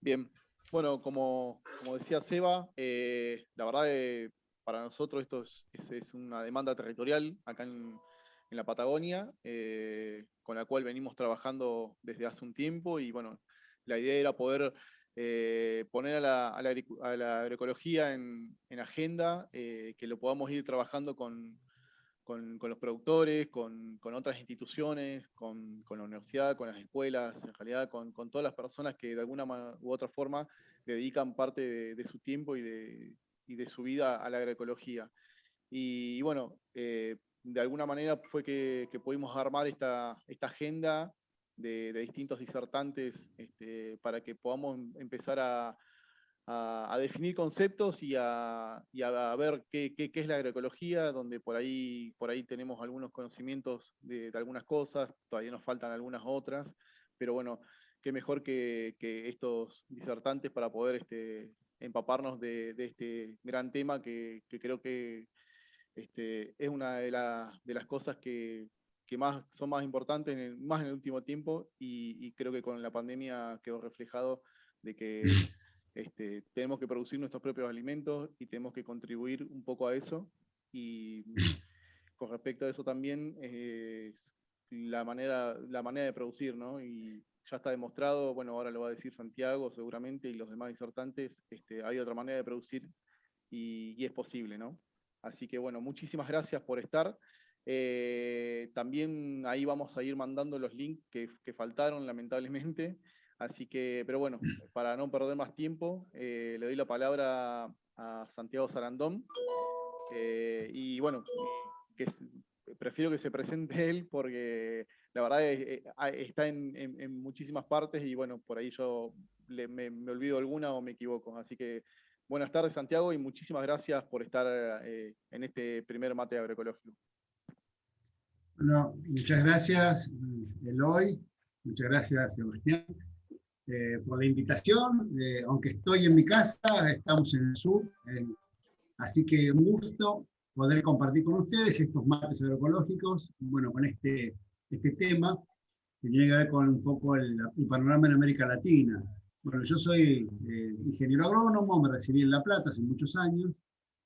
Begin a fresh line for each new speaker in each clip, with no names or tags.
Bien, bueno, como decía Seba, la verdad para nosotros esto es una demanda territorial acá en la Patagonia, con la cual venimos trabajando desde hace un tiempo y bueno, la idea era poder poner a la agroecología en agenda, que lo podamos ir trabajando con los productores, con otras instituciones, con la universidad, con las escuelas, en realidad con todas las personas que de alguna u otra forma dedican parte de su tiempo y de su vida a la agroecología. Y bueno, de alguna manera fue que pudimos armar esta agenda de distintos disertantes, para que podamos empezar a definir conceptos y a ver qué es la agroecología, donde por ahí tenemos algunos conocimientos de algunas cosas, todavía nos faltan algunas otras, pero bueno, qué mejor que estos disertantes para poder empaparnos de este gran tema que creo que es una de las cosas que son más importantes, más en el último tiempo, y creo que con la pandemia quedó reflejado de que tenemos que producir nuestros propios alimentos y tenemos que contribuir un poco a eso. Y con respecto a eso también es la manera de producir, ¿no? Y ya está demostrado, bueno, ahora lo va a decir Santiago seguramente y los demás disertantes, hay otra manera de producir y es posible, ¿no? Así que bueno, muchísimas gracias por estar. También ahí vamos a ir mandando los links que faltaron, lamentablemente. Así que, pero bueno, para no perder más tiempo, le doy la palabra a Santiago Sarandón. Y bueno, prefiero que se presente él porque la verdad está en muchísimas partes y bueno, por ahí yo me olvido alguna o me equivoco. Así que buenas tardes, Santiago, y muchísimas gracias por estar en este primer mate agroecológico.
Bueno, muchas gracias, Eloy. Muchas gracias, Sebastián, por la invitación. Aunque estoy en mi casa, estamos en el sur. Así que un gusto poder compartir con ustedes estos mates agroecológicos, bueno, con este tema que tiene que ver con un poco el panorama en América Latina. Bueno, yo soy ingeniero agrónomo, me recibí en La Plata hace muchos años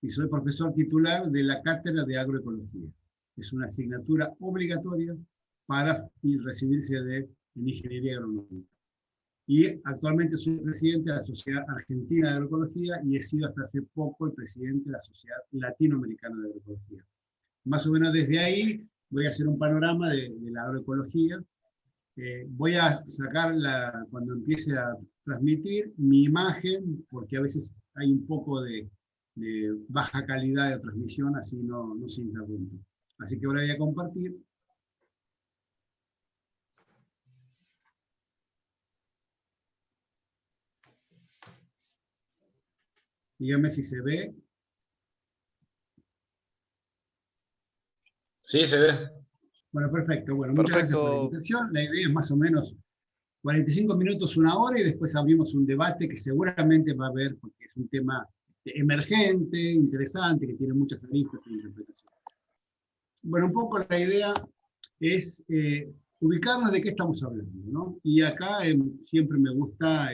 y soy profesor titular de la Cátedra de Agroecología. Es una asignatura obligatoria para recibirse en Ingeniería Agronómica. Y actualmente soy presidente de la Sociedad Argentina de Agroecología y he sido hasta hace poco el presidente de la Sociedad Latinoamericana de Agroecología. Más o menos desde ahí voy a hacer un panorama de la agroecología. Voy a sacar, cuando empiece a transmitir, mi imagen, porque a veces hay un poco de baja calidad de transmisión, así no se interrumpe. Así que ahora voy a compartir. Dígame si se ve.
Sí, se ve.
Bueno, perfecto. Bueno, muchas gracias por la invitación. La idea es más o menos 45 minutos, una hora, y después abrimos un debate que seguramente va a haber, porque es un tema emergente, interesante, que tiene muchas aristas e interpretaciones. Bueno, un poco la idea es ubicarnos de qué estamos hablando, ¿no? Y acá siempre me gusta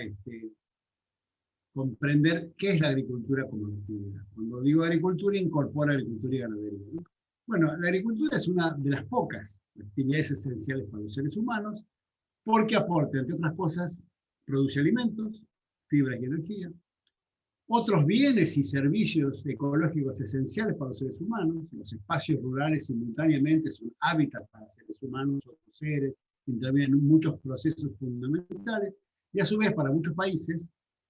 comprender qué es la agricultura como actividad. Cuando digo agricultura, incorpora agricultura y ganadería, ¿no? Bueno, la agricultura es una de las pocas actividades esenciales para los seres humanos, porque aporta, entre otras cosas, produce alimentos, fibras y energía, otros bienes y servicios ecológicos esenciales para los seres humanos. Los espacios rurales simultáneamente son hábitat para seres humanos, otros seres, intervienen en muchos procesos fundamentales, y a su vez para muchos países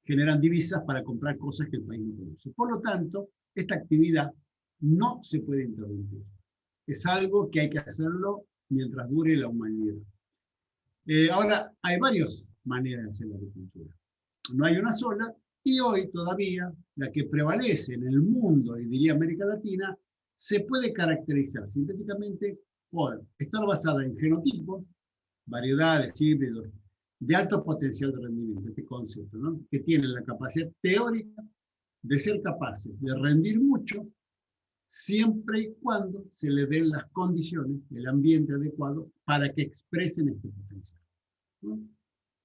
generan divisas para comprar cosas que el país no produce. Por lo tanto, esta actividad no se puede interrumpir. Es algo que hay que hacerlo mientras dure la humanidad. Ahora, hay varias maneras de hacer la agricultura. No hay una sola, y hoy todavía la que prevalece en el mundo, y diría América Latina, se puede caracterizar sintéticamente por estar basada en genotipos, variedades, híbridos, de alto potencial de rendimiento, este concepto, ¿no? Que tienen la capacidad teórica de ser capaces de rendir mucho siempre y cuando se le den las condiciones, el ambiente adecuado para que expresen este potencial, ¿no?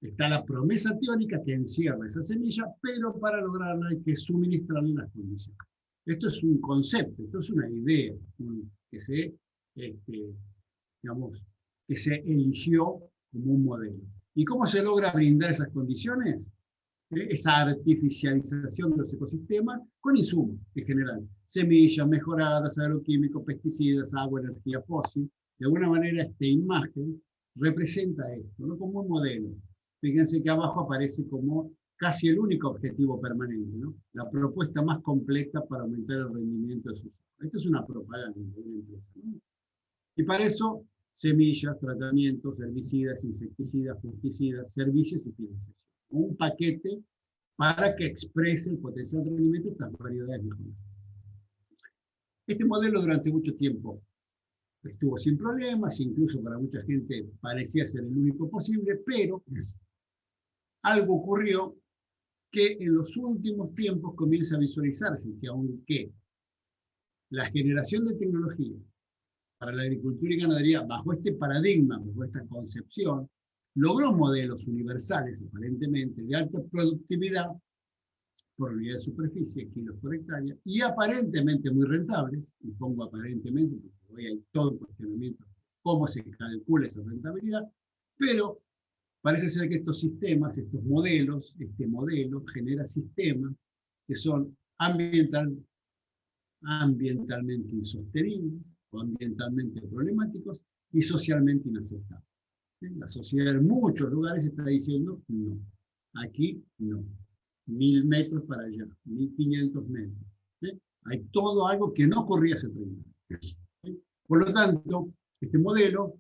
Está la promesa teórica que encierra esa semilla, pero para lograrla hay que suministrarle las condiciones. Esto es un concepto, esto es una idea que se, este, digamos, que se eligió como un modelo. ¿Y cómo se logra brindar esas condiciones? Esa artificialización de los ecosistemas con insumos en general. Semillas mejoradas, agroquímicos, pesticidas, agua, energía fósil. De alguna manera esta imagen representa esto, ¿no? Como un modelo. Fíjense que abajo aparece como casi el único objetivo permanente, ¿no? La propuesta más completa para aumentar el rendimiento de sus. Esto es una propaganda de una empresa, ¿no? Y para eso, semillas, tratamientos, herbicidas, insecticidas, fungicidas, servicios y financiación. Un paquete para que exprese el potencial de rendimiento de estas variedades mejoradas. Este modelo durante mucho tiempo estuvo sin problemas, incluso para mucha gente parecía ser el único posible, pero algo ocurrió que en los últimos tiempos comienza a visualizarse que aunque la generación de tecnología para la agricultura y ganadería, bajo este paradigma, bajo esta concepción, logró modelos universales, aparentemente, de alta productividad por unidad de superficie, kilos por hectárea, y aparentemente muy rentables, y pongo aparentemente, porque hoy hay todo un cuestionamiento cómo se calcula esa rentabilidad, pero parece ser que estos sistemas, estos modelos, este modelo genera sistemas que son ambientalmente insostenibles, o ambientalmente problemáticos, y socialmente inaceptables. La sociedad en muchos lugares está diciendo no, aquí no. 1000 metros para allá, 1500 metros. ¿Sí? Hay todo algo que no ocurría hace 30 años. ¿Sí? Por lo tanto, este modelo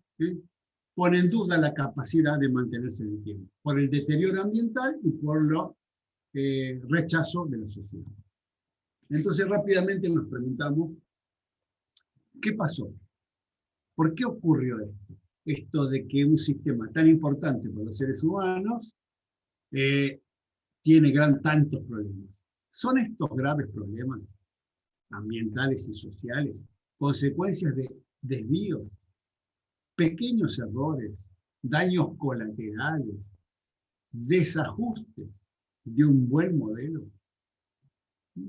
pone en duda la capacidad de mantenerse en el tiempo, por el deterioro ambiental y por el rechazo de la sociedad. Entonces, rápidamente nos preguntamos, ¿qué pasó? ¿Por qué ocurrió esto? Esto de que un sistema tan importante para los seres humanos tiene tantos problemas. ¿Son estos graves problemas ambientales y sociales consecuencias de desvíos, pequeños errores, daños colaterales, desajustes de un buen modelo? Es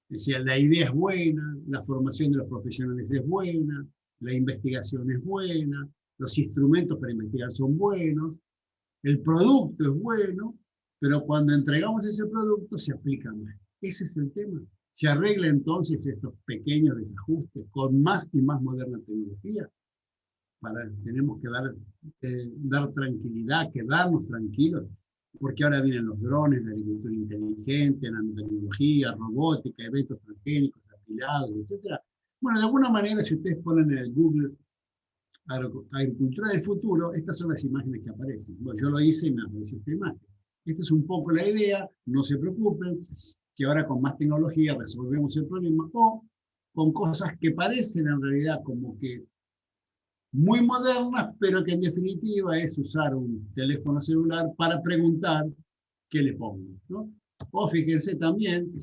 decir, la idea es buena, la formación de los profesionales es buena, la investigación es buena, los instrumentos para investigar son buenos, el producto es bueno, pero cuando entregamos ese producto se aplica mal. Ese es el tema. Se arregla entonces estos pequeños desajustes con más y más moderna tecnología. Tenemos que dar tranquilidad, quedarnos tranquilos, porque ahora vienen los drones, la agricultura inteligente, la nanotecnología, robótica, eventos transgénicos, apilados, etc. Bueno, de alguna manera, si ustedes ponen en el Google agricultura del futuro, estas son las imágenes que aparecen. Bueno, yo lo hice y me apareció esta imagen. Esta es un poco la idea, no se preocupen, que ahora con más tecnología resolvemos el problema, o con cosas que parecen en realidad como que muy modernas, pero que en definitiva es usar un teléfono celular para preguntar qué le pongo, ¿no? O fíjense también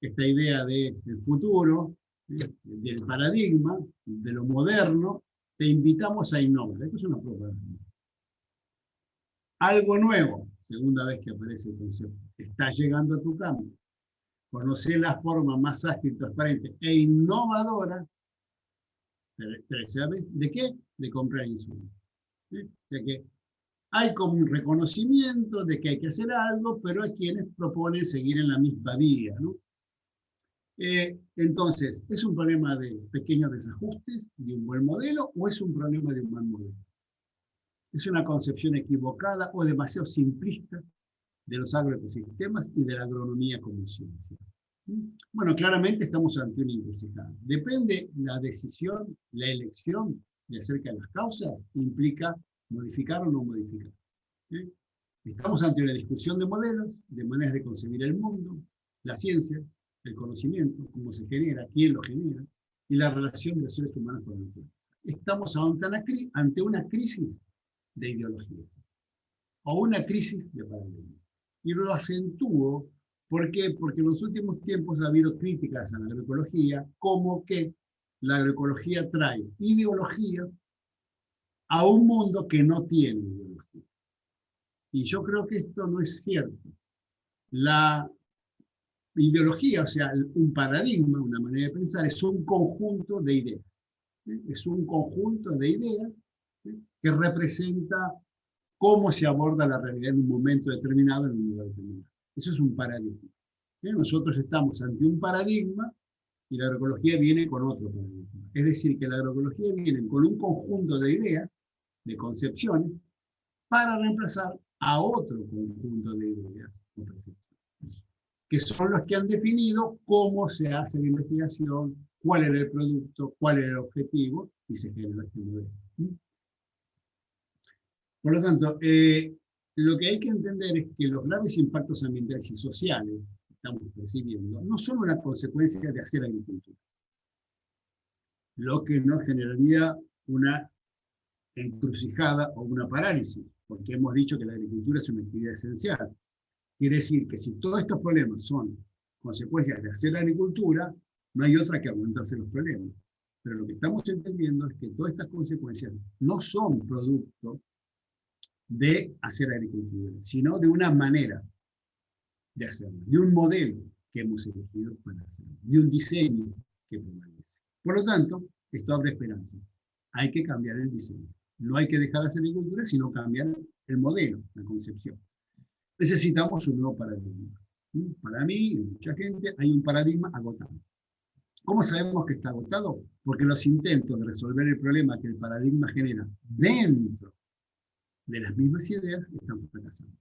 esta idea del futuro, del paradigma, de lo moderno, te invitamos a innovar. Esto es una propaganda. Algo nuevo, segunda vez que aparece el concepto, está llegando a tu campo. Conocer la forma más ágil, transparente e innovadora ¿de qué? De comprar insumos. ¿Sí? O sea que hay como un reconocimiento de que hay que hacer algo, pero hay quienes proponen seguir en la misma vía, ¿no? Entonces, ¿es un problema de pequeños desajustes de un buen modelo o es un problema de un mal modelo? ¿Es una concepción equivocada o demasiado simplista de los agroecosistemas y de la agronomía como ciencia? Bueno, claramente estamos ante una encrucijada. Depende la decisión, la elección de acerca de las causas, implica modificar o no modificar. ¿Sí? Estamos ante una discusión de modelos, de maneras de concebir el mundo, la ciencia, el conocimiento, cómo se genera, quién lo genera, y la relación de los seres humanos con la naturaleza. Estamos ante una crisis de ideologías, o una crisis de paradigma. Y lo acentúo, ¿por qué? Porque en los últimos tiempos ha habido críticas a la agroecología, como que la agroecología trae ideología a un mundo que no tiene ideología. Y yo creo que esto no es cierto. La ideología, o sea, un paradigma, una manera de pensar, es un conjunto de ideas. Es un conjunto de ideas que representa cómo se aborda la realidad en un momento determinado, en un lugar determinado. Eso es un paradigma. Nosotros estamos ante un paradigma y la agroecología viene con otro paradigma. Es decir, que la agroecología viene con un conjunto de ideas, de concepciones, para reemplazar a otro conjunto de ideas o percepciones, que son los que han definido cómo se hace la investigación, cuál era el producto, cuál era el objetivo, y se genera este modelo. Por lo tanto, lo que hay que entender es que los graves impactos ambientales y sociales que estamos percibiendo no son una consecuencia de hacer agricultura, lo que nos generaría una encrucijada o una parálisis, porque hemos dicho que la agricultura es una actividad esencial. Quiere decir que si todos estos problemas son consecuencias de hacer agricultura, no hay otra que aguantarse los problemas. Pero lo que estamos entendiendo es que todas estas consecuencias no son producto de hacer agricultura, sino de una manera de hacerlo, de un modelo que hemos elegido para hacerlo, de un diseño que prevalece. Por lo tanto, esto abre esperanza. Hay que cambiar el diseño. No hay que dejar de hacer agricultura, sino cambiar el modelo, la concepción. Necesitamos un nuevo paradigma. Para mí y mucha gente hay un paradigma agotado. ¿Cómo sabemos que está agotado? Porque los intentos de resolver el problema que el paradigma genera dentro de las mismas ideas están fracasando.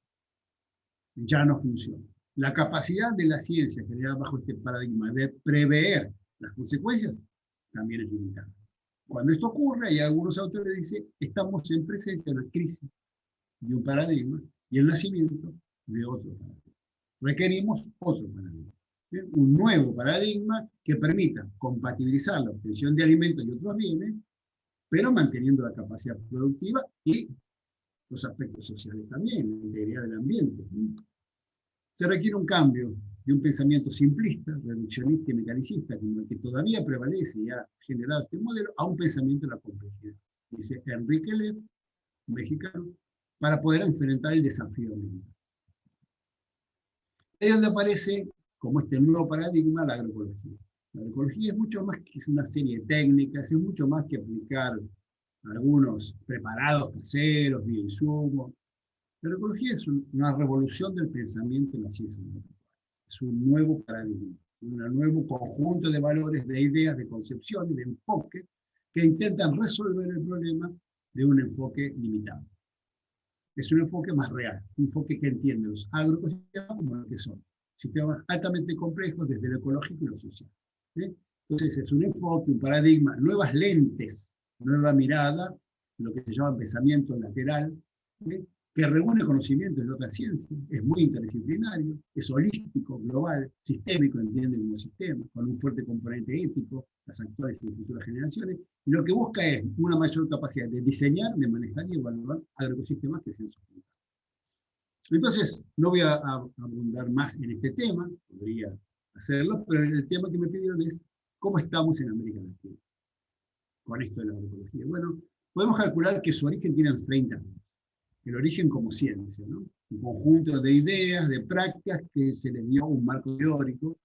Ya no funciona. La capacidad de la ciencia generada bajo este paradigma de prever las consecuencias también es limitada. Cuando esto ocurre, hay algunos autores que dicen, estamos en presencia de una crisis de un paradigma y el nacimiento de otro paradigma. Requerimos otro paradigma. Un nuevo paradigma que permita compatibilizar la obtención de alimentos y otros bienes, pero manteniendo la capacidad productiva y los aspectos sociales también, la integridad del ambiente. Se requiere un cambio de un pensamiento simplista, reduccionista y mecanicista, como el que todavía prevalece y ha generado este modelo, a un pensamiento de la complejidad. Dice Enrique Lev, mexicano, para poder enfrentar el desafío ambiental. Es donde aparece, como este nuevo paradigma, la agroecología. La agroecología es mucho más que una serie de técnicas, es mucho más que aplicar algunos preparados caseros, bioinsumos. La agroecología es una revolución del pensamiento en la ciencia natural. Es un nuevo paradigma, un nuevo conjunto de valores, de ideas, de concepciones, de enfoques, que intentan resolver el problema de un enfoque limitado. Es un enfoque más real, un enfoque que entiende los agroecosistemas como lo que son, sistemas altamente complejos desde lo ecológico y lo social. Entonces es un enfoque, un paradigma, nuevas lentes, nueva mirada, lo que se llama pensamiento lateral, que reúne conocimientos de otras ciencias, es muy interdisciplinario, es holístico, global, sistémico, entiende como sistema, con un fuerte componente ético, las actuales y futuras generaciones, y lo que busca es una mayor capacidad de diseñar, de manejar y evaluar agroecosistemas que sean sustentables. Entonces, no voy a abundar más en este tema, podría hacerlo, pero el tema que me pidieron es cómo estamos en América Latina con esto de la agroecología. Bueno, podemos calcular que su origen tiene 30 años. El origen como ciencia, ¿no? Un conjunto de ideas, de prácticas que se les dio un marco teórico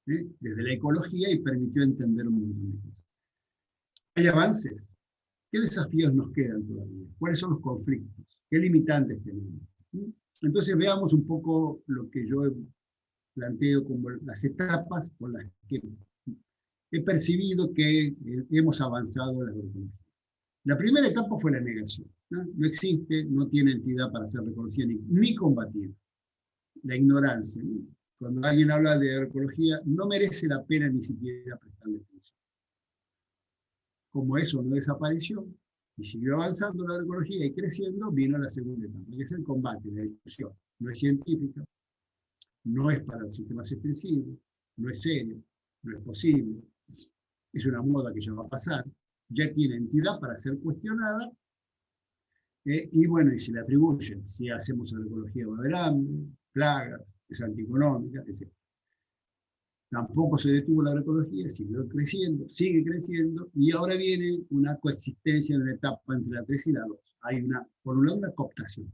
desde la ecología y permitió entender un montón de cosas. ¿Hay avances? ¿Qué desafíos nos quedan todavía? ¿Cuáles son los conflictos? ¿Qué limitantes tenemos? Entonces veamos un poco lo que yo planteo como las etapas por las que he percibido que hemos avanzado en la agroecología. La primera etapa fue la negación. No existe, no tiene entidad para ser reconocida ni combatida. La ignorancia. Cuando alguien habla de agroecología, no merece la pena ni siquiera prestarle atención. Como eso no desapareció, y siguió avanzando la agroecología y creciendo, vino la segunda etapa, que es el combate, la discusión. No es científica, no es para los sistemas extensivos, no es serio, no es posible, es una moda que ya va a pasar, ya tiene entidad para ser cuestionada, y bueno, y se le atribuyen, si hacemos agroecología va a haber hambre, plagas, es antieconómica, etc. Tampoco se detuvo la agroecología, siguió creciendo, sigue creciendo, y ahora viene una coexistencia en una etapa entre la 3 y la 2. Hay por un lado una cooptación.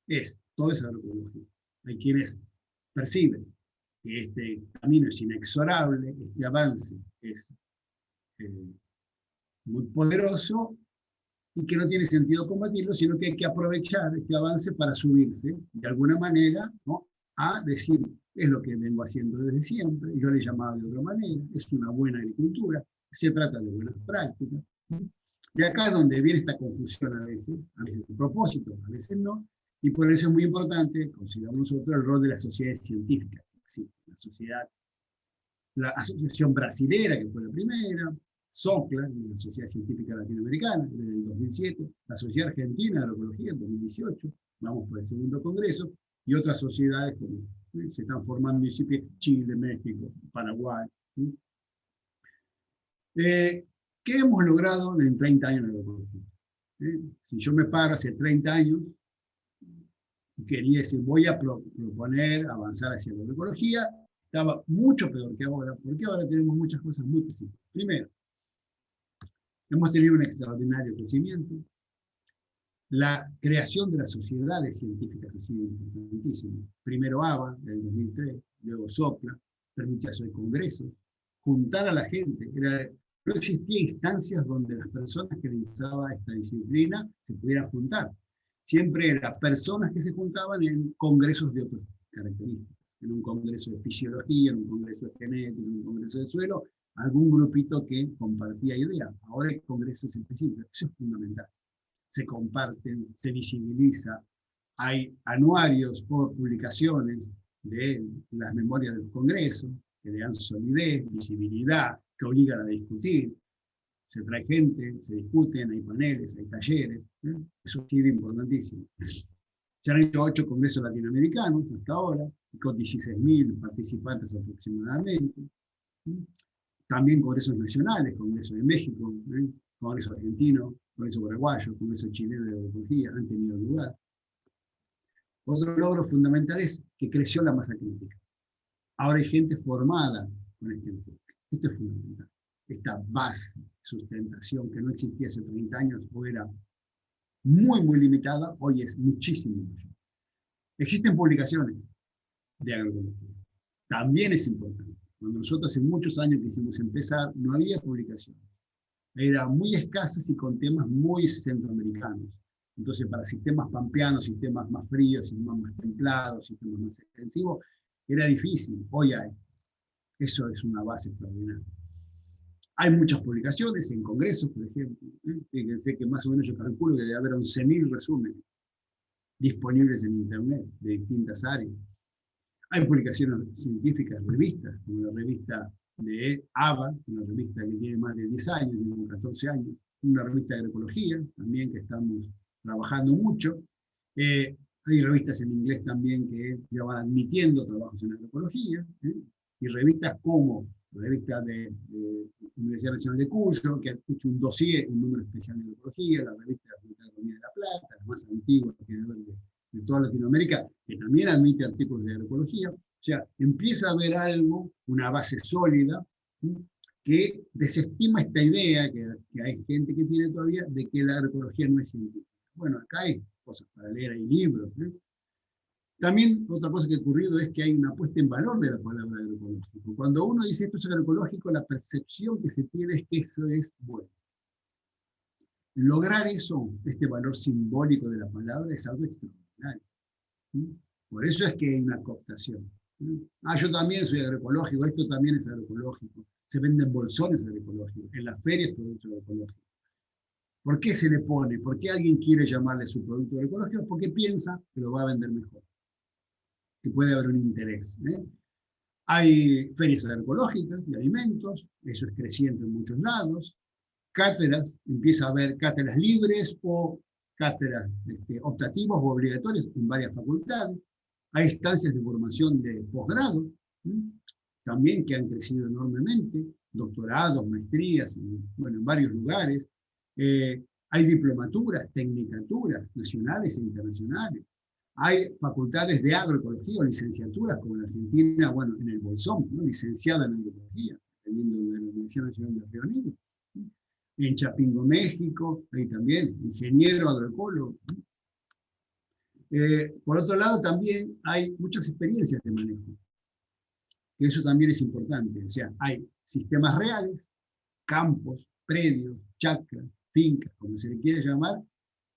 Es todo es agroecología. Hay quienes perciben que este camino es inexorable, este avance es muy poderoso y que no tiene sentido combatirlo, sino que hay que aprovechar este avance para subirse de alguna manera, ¿no?, a decir, es lo que vengo haciendo desde siempre, yo le llamaba de otra manera, es una buena agricultura, se trata de buenas prácticas. Y acá es donde viene esta confusión a veces a propósito, a veces no, y por eso es muy importante, consideramos nosotros, el rol de las sociedades científicas. Sí, la Asociación Brasilera, que fue la primera, SOCLA, la Sociedad Científica Latinoamericana, desde el 2007, la Sociedad Argentina de Agroecología en 2018, vamos por el segundo congreso, y otras sociedades como se están formando en Chile, México, Paraguay. ¿Qué hemos logrado en 30 años de agroecología? Si yo me paro hace 30 años y quería decir, voy a proponer avanzar hacia la agroecología, estaba mucho peor que ahora, porque ahora tenemos muchas cosas muy positivas. Primero, hemos tenido un extraordinario crecimiento. La creación de las sociedades científicas ha sido importantísima. Primero ABA, en el 2003, luego SOCLA, permitió hacer congresos, juntar a la gente. No existía instancias donde las personas que le interesaba esta disciplina se pudieran juntar. Siempre eran personas que se juntaban en congresos de otras características. En un congreso de fisiología, en un congreso de genética, en un congreso de suelo, algún grupito que compartía ideas. Ahora hay congresos específicos. Eso es fundamental. Se comparten, se visibiliza, hay anuarios o publicaciones de las memorias de los congresos, que le dan solidez, visibilidad, que obligan a discutir, se trae gente, se discuten, hay paneles, hay talleres, eso ha sido importantísimo. Se han hecho 8 congresos latinoamericanos hasta ahora, con 16.000 participantes aproximadamente. También congresos nacionales, Congreso de México, Congreso argentino, Congreso paraguayo, Congreso chileno de agroecología, han tenido lugar. Otro logro fundamental es que creció la masa crítica. Ahora hay gente formada con este enfoque. Esto es fundamental. Esta base, sustentación que no existía hace 30 años o era muy, muy limitada, hoy es muchísimo mayor. Existen publicaciones de agroecología. También es importante. Cuando nosotros hace muchos años quisimos empezar, no había publicaciones. Eran muy escasas y con temas muy centroamericanos. Entonces, para sistemas pampeanos, sistemas más fríos, sistemas más templados, sistemas más extensivos, era difícil. Hoy hay. Eso es una base extraordinaria. Hay muchas publicaciones en congresos, por ejemplo. Fíjense que más o menos yo calculo que debe haber 11.000 resúmenes disponibles en Internet de distintas áreas. Hay publicaciones científicas, revistas, como la revista de ABA, una revista que tiene más de 10 años, tiene 14 años, una revista de agroecología, también que estamos trabajando mucho. Hay revistas en inglés también que ya van admitiendo trabajos en agroecología, y revistas como la revista de Universidad Nacional de Cuyo, que ha hecho un dossier, un número especial de agroecología, la revista de la Agronomía de la Plata, la más antigua que debe haber de toda Latinoamérica, que también admite artículos de agroecología. O sea, empieza a haber algo, una base sólida, que desestima esta idea que hay gente que tiene todavía de que la agroecología no es científica. Bueno, acá hay cosas para leer, hay libros. También otra cosa que ha ocurrido es que hay una puesta en valor de la palabra agroecológico. Cuando uno dice esto es agroecológico, la percepción que se tiene es que eso es bueno. Lograr eso, este valor simbólico de la palabra, es algo extraordinario. Por eso es que hay una cooptación. Yo también soy agroecológico, esto también es agroecológico. Se venden bolsones agroecológicos, en las ferias productos agroecológicos. ¿Por qué se le pone? ¿Por qué alguien quiere llamarle su producto agroecológico? Porque piensa que lo va a vender mejor, que puede haber un interés. Hay ferias agroecológicas de alimentos, eso es creciente en muchos lados. Cátedras, empieza a haber cátedras libres o cátedras optativas o obligatorias en varias facultades. Hay instancias de formación de posgrado, también que han crecido enormemente, doctorados, maestrías, en varios lugares. Hay diplomaturas, tecnicaturas nacionales e internacionales. Hay facultades de agroecología o licenciaturas, como en Argentina, en el Bolsón, licenciada en agroecología, dependiendo de la Universidad Nacional de Río Negro. En Chapingo, México, hay también ingeniero agroecólogo. Por otro lado, también hay muchas experiencias de manejo, que eso también es importante. O sea, hay sistemas reales, campos, predios, chacras, fincas, como se le quiere llamar,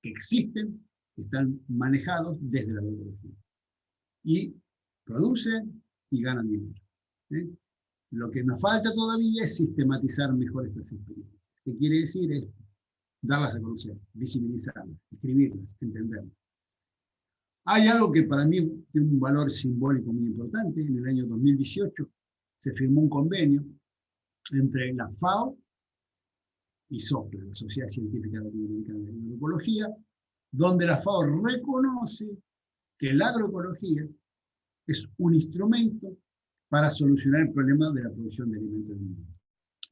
que existen, están manejados desde la agroecología. Y producen y ganan dinero. ¿Eh? Lo que nos falta todavía es sistematizar mejor estas experiencias. ¿Qué quiere decir? Es darlas a conocer, visibilizarlas, escribirlas, entenderlas. Hay algo que para mí tiene un valor simbólico muy importante. En el año 2018 se firmó un convenio entre la FAO y SOPLA, la Sociedad Científica Latinoamericana de Agroecología, donde la FAO reconoce que la agroecología es un instrumento para solucionar el problema de la producción de alimentos del mundo.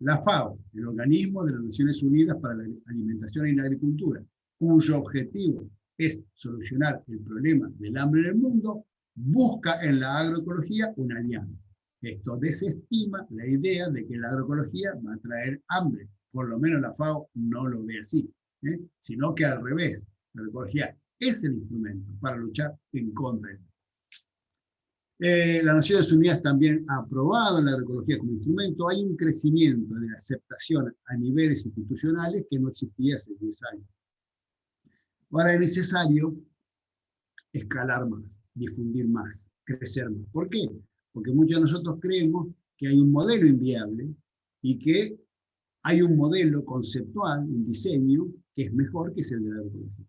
La FAO, el organismo de las Naciones Unidas para la Alimentación y la Agricultura, cuyo objetivo es solucionar el problema del hambre en el mundo, busca en la agroecología un aliado. Esto desestima la idea de que la agroecología va a traer hambre. Por lo menos la FAO no lo ve así, sino que al revés, la agroecología es el instrumento para luchar en contra de las Naciones Unidas también ha aprobado la agroecología como instrumento. Hay un crecimiento de la aceptación a niveles institucionales que no existía hace 10 años. Ahora es necesario escalar más, difundir más, crecer más. ¿Por qué? Porque muchos de nosotros creemos que hay un modelo inviable y que hay un modelo conceptual, un diseño, que es mejor que es el de la agroecología.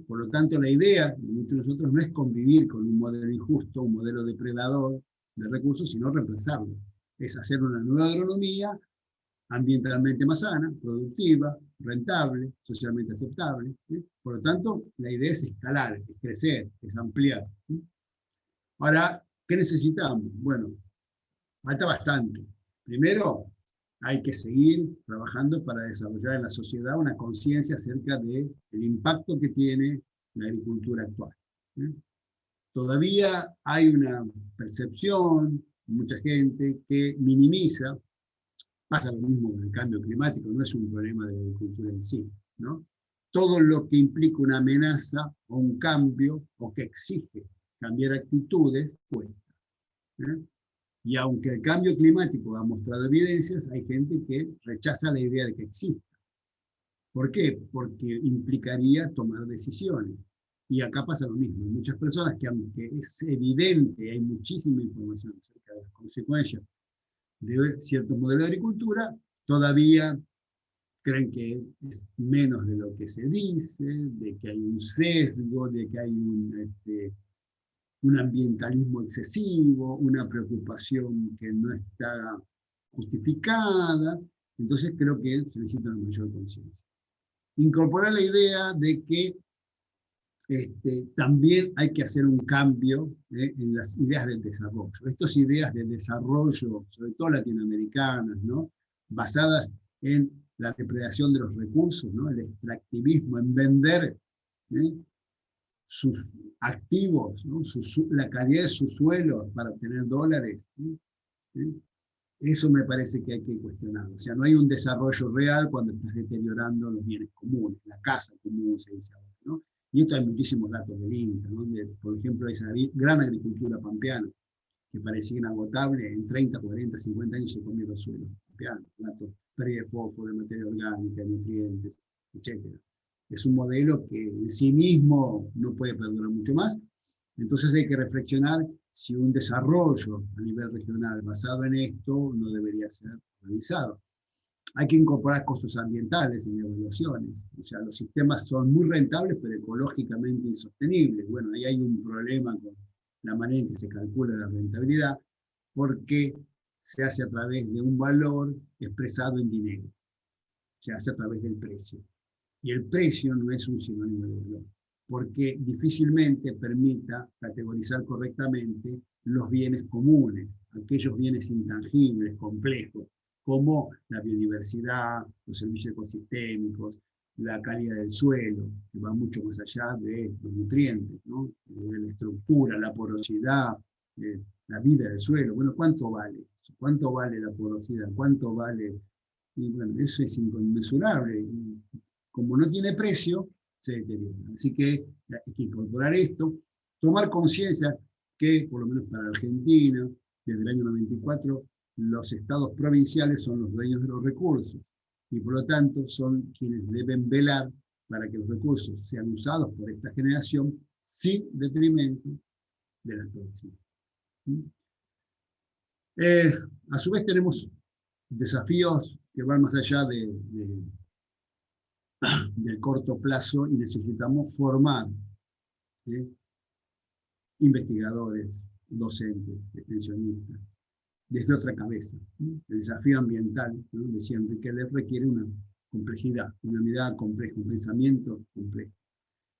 Por lo tanto, la idea de muchos de nosotros no es convivir con un modelo injusto, un modelo depredador de recursos, sino reemplazarlo. Es hacer una nueva agronomía ambientalmente más sana, productiva, rentable, socialmente aceptable. Por lo tanto, la idea es escalar, es crecer, es ampliar. Ahora, ¿qué necesitamos? Bueno, falta bastante. Primero, hay que seguir trabajando para desarrollar en la sociedad una conciencia acerca del impacto que tiene la agricultura actual. Todavía hay una percepción, mucha gente que minimiza, pasa lo mismo con el cambio climático, no es un problema de la agricultura en sí, ¿no? Todo lo que implica una amenaza o un cambio o que exige cambiar actitudes cuesta. Y aunque el cambio climático ha mostrado evidencias, hay gente que rechaza la idea de que exista. ¿Por qué? Porque implicaría tomar decisiones. Y acá pasa lo mismo. Hay muchas personas que, aunque es evidente, hay muchísima información acerca de las consecuencias de ciertos modelos de agricultura, todavía creen que es menos de lo que se dice, de que hay un sesgo, de que hay un ambientalismo excesivo, una preocupación que no está justificada. Entonces creo que se necesita una mayor conciencia. Incorporar la idea de que también hay que hacer un cambio en las ideas del desarrollo. Estas ideas del desarrollo, sobre todo latinoamericanas, ¿no? Basadas en la depredación de los recursos, ¿no? El extractivismo, en vender sus activos, ¿no? La calidad de sus suelos para obtener dólares. Eso me parece que hay que cuestionar. O sea, no hay un desarrollo real cuando estás deteriorando los bienes comunes, la casa común, se dice ahora, ¿no? Y esto hay muchísimos datos del INTA, ¿no? Por ejemplo, esa gran agricultura pampeana, que parecía inagotable, en 30, 40, 50 años se comió los suelos pampeanos, datos, pérdida de fósforo, de materia orgánica, de nutrientes, etc. Es un modelo que en sí mismo no puede perdurar mucho más. Entonces hay que reflexionar si un desarrollo a nivel regional basado en esto no debería ser realizado. Hay que incorporar costos ambientales en las evaluaciones. O sea, los sistemas son muy rentables, pero ecológicamente insostenibles. Bueno, ahí hay un problema con la manera en que se calcula la rentabilidad, porque se hace a través de un valor expresado en dinero. Se hace a través del precio. Y el precio no es un sinónimo de valor, porque difícilmente permita categorizar correctamente los bienes comunes, aquellos bienes intangibles, complejos, como la biodiversidad, los servicios ecosistémicos, la calidad del suelo, que va mucho más allá de los nutrientes, ¿no? De la estructura, la porosidad, la vida del suelo. Bueno, ¿cuánto vale? ¿Cuánto vale la porosidad? ¿Cuánto vale? Y bueno, eso es inconmensurable. Como no tiene precio, se deteriora. Así que hay que incorporar esto, tomar conciencia que, por lo menos para Argentina, desde el año 94, los estados provinciales son los dueños de los recursos y por lo tanto son quienes deben velar para que los recursos sean usados por esta generación sin detrimento de las próximas. A su vez tenemos desafíos que van más allá del corto plazo y necesitamos formar investigadores, docentes, extensionistas, desde otra cabeza. El desafío ambiental, ¿no? Decía Enrique Lef, requiere una complejidad, una mirada compleja, un pensamiento complejo.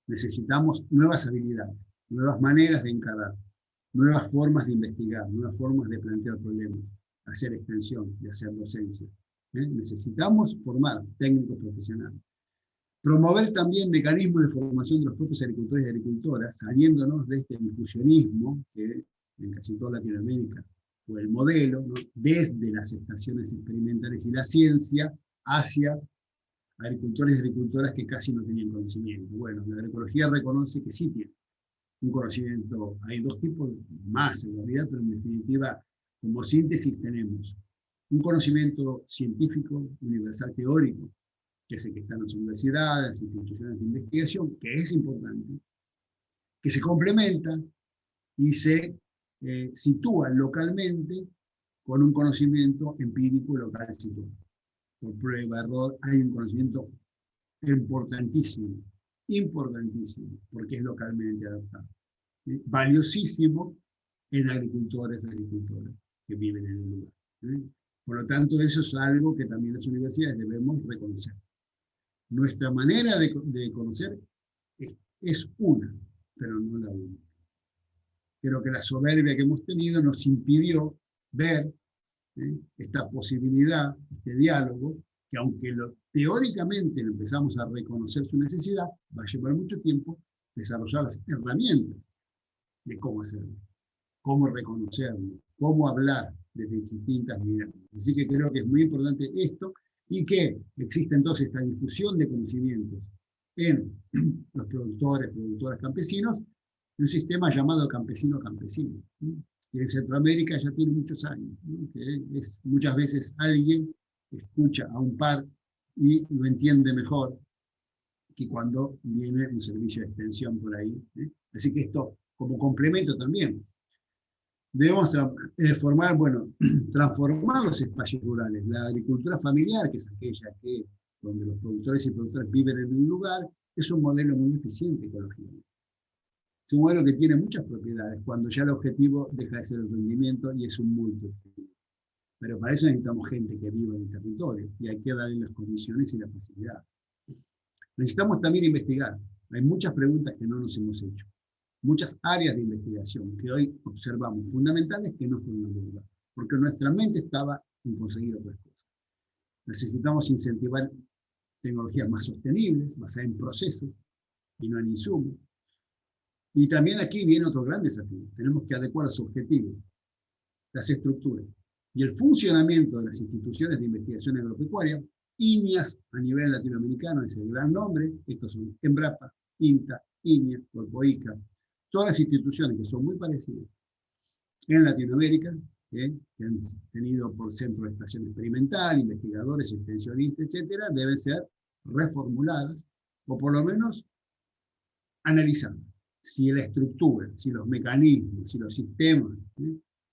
Necesitamos nuevas habilidades, nuevas maneras de encarar, nuevas formas de investigar, nuevas formas de plantear problemas, hacer extensión y hacer docencia. Necesitamos formar técnicos profesionales. Promover también mecanismos de formación de los propios agricultores y agricultoras, saliéndonos de este difusionismo que en casi toda Latinoamérica fue el modelo, ¿no? Desde las estaciones experimentales y la ciencia hacia agricultores y agricultoras que casi no tenían conocimiento. Bueno, la agroecología reconoce que sí tiene un conocimiento. Hay dos tipos más en realidad, pero en definitiva, como síntesis tenemos un conocimiento científico, universal, teórico, que es el que está en las universidades, las instituciones de investigación, que es importante, que se complementa y se sitúa localmente con un conocimiento empírico local situado. Por prueba, error, hay un conocimiento importantísimo, porque es localmente adaptado. Valiosísimo en agricultores y agricultoras que viven en el lugar. Por lo tanto, eso es algo que también las universidades debemos reconocer. Nuestra manera de conocer es una, pero no la única. Creo que la soberbia que hemos tenido nos impidió ver esta posibilidad, este diálogo, que aunque teóricamente empezamos a reconocer su necesidad, va a llevar mucho tiempo desarrollar las herramientas de cómo hacerlo, cómo reconocerlo, cómo hablar desde distintas miradas. Así que creo que es muy importante esto y que existe entonces esta difusión de conocimientos en los productores, productoras campesinos, un sistema llamado campesino-campesino, que en Centroamérica ya tiene muchos años, ¿no? Que muchas veces alguien escucha a un par y lo entiende mejor que cuando viene un servicio de extensión por ahí. Así que esto como complemento también. Debemos transformar los espacios rurales. La agricultura familiar, que es aquella donde los productores y productoras viven en un lugar, es un modelo muy eficiente ecológicamente. Es un modelo que tiene muchas propiedades, cuando ya el objetivo deja de ser el rendimiento y es un multiobjetivo. Pero para eso necesitamos gente que viva en el territorio y hay que darle las condiciones y la facilidad. Necesitamos también investigar. Hay muchas preguntas que no nos hemos hecho. Muchas áreas de investigación que hoy observamos fundamentales que no fueron abordadas, porque nuestra mente estaba en conseguir otras cosas. Necesitamos incentivar tecnologías más sostenibles, basadas en procesos y no en insumos. Y también aquí viene otro gran desafío. Tenemos que adecuar los objetivos, las estructuras y el funcionamiento de las instituciones de investigación agropecuaria. INIAS a nivel latinoamericano es el gran nombre. Estos son Embrapa, INTA, INIA, Corpoica, todas las instituciones que son muy parecidas en Latinoamérica, que han tenido por centro de estación experimental, investigadores, extensionistas, etcétera, deben ser reformuladas o por lo menos analizadas. Si la estructura, si los mecanismos, si los sistemas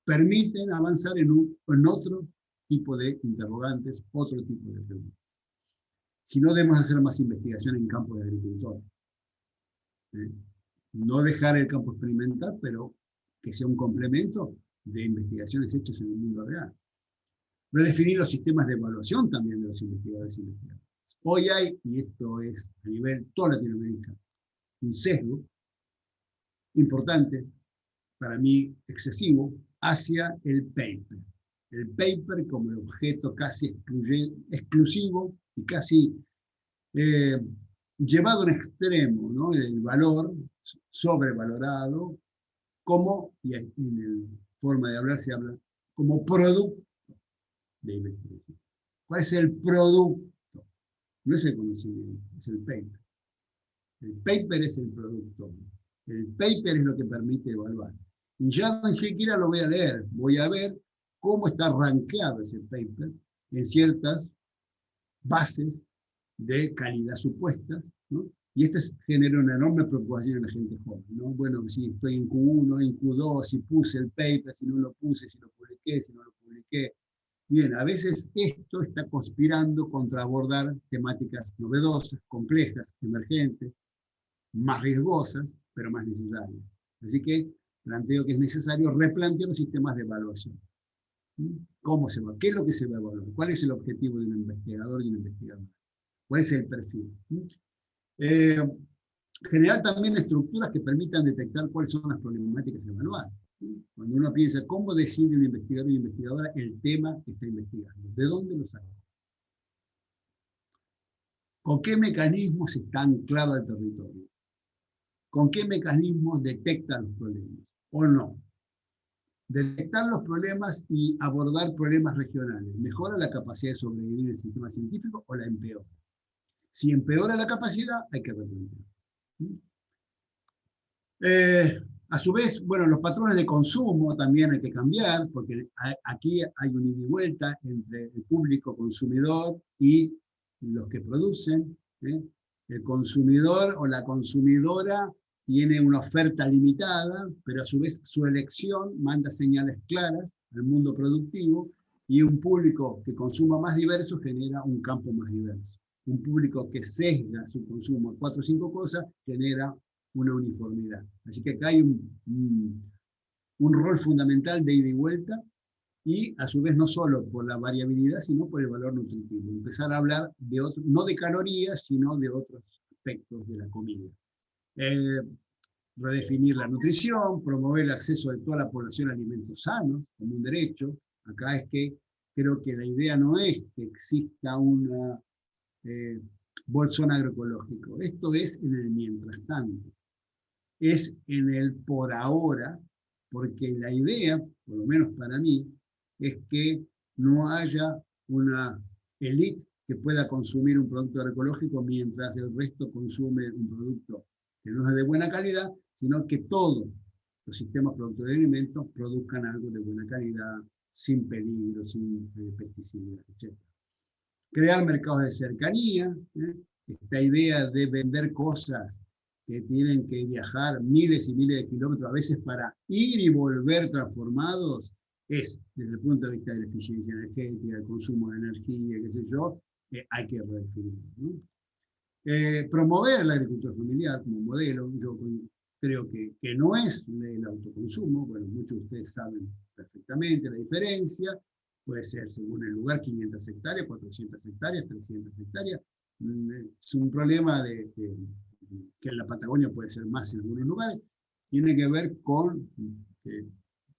permiten avanzar en otro tipo de interrogantes, otro tipo de preguntas. Si no, debemos hacer más investigación en campo de agricultores. No dejar el campo experimental, pero que sea un complemento de investigaciones hechas en el mundo real. Redefinir los sistemas de evaluación también de los investigadores y investigadores. Hoy hay, y esto es a nivel toda Latinoamérica, un sesgo importante, para mí excesivo, hacia el paper. El paper como el objeto casi exclusivo y casi llevado a un extremo, ¿no? El valor sobrevalorado, como, y en la forma de hablar se habla, como producto de investigación. ¿Cuál es el producto? No es el conocimiento, es el paper. El paper es el producto. El paper es lo que permite evaluar. Y ya ni siquiera lo voy a leer, voy a ver cómo está rankeado ese paper en ciertas bases de calidad supuestas, ¿no? Y esto genera una enorme preocupación en la gente joven, ¿no? Bueno, si estoy en Q1, en Q2, si puse el paper, si no lo puse, si lo publiqué, si no lo publiqué. Bien, a veces esto está conspirando contra abordar temáticas novedosas, complejas, emergentes, más riesgosas, pero más necesarias. Así que planteo que es necesario replantear los sistemas de evaluación. ¿Cómo se va? ¿Qué es lo que se va a evaluar? ¿Cuál es el objetivo de un investigador y una investigadora? ¿Cuál es el perfil? Generar también estructuras que permitan detectar cuáles son las problemáticas a evaluar. Cuando uno piensa cómo decide un investigador y una investigadora el tema que está investigando, ¿de dónde lo saca? ¿Con qué mecanismos está anclado al territorio? ¿Con qué mecanismos detecta los problemas? ¿O no? Detectar los problemas y abordar problemas regionales. ¿Mejora la capacidad de sobrevivir del sistema científico o la empeora? Si empeora la capacidad, hay que replantear. A su vez, bueno, los patrones de consumo también hay que cambiar, porque aquí hay un ida y vuelta entre el público consumidor y los que producen. El consumidor o la consumidora tiene una oferta limitada, pero a su vez su elección manda señales claras al mundo productivo, y un público que consuma más diverso genera un campo más diverso. Un público que sesga su consumo a 4 o 5 cosas genera una uniformidad. Así que acá hay un rol fundamental de ida y vuelta, y a su vez no solo por la variabilidad, sino por el valor nutritivo. Empezar a hablar de otro, no de calorías, sino de otros aspectos de la comida. Redefinir la nutrición, promover el acceso de toda la población a alimentos sanos, como un derecho. Acá es que creo que la idea no es que exista una bolsón agroecológico. Esto es en el mientras tanto. Es en el por ahora, porque la idea, por lo menos para mí, es que no haya una élite que pueda consumir un producto agroecológico mientras el resto consume un producto que no es de buena calidad, sino que todos los sistemas productores de alimentos produzcan algo de buena calidad, sin peligro, sin pesticidas, etc. Crear mercados de cercanía, esta idea de vender cosas que tienen que viajar miles y miles de kilómetros, a veces para ir y volver transformados, es, desde el punto de vista de la eficiencia energética, el consumo de energía, qué sé yo, hay que redefinirlo, ¿no? Promover la agricultura familiar como modelo, yo creo que no es el autoconsumo, bueno, muchos de ustedes saben perfectamente la diferencia, puede ser según el lugar 500 hectáreas, 400 hectáreas, 300 hectáreas, es un problema que en la Patagonia puede ser más en algunos lugares, tiene que ver con que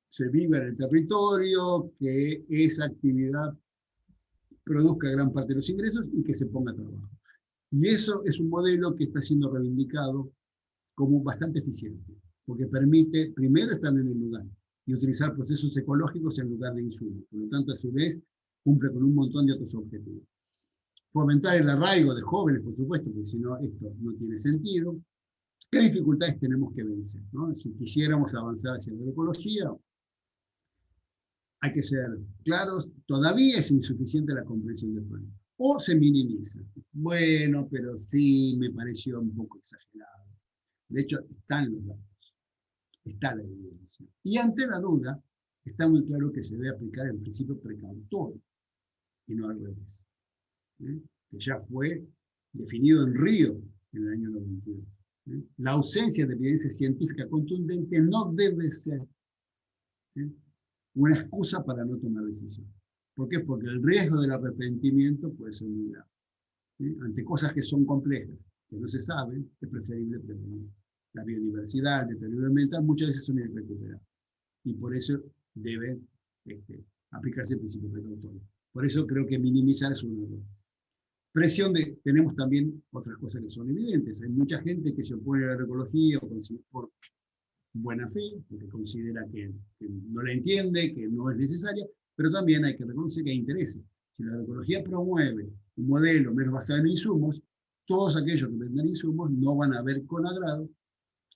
se vive en el territorio, que esa actividad produzca gran parte de los ingresos y que se ponga a trabajo. Y eso es un modelo que está siendo reivindicado como bastante eficiente, porque permite primero estar en el lugar y utilizar procesos ecológicos en lugar de insumos. Por lo tanto, a su vez, cumple con un montón de otros objetivos. Fomentar el arraigo de jóvenes, por supuesto, porque si no, esto no tiene sentido. ¿Qué dificultades tenemos que vencer, ¿no? Si quisiéramos avanzar hacia la ecología, hay que ser claros, todavía es insuficiente la comprensión del problema. O se minimiza. Bueno, pero sí, me pareció un poco exagerado. De hecho, están los datos, está la evidencia. Y ante la duda, está muy claro que se debe aplicar el principio precautorio, y no al revés, que ya fue definido en Río en el año 92. La ausencia de evidencia científica contundente no debe ser una excusa para no tomar decisión. ¿Por qué? Porque el riesgo del arrepentimiento puede ser muy grave. Ante cosas que son complejas, que no se saben, es preferible prevenir. La biodiversidad, el deterioro ambiental, muchas veces son irrecuperables. Y por eso debe aplicarse el principio precautorio. Por eso creo que minimizar es un error. Tenemos también otras cosas que son evidentes. Hay mucha gente que se opone a la agroecología por buena fe, porque considera que no la entiende, que no es necesaria, pero también hay que reconocer que hay intereses. Si la agroecología promueve un modelo menos basado en insumos, todos aquellos que venden insumos no van a ver con agrado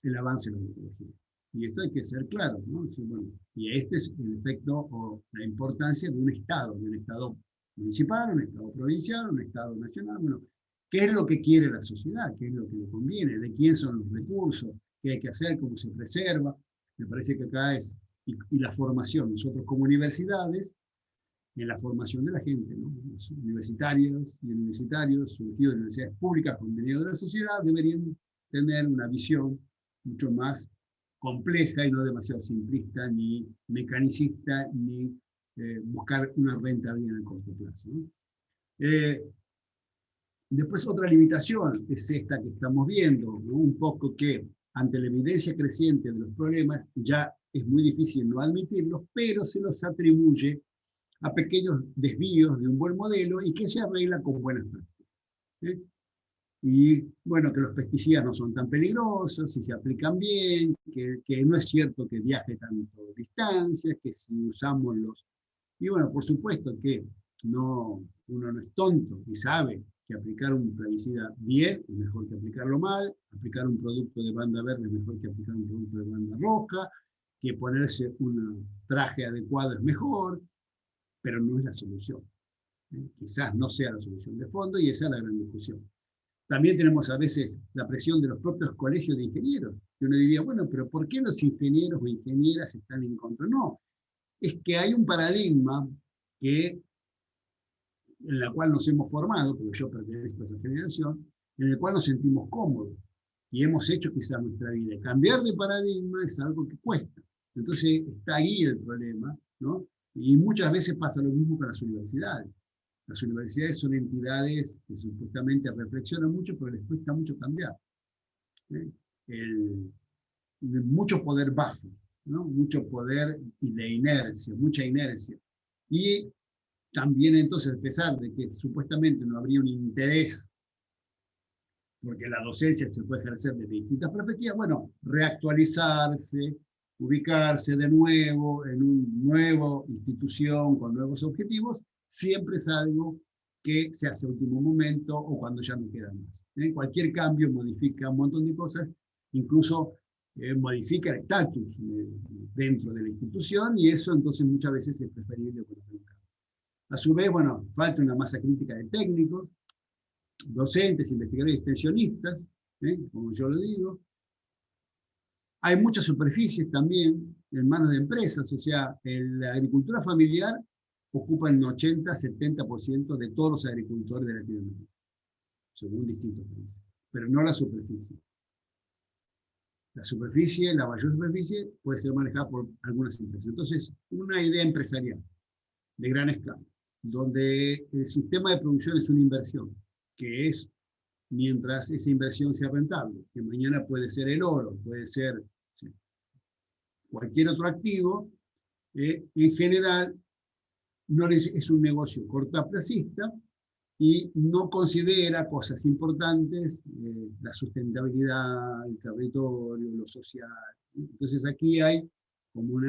el avance en la agroecología. Y esto hay que ser claro, ¿no? Bueno, y este es el efecto o la importancia de un Estado municipal, un Estado provincial, un Estado nacional. Bueno, ¿qué es lo que quiere la sociedad? ¿Qué es lo que le conviene? ¿De quién son los recursos? ¿Qué hay que hacer? ¿Cómo se preserva? Me parece que acá es, y la formación, nosotros como universidades, en la formación de la gente, ¿no? Los universitarios y universitarios surgidos de universidades públicas con contenido de la sociedad deberían tener una visión mucho más compleja y no demasiado simplista, ni mecanicista, ni buscar una rentabilidad en el corto plazo, ¿no? Después otra limitación es esta que estamos viendo, ¿no? Un poco que ante la evidencia creciente de los problemas ya es muy difícil no admitirlos, pero se los atribuye a pequeños desvíos de un buen modelo y que se arregla con buenas prácticas, ¿eh? Y bueno, que los pesticidas no son tan peligrosos, si se aplican bien, que no es cierto que viaje tanto distancias, que si usamos los... Y bueno, por supuesto que no, uno no es tonto y sabe que aplicar un plaguicida bien es mejor que aplicarlo mal, aplicar un producto de banda verde es mejor que aplicar un producto de banda roja, que ponerse un traje adecuado es mejor, pero no es la solución. Quizás no sea la solución de fondo y esa es la gran discusión. También tenemos a veces la presión de los propios colegios de ingenieros, que uno diría, bueno, pero ¿por qué los ingenieros o ingenieras están en contra? No, es que hay un paradigma en la cual nos hemos formado, porque yo pertenezco a esa generación, en el cual nos sentimos cómodos y hemos hecho quizás nuestra vida. Cambiar de paradigma es algo que cuesta. Entonces está ahí el problema, ¿no? Y muchas veces pasa lo mismo con las universidades. Las universidades son entidades que supuestamente reflexionan mucho, pero les cuesta mucho cambiar. Mucho poder bajo, ¿no? Mucho poder y de inercia, mucha inercia. Y también entonces, a pesar de que supuestamente no habría un interés, porque la docencia se puede ejercer desde distintas perspectivas, bueno, reactualizarse, ubicarse de nuevo en una nueva institución con nuevos objetivos, siempre es algo que se hace a último momento o cuando ya no queda más. Cualquier cambio modifica un montón de cosas, incluso modifica el estatus dentro de la institución y eso entonces muchas veces es preferible por el cambio. A su vez, bueno, falta una masa crítica de técnicos, docentes, investigadores y extensionistas, como yo lo digo. Hay muchas superficies también en manos de empresas, o sea, la agricultura familiar ocupa el 80-70% de todos los agricultores de Latinoamérica, según distintos países, pero no la superficie. La superficie, la mayor superficie, puede ser manejada por algunas empresas. Entonces, una idea empresarial de gran escala, donde el sistema de producción es una inversión, que es mientras esa inversión sea rentable, que mañana puede ser el oro, puede ser cualquier otro activo, en general no es un negocio cortoplacista y no considera cosas importantes, la sustentabilidad, el territorio, lo social. Entonces aquí hay como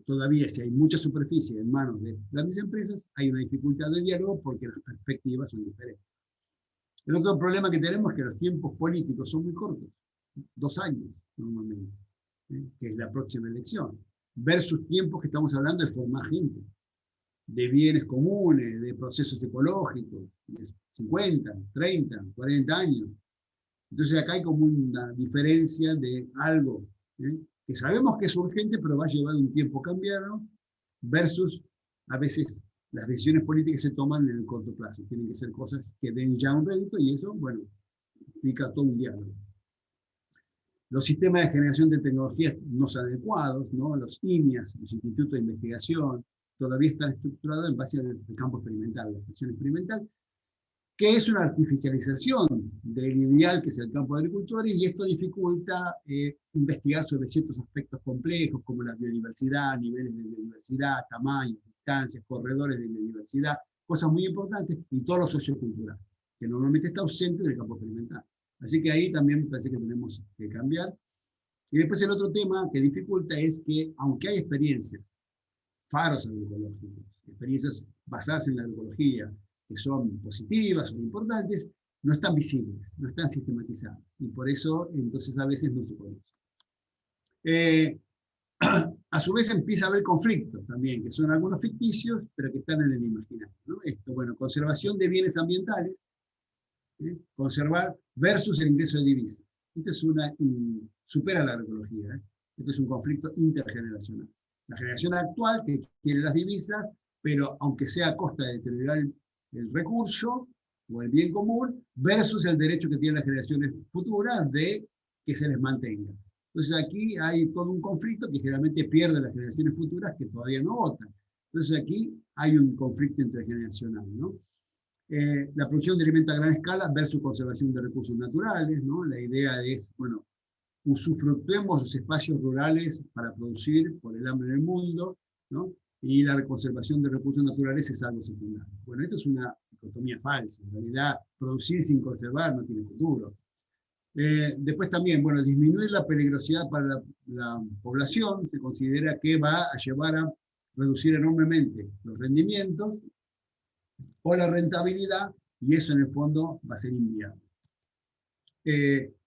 todavía si hay mucha superficie en manos de grandes empresas, hay una dificultad de diálogo porque las perspectivas son diferentes. El otro problema que tenemos es que los tiempos políticos son muy cortos, 2 años normalmente, que es la próxima elección, versus tiempos que estamos hablando de formar gente, de bienes comunes, de procesos ecológicos, de 50, 30, 40 años. Entonces acá hay como una diferencia de algo que sabemos que es urgente, pero va a llevar un tiempo cambiarlo, versus a veces las decisiones políticas se toman en el corto plazo. Tienen que ser cosas que den ya un rédito y eso, bueno, implica todo un diálogo. Los sistemas de generación de tecnologías no son adecuados, ¿no? Los INIAS, los institutos de investigación, todavía están estructurados en base al campo experimental, la estación experimental, que es una artificialización del ideal que es el campo de agricultores, y esto dificulta investigar sobre ciertos aspectos complejos, como la biodiversidad, niveles de biodiversidad, tamaños, distancias, corredores de biodiversidad, cosas muy importantes, y todo lo sociocultural, que normalmente está ausente del campo experimental. Así que ahí también me parece que tenemos que cambiar. Y después el otro tema que dificulta es que, aunque hay experiencias, faros agroecológicos, experiencias basadas en la agroecología, que son positivas, son importantes, no están visibles, no están sistematizadas, y por eso entonces a veces no se conocen. A su vez empieza a haber conflictos también, que son algunos ficticios, pero que están en el imaginario, ¿no? Esto, bueno, conservación de bienes ambientales, conservar versus el ingreso de divisas. Esta es supera la agroecología, ¿eh? Este es un conflicto intergeneracional. La generación actual que quiere las divisas, pero aunque sea a costa de deteriorar el recurso o el bien común, versus el derecho que tienen las generaciones futuras de que se les mantenga. Entonces aquí hay todo un conflicto que generalmente pierden las generaciones futuras que todavía no votan. Entonces aquí hay un conflicto intergeneracional, ¿no? La producción de alimentos a gran escala versus conservación de recursos naturales, ¿no? La idea es, bueno, usufructuemos los espacios rurales para producir por el hambre en el mundo, ¿no? Y la conservación de recursos naturales es algo secundario. Bueno, esto es una dicotomía falsa. En realidad, producir sin conservar no tiene futuro. Después también, bueno, disminuir la peligrosidad para la población, se considera que va a llevar a reducir enormemente los rendimientos o la rentabilidad, y eso en el fondo va a ser inviable.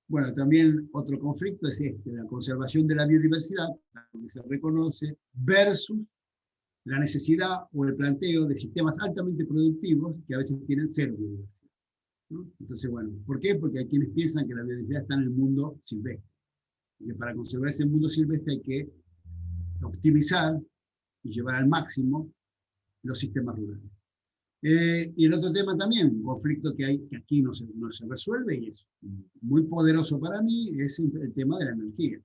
Bueno, también otro conflicto es la conservación de la biodiversidad, que se reconoce, versus la necesidad o el planteo de sistemas altamente productivos que a veces tienen cero biodiversidad, ¿no? Entonces, bueno, ¿por qué? Porque hay quienes piensan que la biodiversidad está en el mundo silvestre, y que para conservar ese mundo silvestre hay que optimizar y llevar al máximo los sistemas rurales. Y el otro tema también, un conflicto que hay que aquí no se resuelve y es muy poderoso para mí, es el tema de la energía.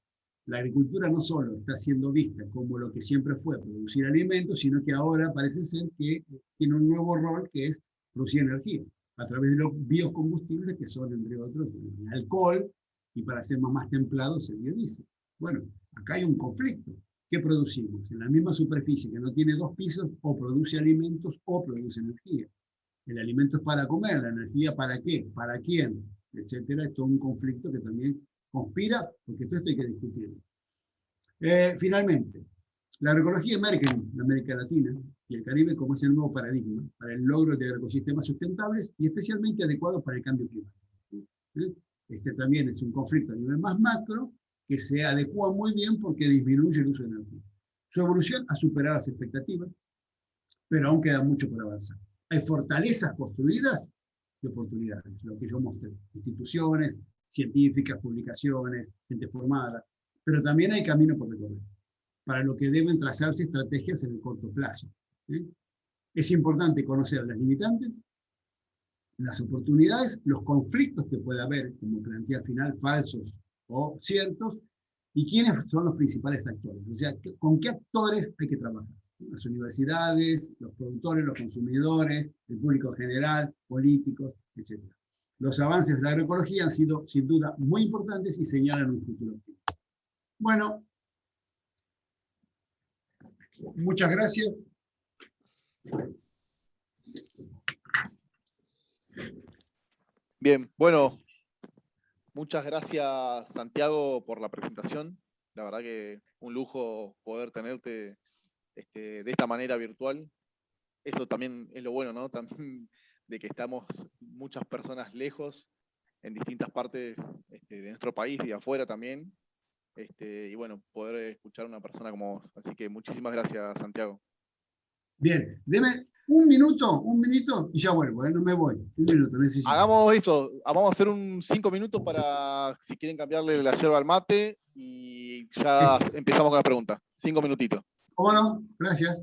La agricultura no solo está siendo vista como lo que siempre fue producir alimentos, sino que ahora parece ser que tiene un nuevo rol que es producir energía a través de los biocombustibles que son, entre otros, el alcohol y para ser más templados el biodiesel. Bueno, acá hay un conflicto. ¿Qué producimos? En la misma superficie que no tiene dos pisos, o produce alimentos o produce energía. El alimento es para comer, la energía ¿para qué? ¿Para quién? Etcétera. Es todo un conflicto que también conspira, porque todo esto hay que discutirlo. Finalmente, la agroecología emerge en América Latina y el Caribe como ese nuevo paradigma para el logro de ecosistemas sustentables y especialmente adecuados para el cambio climático. Este también es un conflicto a nivel más macro que se adecua muy bien porque disminuye el uso de energía. Su evolución ha superado las expectativas, pero aún queda mucho por avanzar. Hay fortalezas construidas y oportunidades, lo que yo mostré, instituciones, científicas, publicaciones, gente formada, pero también hay camino por recorrer, para lo que deben trazarse estrategias en el corto plazo. Es importante conocer las limitantes, las oportunidades, los conflictos que puede haber, como plantea al final, falsos o ciertos, y quiénes son los principales actores. O sea, con qué actores hay que trabajar. Las universidades, los productores, los consumidores, el público general, políticos, etc. Los avances de la agroecología han sido, sin duda, muy importantes y señalan un futuro optimista. Bueno, muchas gracias.
Bien, bueno, muchas gracias Santiago por la presentación. La verdad que un lujo poder tenerte de esta manera virtual. Eso también es lo bueno, ¿no? También de que estamos muchas personas lejos en distintas partes de nuestro país y de afuera también. Y bueno, poder escuchar a una persona como vos. Así que muchísimas gracias, Santiago.
Bien, deme un minuto y ya vuelvo, no me voy. Un minuto, necesito.
Hagamos eso, vamos a hacer un 5 minutos para si quieren cambiarle la yerba al mate y ya
Eso.
empezamos con la pregunta. 5 minutitos.
¿Cómo no? Gracias.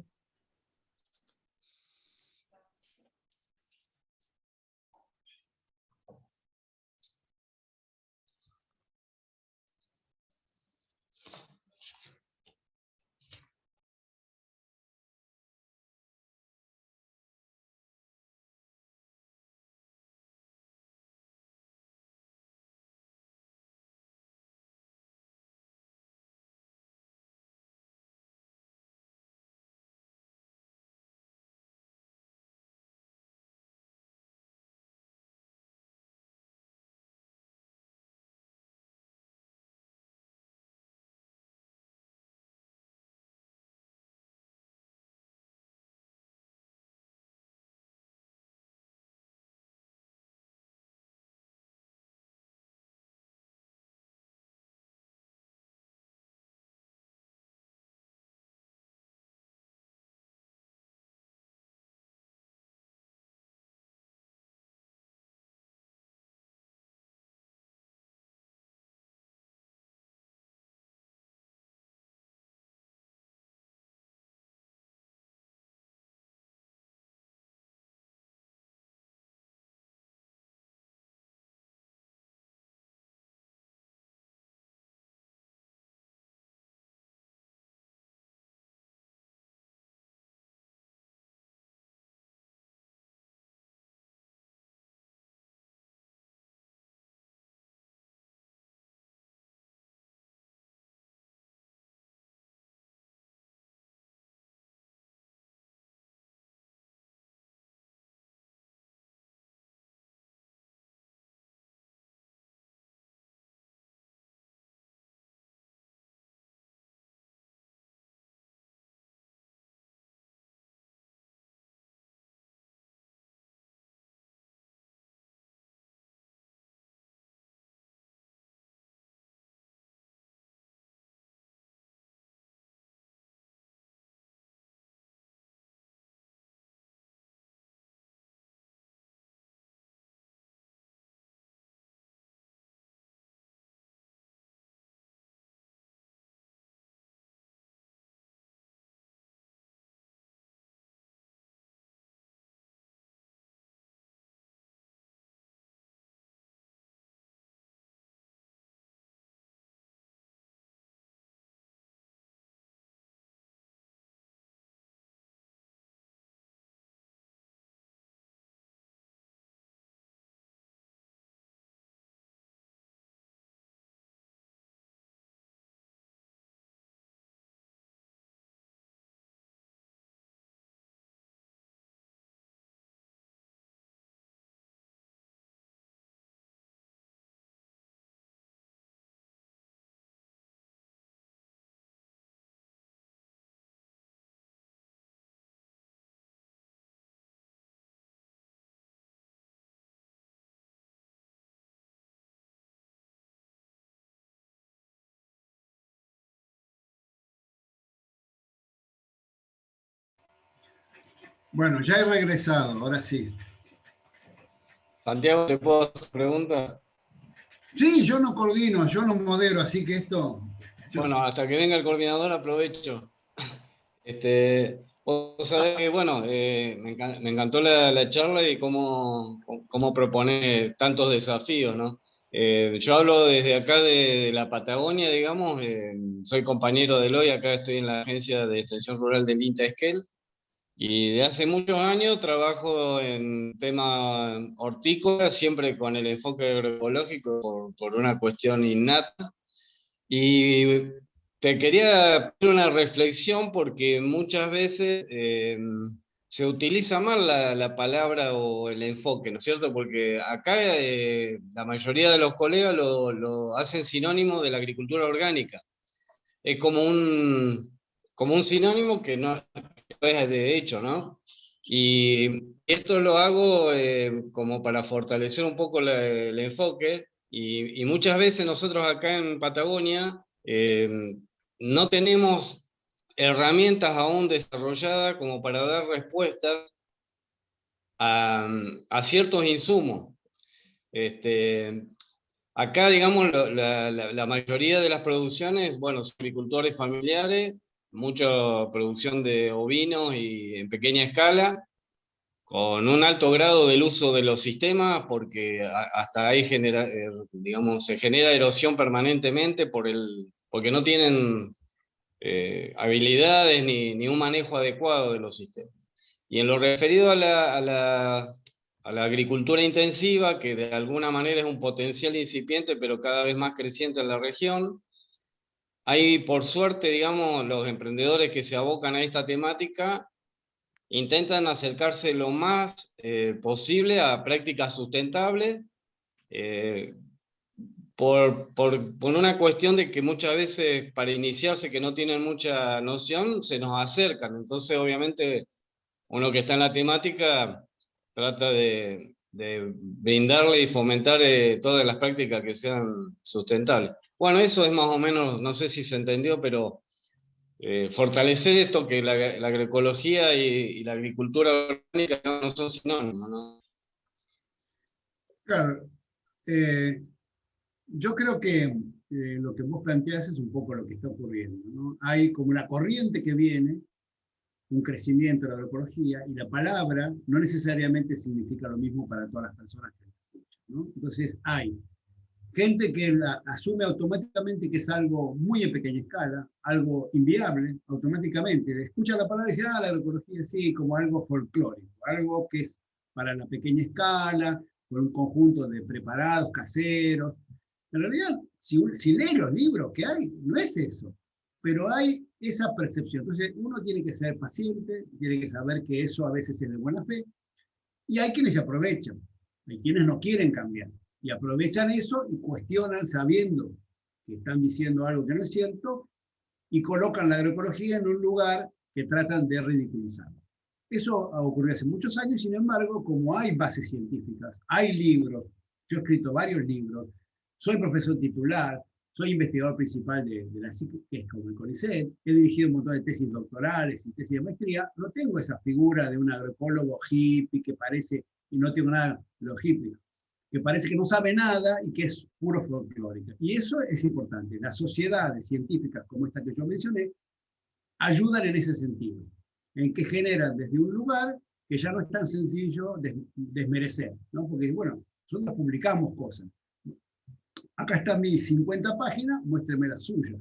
Bueno, ya he regresado, ahora sí.
Santiago, ¿te puedo hacer pregunta?
Sí, yo no coordino, yo no modero, así que esto...
Bueno, hasta que venga el coordinador aprovecho. Vos sabés que, bueno, me encantó la charla y cómo propone tantos desafíos, ¿no? Yo hablo desde acá de la Patagonia, digamos, soy compañero de Eloy, acá estoy en la agencia de extensión rural del INTA Esquel, y de hace muchos años trabajo en tema hortícola, siempre con el enfoque agroecológico por una cuestión innata. Y te quería pedir una reflexión porque muchas veces se utiliza mal la palabra o el enfoque, ¿no es cierto? Porque acá la mayoría de los colegas lo hacen sinónimo de la agricultura orgánica. Es como un sinónimo que no es de hecho, ¿no? Y esto lo hago como para fortalecer un poco el enfoque y muchas veces nosotros acá en Patagonia no tenemos herramientas aún desarrolladas como para dar respuestas a ciertos insumos. Este, Acá, digamos, la mayoría de las producciones, bueno, son agricultores familiares, mucha producción de ovinos y en pequeña escala, con un alto grado del uso de los sistemas, porque hasta ahí digamos, se genera erosión permanentemente porque no tienen habilidades ni un manejo adecuado de los sistemas. Y en lo referido a la agricultura intensiva, que de alguna manera es un potencial incipiente, pero cada vez más creciente en la región, hay, por suerte, digamos, los emprendedores que se abocan a esta temática intentan acercarse lo más posible a prácticas sustentables, eh, por una cuestión de que muchas veces para iniciarse que no tienen mucha noción, se nos acercan. Entonces, obviamente, uno que está en la temática trata de brindarle y fomentar todas las prácticas que sean sustentables. Bueno, eso es más o menos, no sé si se entendió, pero fortalecer esto que la agroecología y la agricultura orgánica no son sinónimos, ¿no?
Claro, yo creo que lo que vos planteás es un poco lo que está ocurriendo, ¿no? Hay como una corriente que viene, un crecimiento de la agroecología, y la palabra no necesariamente significa lo mismo para todas las personas que la escuchan, ¿no? Entonces hay gente que asume automáticamente que es algo muy en pequeña escala, algo inviable, automáticamente. Escucha la palabra y dice, la agroecología sí, como algo folclórico, algo que es para la pequeña escala, con un conjunto de preparados caseros. En realidad, si lees los libros que hay, no es eso, pero hay esa percepción. Entonces, uno tiene que ser paciente, tiene que saber que eso a veces es de buena fe, y hay quienes se aprovechan, hay quienes no quieren cambiar, y aprovechan eso y cuestionan sabiendo que están diciendo algo que no es cierto, y colocan la agroecología en un lugar que tratan de ridiculizar. Eso ha ocurrido hace muchos años, sin embargo, como hay bases científicas, hay libros, yo he escrito varios libros, soy profesor titular, soy investigador principal de la SIC, que es como el CONICET, he dirigido un montón de tesis doctorales y tesis de maestría, no tengo esa figura de un agroecólogo hippie que parece, y no tengo nada de los hippies, que parece que no sabe nada y que es puro folclórica. Y eso es importante. Las sociedades científicas como esta que yo mencioné ayudan en ese sentido, en que generan desde un lugar que ya no es tan sencillo desmerecer, ¿no? Porque, bueno, nosotros publicamos cosas. Acá están mis 50 páginas, muéstreme la suya.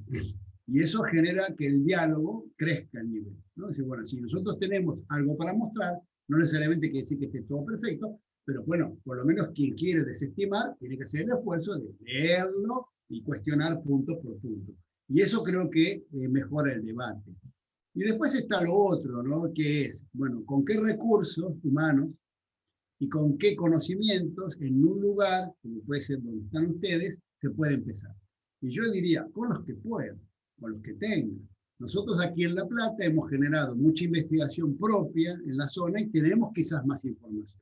Y eso genera que el diálogo crezca el nivel, ¿no? Dice, bueno, si nosotros tenemos algo para mostrar, no necesariamente quiere decir que esté todo perfecto, pero bueno, por lo menos quien quiere desestimar tiene que hacer el esfuerzo de leerlo y cuestionar punto por punto. Y eso creo que mejora el debate. Y después está lo otro, ¿no? Que es, bueno, ¿con qué recursos humanos y con qué conocimientos en un lugar, como puede ser donde están ustedes, se puede empezar? Y yo diría, con los que puedan, con los que tengan. Nosotros aquí en La Plata hemos generado mucha investigación propia en la zona y tenemos quizás más información.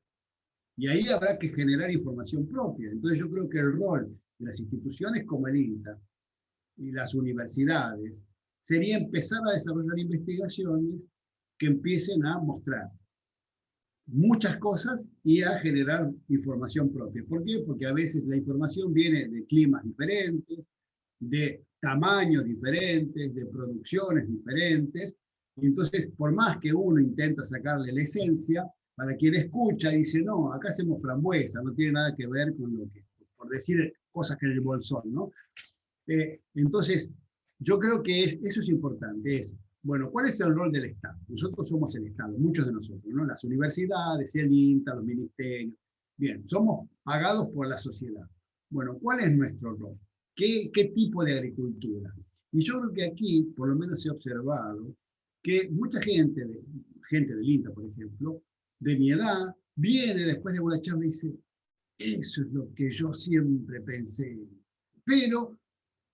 Y ahí habrá que generar información propia. Entonces yo creo que el rol de las instituciones como el INTA y las universidades sería empezar a desarrollar investigaciones que empiecen a mostrar muchas cosas y a generar información propia. ¿Por qué? Porque a veces la información viene de climas diferentes, de tamaños diferentes, de producciones diferentes, y entonces por más que uno intenta sacarle la esencia, para quien escucha dice, no, acá hacemos frambuesa, no tiene nada que ver con lo que, por decir cosas que en el bolsón, ¿no? Entonces, yo creo que eso es importante, bueno, ¿cuál es el rol del Estado? Nosotros somos el Estado, muchos de nosotros, ¿no? Las universidades, el INTA, los ministerios. Bien, somos pagados por la sociedad. Bueno, ¿cuál es nuestro rol? ¿Qué tipo de agricultura? Y yo creo que aquí, por lo menos he observado, que mucha gente del INTA, por ejemplo, de mi edad, viene después de una charla y dice, eso es lo que yo siempre pensé. Pero,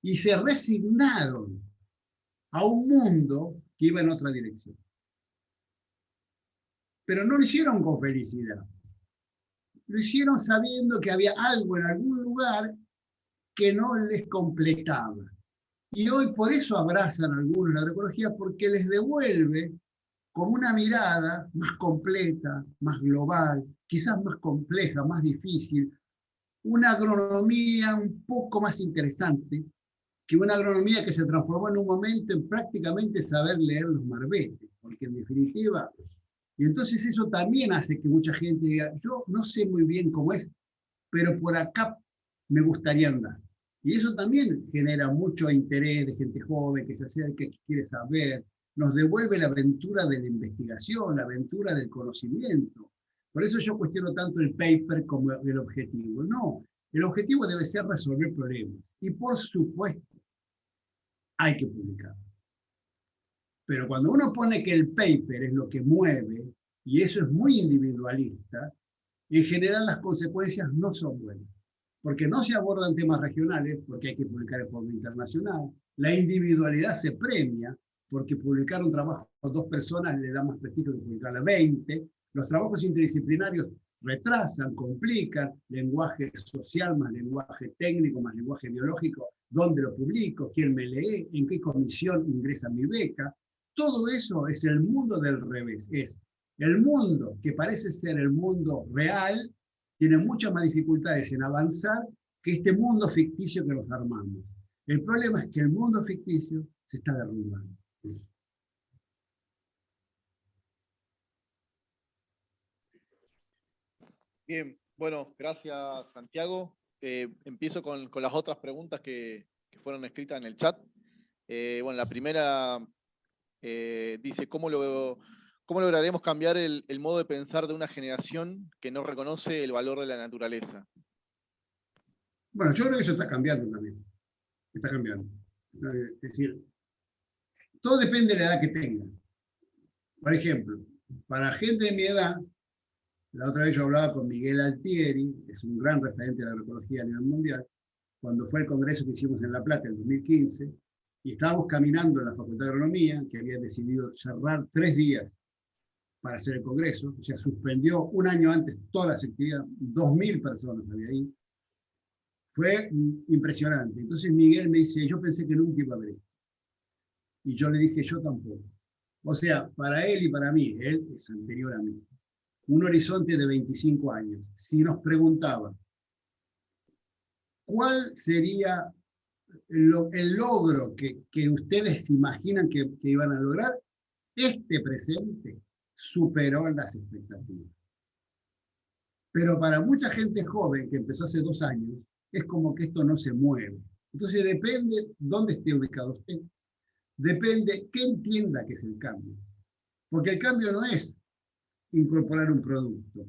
y se resignaron a un mundo que iba en otra dirección. Pero no lo hicieron con felicidad. Lo hicieron sabiendo que había algo en algún lugar que no les completaba. Y hoy por eso abrazan a algunos la agroecología, porque les devuelve con una mirada más completa, más global, quizás más compleja, más difícil, una agronomía un poco más interesante, que una agronomía que se transformó en un momento en prácticamente saber leer los marbetes, porque en definitiva, y entonces eso también hace que mucha gente diga, yo no sé muy bien cómo es, pero por acá me gustaría andar. Y eso también genera mucho interés de gente joven que se acerca, que quiere saber, nos devuelve la aventura de la investigación, la aventura del conocimiento. Por eso yo cuestiono tanto el paper como el objetivo. No, el objetivo debe ser resolver problemas. Y por supuesto, hay que publicar. Pero cuando uno pone que el paper es lo que mueve, y eso es muy individualista, en general las consecuencias no son buenas. Porque no se abordan temas regionales, porque hay que publicar en forma internacional. La individualidad se premia, porque publicar un trabajo a 2 personas le da más prestigio que publicar a 20. Los trabajos interdisciplinarios retrasan, complican, lenguaje social más lenguaje técnico más lenguaje biológico, ¿dónde lo publico? ¿Quién me lee? ¿En qué comisión ingresa mi beca? Todo eso es el mundo del revés. Es el mundo que parece ser el mundo real, tiene muchas más dificultades en avanzar que este mundo ficticio que nos armamos. El problema es que el mundo ficticio se está derrumbando.
Bien, bueno, gracias Santiago. Empiezo con las otras preguntas que fueron escritas en el chat. Bueno, la primera dice, ¿cómo lograremos cambiar el modo de pensar de una generación que no reconoce el valor de la naturaleza?
Bueno, yo creo que eso está cambiando también. Está cambiando. Es decir, todo depende de la edad que tengan. Por ejemplo, para gente de mi edad, la otra vez yo hablaba con Miguel Altieri, que es un gran referente de la agroecología a nivel mundial, cuando fue el congreso que hicimos en La Plata en 2015, y estábamos caminando en la Facultad de Agronomía, que había decidido cerrar 3 días para hacer el congreso, o sea, suspendió un año antes todas las actividades, 2.000 personas había ahí. Fue impresionante. Entonces Miguel me dice, yo pensé que nunca iba a ver esto. Y yo le dije, yo tampoco. O sea, para él y para mí, él es anterior a mí, un horizonte de 25 años. Si nos preguntaban, ¿cuál sería el logro que ustedes imaginan que iban a lograr? Este presente superó las expectativas. Pero para mucha gente joven que empezó hace 2 años, es como que esto no se mueve. Entonces depende dónde esté ubicado usted. Depende qué entienda que es el cambio. Porque el cambio no es incorporar un producto,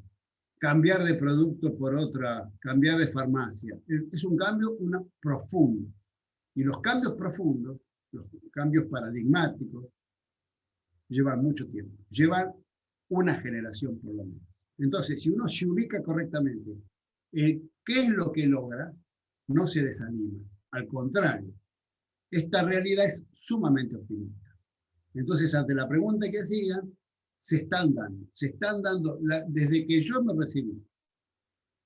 cambiar de producto por otra, cambiar de farmacia. Es un cambio profundo. Y los cambios profundos, los cambios paradigmáticos, llevan mucho tiempo. Llevan una generación por lo menos. Entonces, si uno se ubica correctamente en qué es lo que logra, no se desanima. Al contrario, esta realidad es sumamente optimista. Entonces, ante la pregunta que hacían, se están dando, desde que yo me recibí.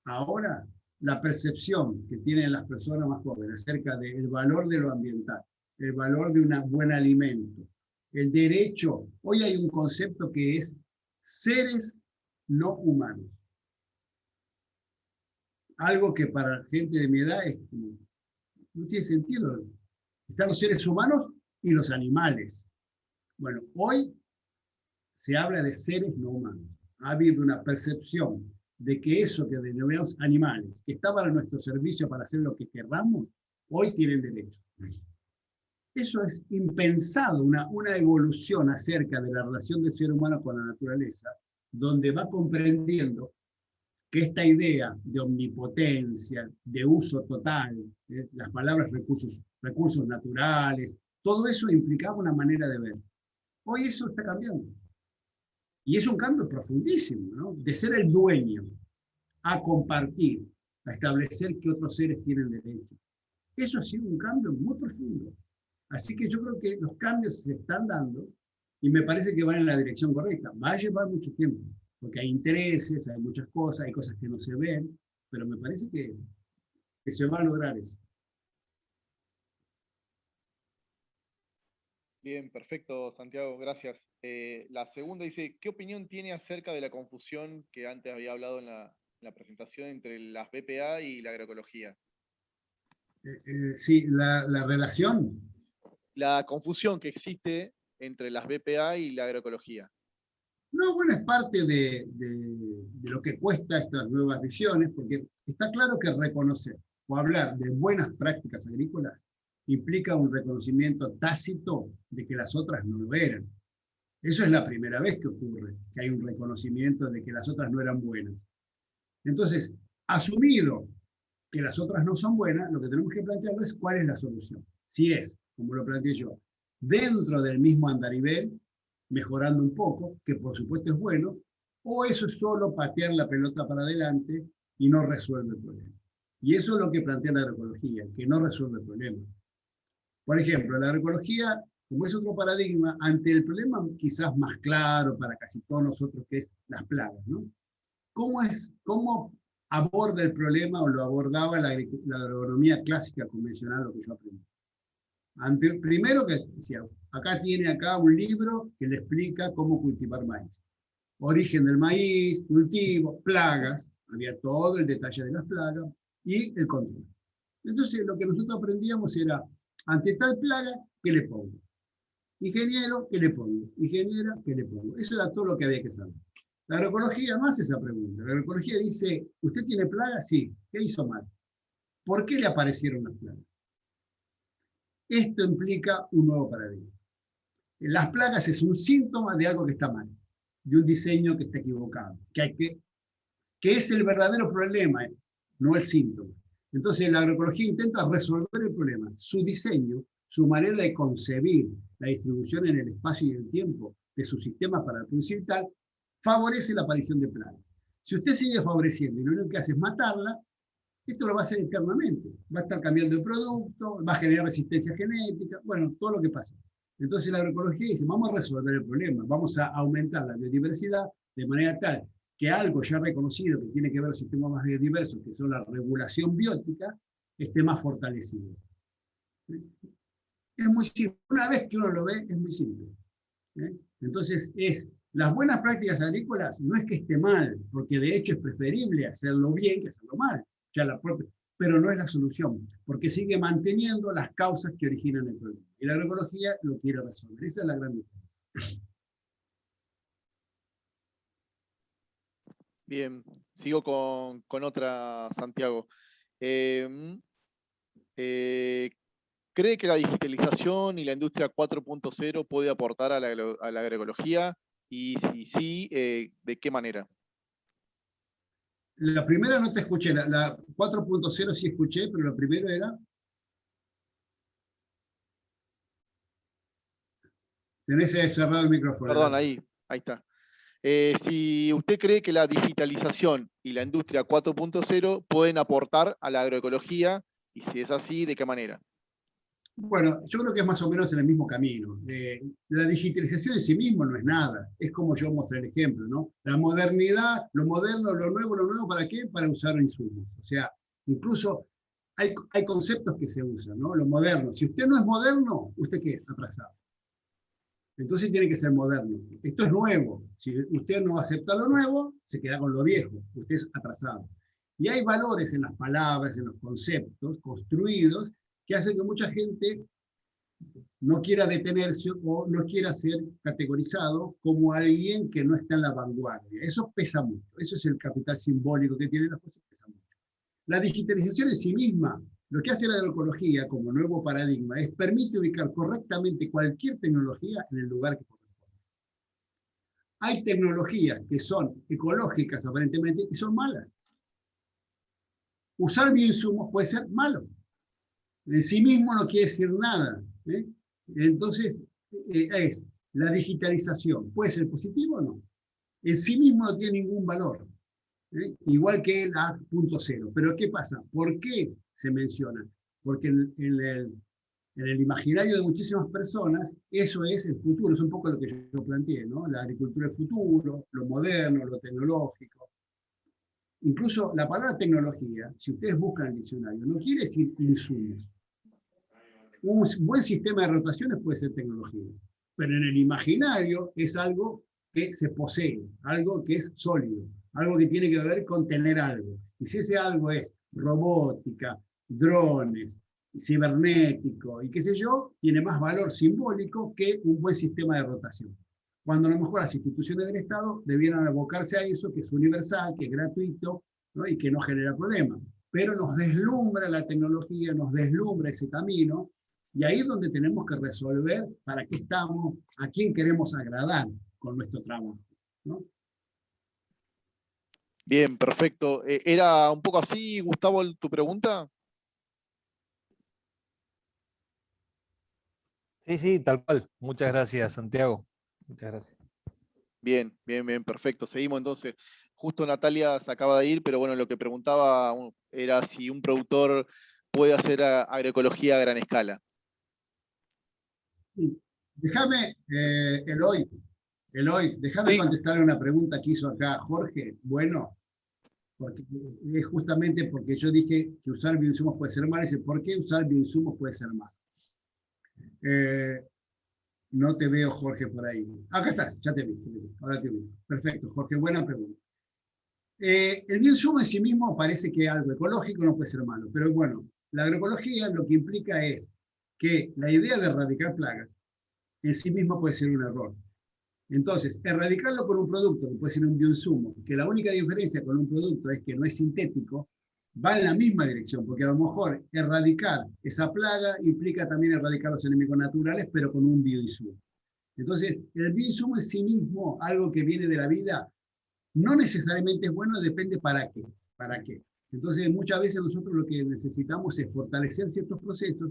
Ahora, la percepción que tienen las personas más jóvenes acerca del valor de lo ambiental, el valor de un buen alimento, el derecho, hoy hay un concepto que es seres no humanos. Algo que para gente de mi edad no tiene sentido. Están los seres humanos y los animales. Bueno, hoy se habla de seres no humanos. Ha habido una percepción de que eso que denominamos animales, que estaban a nuestro servicio para hacer lo que querramos, hoy tienen derechos. Eso es impensado, una evolución acerca de la relación del ser humano con la naturaleza, donde va comprendiendo que esta idea de omnipotencia, de uso total, las palabras recursos naturales, todo eso implicaba una manera de ver. Hoy eso está cambiando. Y es un cambio profundísimo, ¿no? De ser el dueño a compartir, a establecer que otros seres tienen derechos. Eso ha sido un cambio muy profundo. Así que yo creo que los cambios se están dando y me parece que van en la dirección correcta. Va a llevar mucho tiempo, porque hay intereses, hay muchas cosas, hay cosas que no se ven, pero me parece que se va a lograr eso.
Bien, perfecto, Santiago, gracias. La segunda dice, ¿qué opinión tiene acerca de la confusión que antes había hablado en la presentación entre las BPA y la agroecología?
Sí, la relación.
La confusión que existe entre las BPA y la agroecología.
No, bueno, es parte de lo que cuesta estas nuevas visiones, porque está claro que reconocer o hablar de buenas prácticas agrícolas implica un reconocimiento tácito de que las otras no lo eran. Eso es la primera vez que ocurre, que hay un reconocimiento de que las otras no eran buenas. Entonces, asumido que las otras no son buenas, lo que tenemos que plantearlo es cuál es la solución. Si es, como lo planteé yo, dentro del mismo andarivel, mejorando un poco, que por supuesto es bueno, o eso es solo patear la pelota para adelante y no resuelve el problema. Y eso es lo que plantea la agroecología, que no resuelve el problema. Por ejemplo, la agroecología, como es otro paradigma, ante el problema quizás más claro para casi todos nosotros, que es las plagas, ¿no? ¿Cómo aborda el problema o lo abordaba la agronomía clásica convencional, lo que yo aprendí? Primero que decía, tiene un libro que le explica cómo cultivar maíz. Origen del maíz, cultivo, plagas, había todo el detalle de las plagas y el control. Entonces lo que nosotros aprendíamos era, ante tal plaga, ¿qué le pongo? Ingeniero, ¿qué le pongo? Ingeniera, ¿qué le pongo? Eso era todo lo que había que saber. La agroecología no hace esa pregunta. La agroecología dice, ¿usted tiene plagas? Sí. ¿Qué hizo mal? ¿Por qué le aparecieron las plagas? Esto implica un nuevo paradigma. Las plagas es un síntoma de algo que está mal, de un diseño que está equivocado, que es el verdadero problema, no el síntoma. Entonces la agroecología intenta resolver el problema. Su diseño, su manera de concebir la distribución en el espacio y el tiempo de su sistema para producir tal, favorece la aparición de plagas. Si usted sigue favoreciendo y lo único que hace es matarla, esto lo va a hacer eternamente. Va a estar cambiando de producto, va a generar resistencia genética, bueno, todo lo que pasa. Entonces la agroecología dice, vamos a resolver el problema, vamos a aumentar la biodiversidad de manera tal que algo ya reconocido que tiene que ver con los sistemas más biodiversos, que son la regulación biótica, esté más fortalecido. Es muy simple. Una vez que uno lo ve, es muy simple. Entonces, las buenas prácticas agrícolas no es que esté mal, porque de hecho es preferible hacerlo bien que hacerlo mal, pero no es la solución, porque sigue manteniendo las causas que originan el problema. Y la agroecología lo quiere resolver. Esa es la gran diferencia.
Bien, sigo con otra, Santiago. ¿Cree que la digitalización y la industria 4.0 puede aportar a la agroecología? Y si sí, ¿de qué manera?
La primera no te escuché, la 4.0 sí escuché, pero lo primero era... Tenés cerrado el micrófono.
Perdón, ahí está. Si usted cree que la digitalización y la industria 4.0 pueden aportar a la agroecología, y si es así, ¿de qué manera?
Bueno, yo creo que es más o menos en el mismo camino. La digitalización en sí mismo no es nada. Es como yo mostré el ejemplo, ¿no? La modernidad, lo moderno, lo nuevo, ¿para qué? Para usar insumos. O sea, incluso hay conceptos que se usan, ¿no? Lo moderno. Si usted no es moderno, ¿usted qué es? Atrasado. Entonces tiene que ser moderno. Esto es nuevo. Si usted no acepta lo nuevo, se queda con lo viejo. Usted es atrasado. Y hay valores en las palabras, en los conceptos construidos, que hacen que mucha gente no quiera detenerse o no quiera ser categorizado como alguien que no está en la vanguardia. Eso pesa mucho. Eso es el capital simbólico que tienen las cosas, pesa mucho. La digitalización en sí misma, lo que hace la agroecología como nuevo paradigma, es permite ubicar correctamente cualquier tecnología en el lugar que corresponde. Hay tecnologías que son ecológicas aparentemente y son malas. Usar bioinsumos puede ser malo. En sí mismo no quiere decir nada. Entonces, es la digitalización. ¿Puede ser positivo o no? En sí mismo no tiene ningún valor. Igual que el A.0. Pero ¿qué pasa? ¿Por qué se menciona? Porque en el imaginario de muchísimas personas, eso es el futuro. Es un poco lo que yo planteé, ¿no? La agricultura del futuro, lo moderno, lo tecnológico. Incluso la palabra tecnología, si ustedes buscan el diccionario, no quiere decir insumos. Un buen sistema de rotaciones puede ser tecnología, pero en el imaginario es algo que se posee, algo que es sólido, algo que tiene que ver con tener algo. Y si ese algo es robótica, drones, cibernético y qué sé yo, tiene más valor simbólico que un buen sistema de rotación. Cuando a lo mejor las instituciones del Estado debieran abocarse a eso, que es universal, que es gratuito, ¿no? Y que no genera problemas. Pero nos deslumbra la tecnología, nos deslumbra ese camino, y ahí es donde tenemos que resolver para qué estamos, a quién queremos agradar con nuestro trabajo, ¿no?
Bien, perfecto. ¿Era un poco así, Gustavo, tu pregunta?
Sí, sí, tal cual. Muchas gracias, Santiago. Muchas gracias.
Bien, bien, bien, perfecto. Seguimos entonces. Justo Natalia se acaba de ir, pero bueno, lo que preguntaba era si un productor puede hacer agroecología a gran escala.
Sí. Déjame, Eloy, déjame
Sí,
contestarle una pregunta que hizo acá Jorge. Bueno, porque es justamente porque yo dije que usar bioinsumos puede ser malo. Dice, ¿por qué usar bioinsumos puede ser malo? No te veo, Jorge, por ahí. Acá estás, ya te vi. Ahora te vi. Perfecto, Jorge, buena pregunta. El bioinsumo en sí mismo parece que algo ecológico no puede ser malo, pero bueno, la agroecología lo que implica es que la idea de erradicar plagas en sí mismo puede ser un error. Entonces, erradicarlo con un producto, que puede ser un bioinsumo, que la única diferencia con un producto es que no es sintético, va en la misma dirección, porque a lo mejor erradicar esa plaga implica también erradicar los enemigos naturales, pero con un bioinsumo. Entonces, el bioinsumo en sí mismo, algo que viene de la vida, no necesariamente es bueno, depende para qué. ¿Para qué? Entonces, muchas veces nosotros lo que necesitamos es fortalecer ciertos procesos,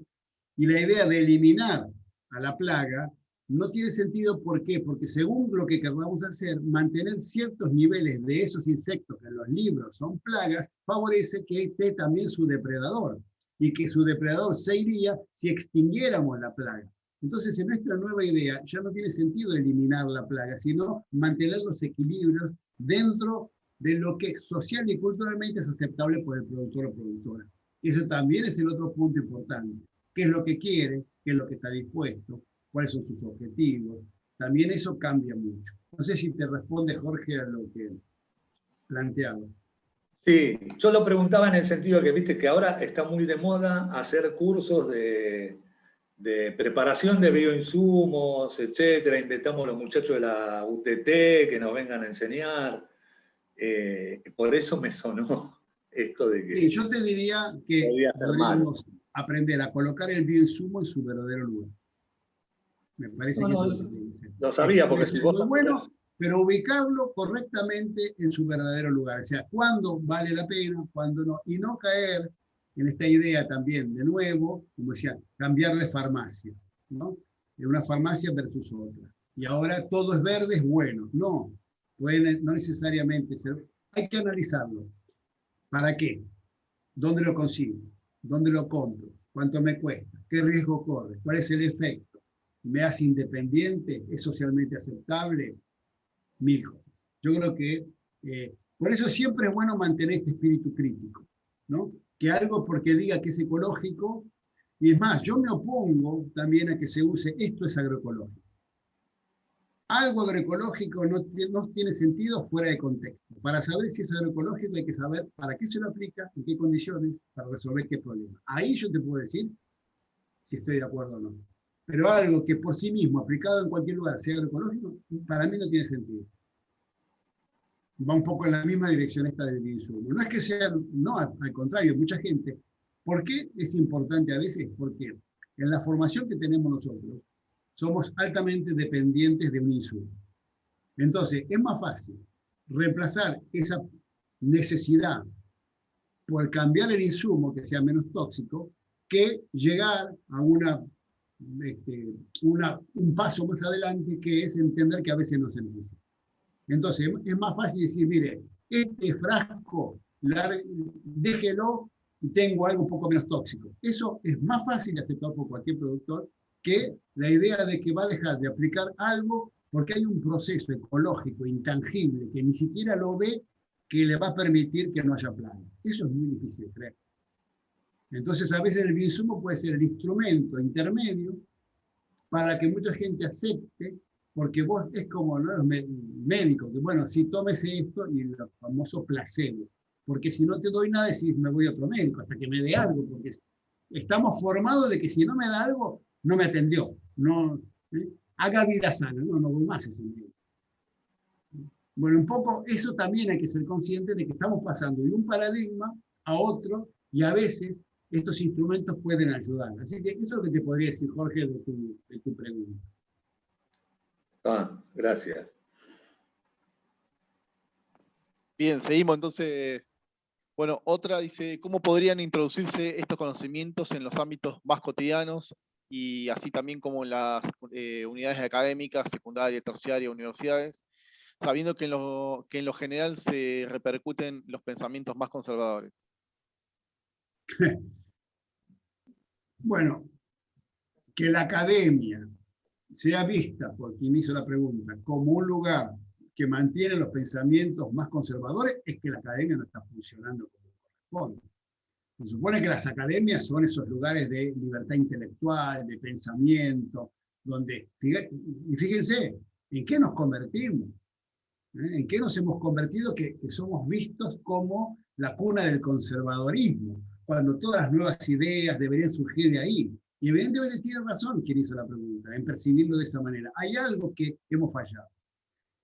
y la idea de eliminar a la plaga no tiene sentido. ¿Por qué? Porque según lo que queramos hacer, mantener ciertos niveles de esos insectos que en los libros son plagas, favorece que esté también su depredador, y que su depredador se iría si extinguiéramos la plaga. Entonces, en nuestra nueva idea ya no tiene sentido eliminar la plaga, sino mantener los equilibrios dentro de lo que social y culturalmente es aceptable por el productor o productora. Eso también es el otro punto importante. ¿Qué es lo que quiere? ¿Qué es lo que está dispuesto? ¿Cuáles son sus objetivos? También eso cambia mucho. No sé si te responde, Jorge, a lo que planteabas.
Sí, yo lo preguntaba en el sentido que, viste, que ahora está muy de moda hacer cursos de preparación de bioinsumos, etcétera. Inventamos los muchachos de la UTT que nos vengan a enseñar. Por eso me sonó esto de que
Sí, yo te diría que
podía ser malo.
deberíamos aprender a colocar el bioinsumo en su verdadero lugar. Me parece que eso es lo que tiene que ser.
Lo sabía,
Puede
porque si
ser
vos
muy bueno, pero ubicarlo correctamente en su verdadero lugar. O sea, cuándo vale la pena, cuándo no. Y no caer en esta idea también, de nuevo, como decía, cambiar de farmacia, ¿no? De una farmacia versus otra. Y ahora todo es verde, es bueno. No, no necesariamente ser. Hay que analizarlo. ¿Para qué? ¿Dónde lo consigo? ¿Dónde lo compro? ¿Cuánto me cuesta? ¿Qué riesgo corre? ¿Cuál es el efecto? ¿Me hace independiente? ¿Es socialmente aceptable? Mil cosas. Yo creo que por eso siempre es bueno mantener este espíritu crítico, ¿no? Que algo porque diga que es ecológico, y es más, yo me opongo también a que se use esto es agroecológico. algo agroecológico no tiene sentido fuera de contexto. Para saber si es agroecológico hay que saber para qué se lo aplica, en qué condiciones, para resolver qué problema. Ahí yo te puedo decir si estoy de acuerdo o no. Pero algo que por sí mismo, aplicado en cualquier lugar, sea agroecológico, para mí no tiene sentido. Va un poco en la misma dirección esta del insumo. No es que sea, no, al contrario, mucha gente. ¿Por qué es importante a veces? Porque en la formación que tenemos nosotros, somos altamente dependientes de un insumo. Entonces, es más fácil reemplazar esa necesidad por cambiar el insumo que sea menos tóxico, que llegar a un paso más adelante, que es entender que a veces no se necesita. Entonces, es más fácil decir, mire, este frasco, déjelo y tengo algo un poco menos tóxico. Eso es más fácil de aceptar por cualquier productor que la idea de que va a dejar de aplicar algo porque hay un proceso ecológico intangible que ni siquiera lo ve, que le va a permitir que no haya plaga. Eso es muy difícil de creer. Entonces, a veces el bioinsumo puede ser el instrumento intermedio para que mucha gente acepte, porque vos es como los médicos, que bueno, si tómese esto, y el famoso placebo, porque si no te doy nada, decís, me voy a otro médico, hasta que me dé algo, porque estamos formados de que si no me da algo, no me atendió, no, haga vida sana, no voy más a ese médico. Bueno, un poco eso también hay que ser consciente de que estamos pasando de un paradigma a otro, y a veces estos instrumentos pueden ayudar. Así que eso es lo que te podría decir, Jorge, de tu pregunta.
Gracias.
Bien, seguimos entonces. Bueno, otra dice, ¿cómo podrían introducirse estos conocimientos en los ámbitos más cotidianos y así también como en las unidades académicas, secundarias, terciarias, universidades, sabiendo que en lo general se repercuten los pensamientos más conservadores?
Bueno, que la academia sea vista, por quien hizo la pregunta, como un lugar que mantiene los pensamientos más conservadores, es que la academia no está funcionando como corresponde. Se supone que las academias son esos lugares de libertad intelectual, de pensamiento, donde, y fíjense, ¿en qué nos convertimos? ¿En qué nos hemos convertido que somos vistos como la cuna del conservadorismo, cuando todas las nuevas ideas deberían surgir de ahí? Y evidentemente tiene razón quien hizo la pregunta, en percibirlo de esa manera. Hay algo que hemos fallado.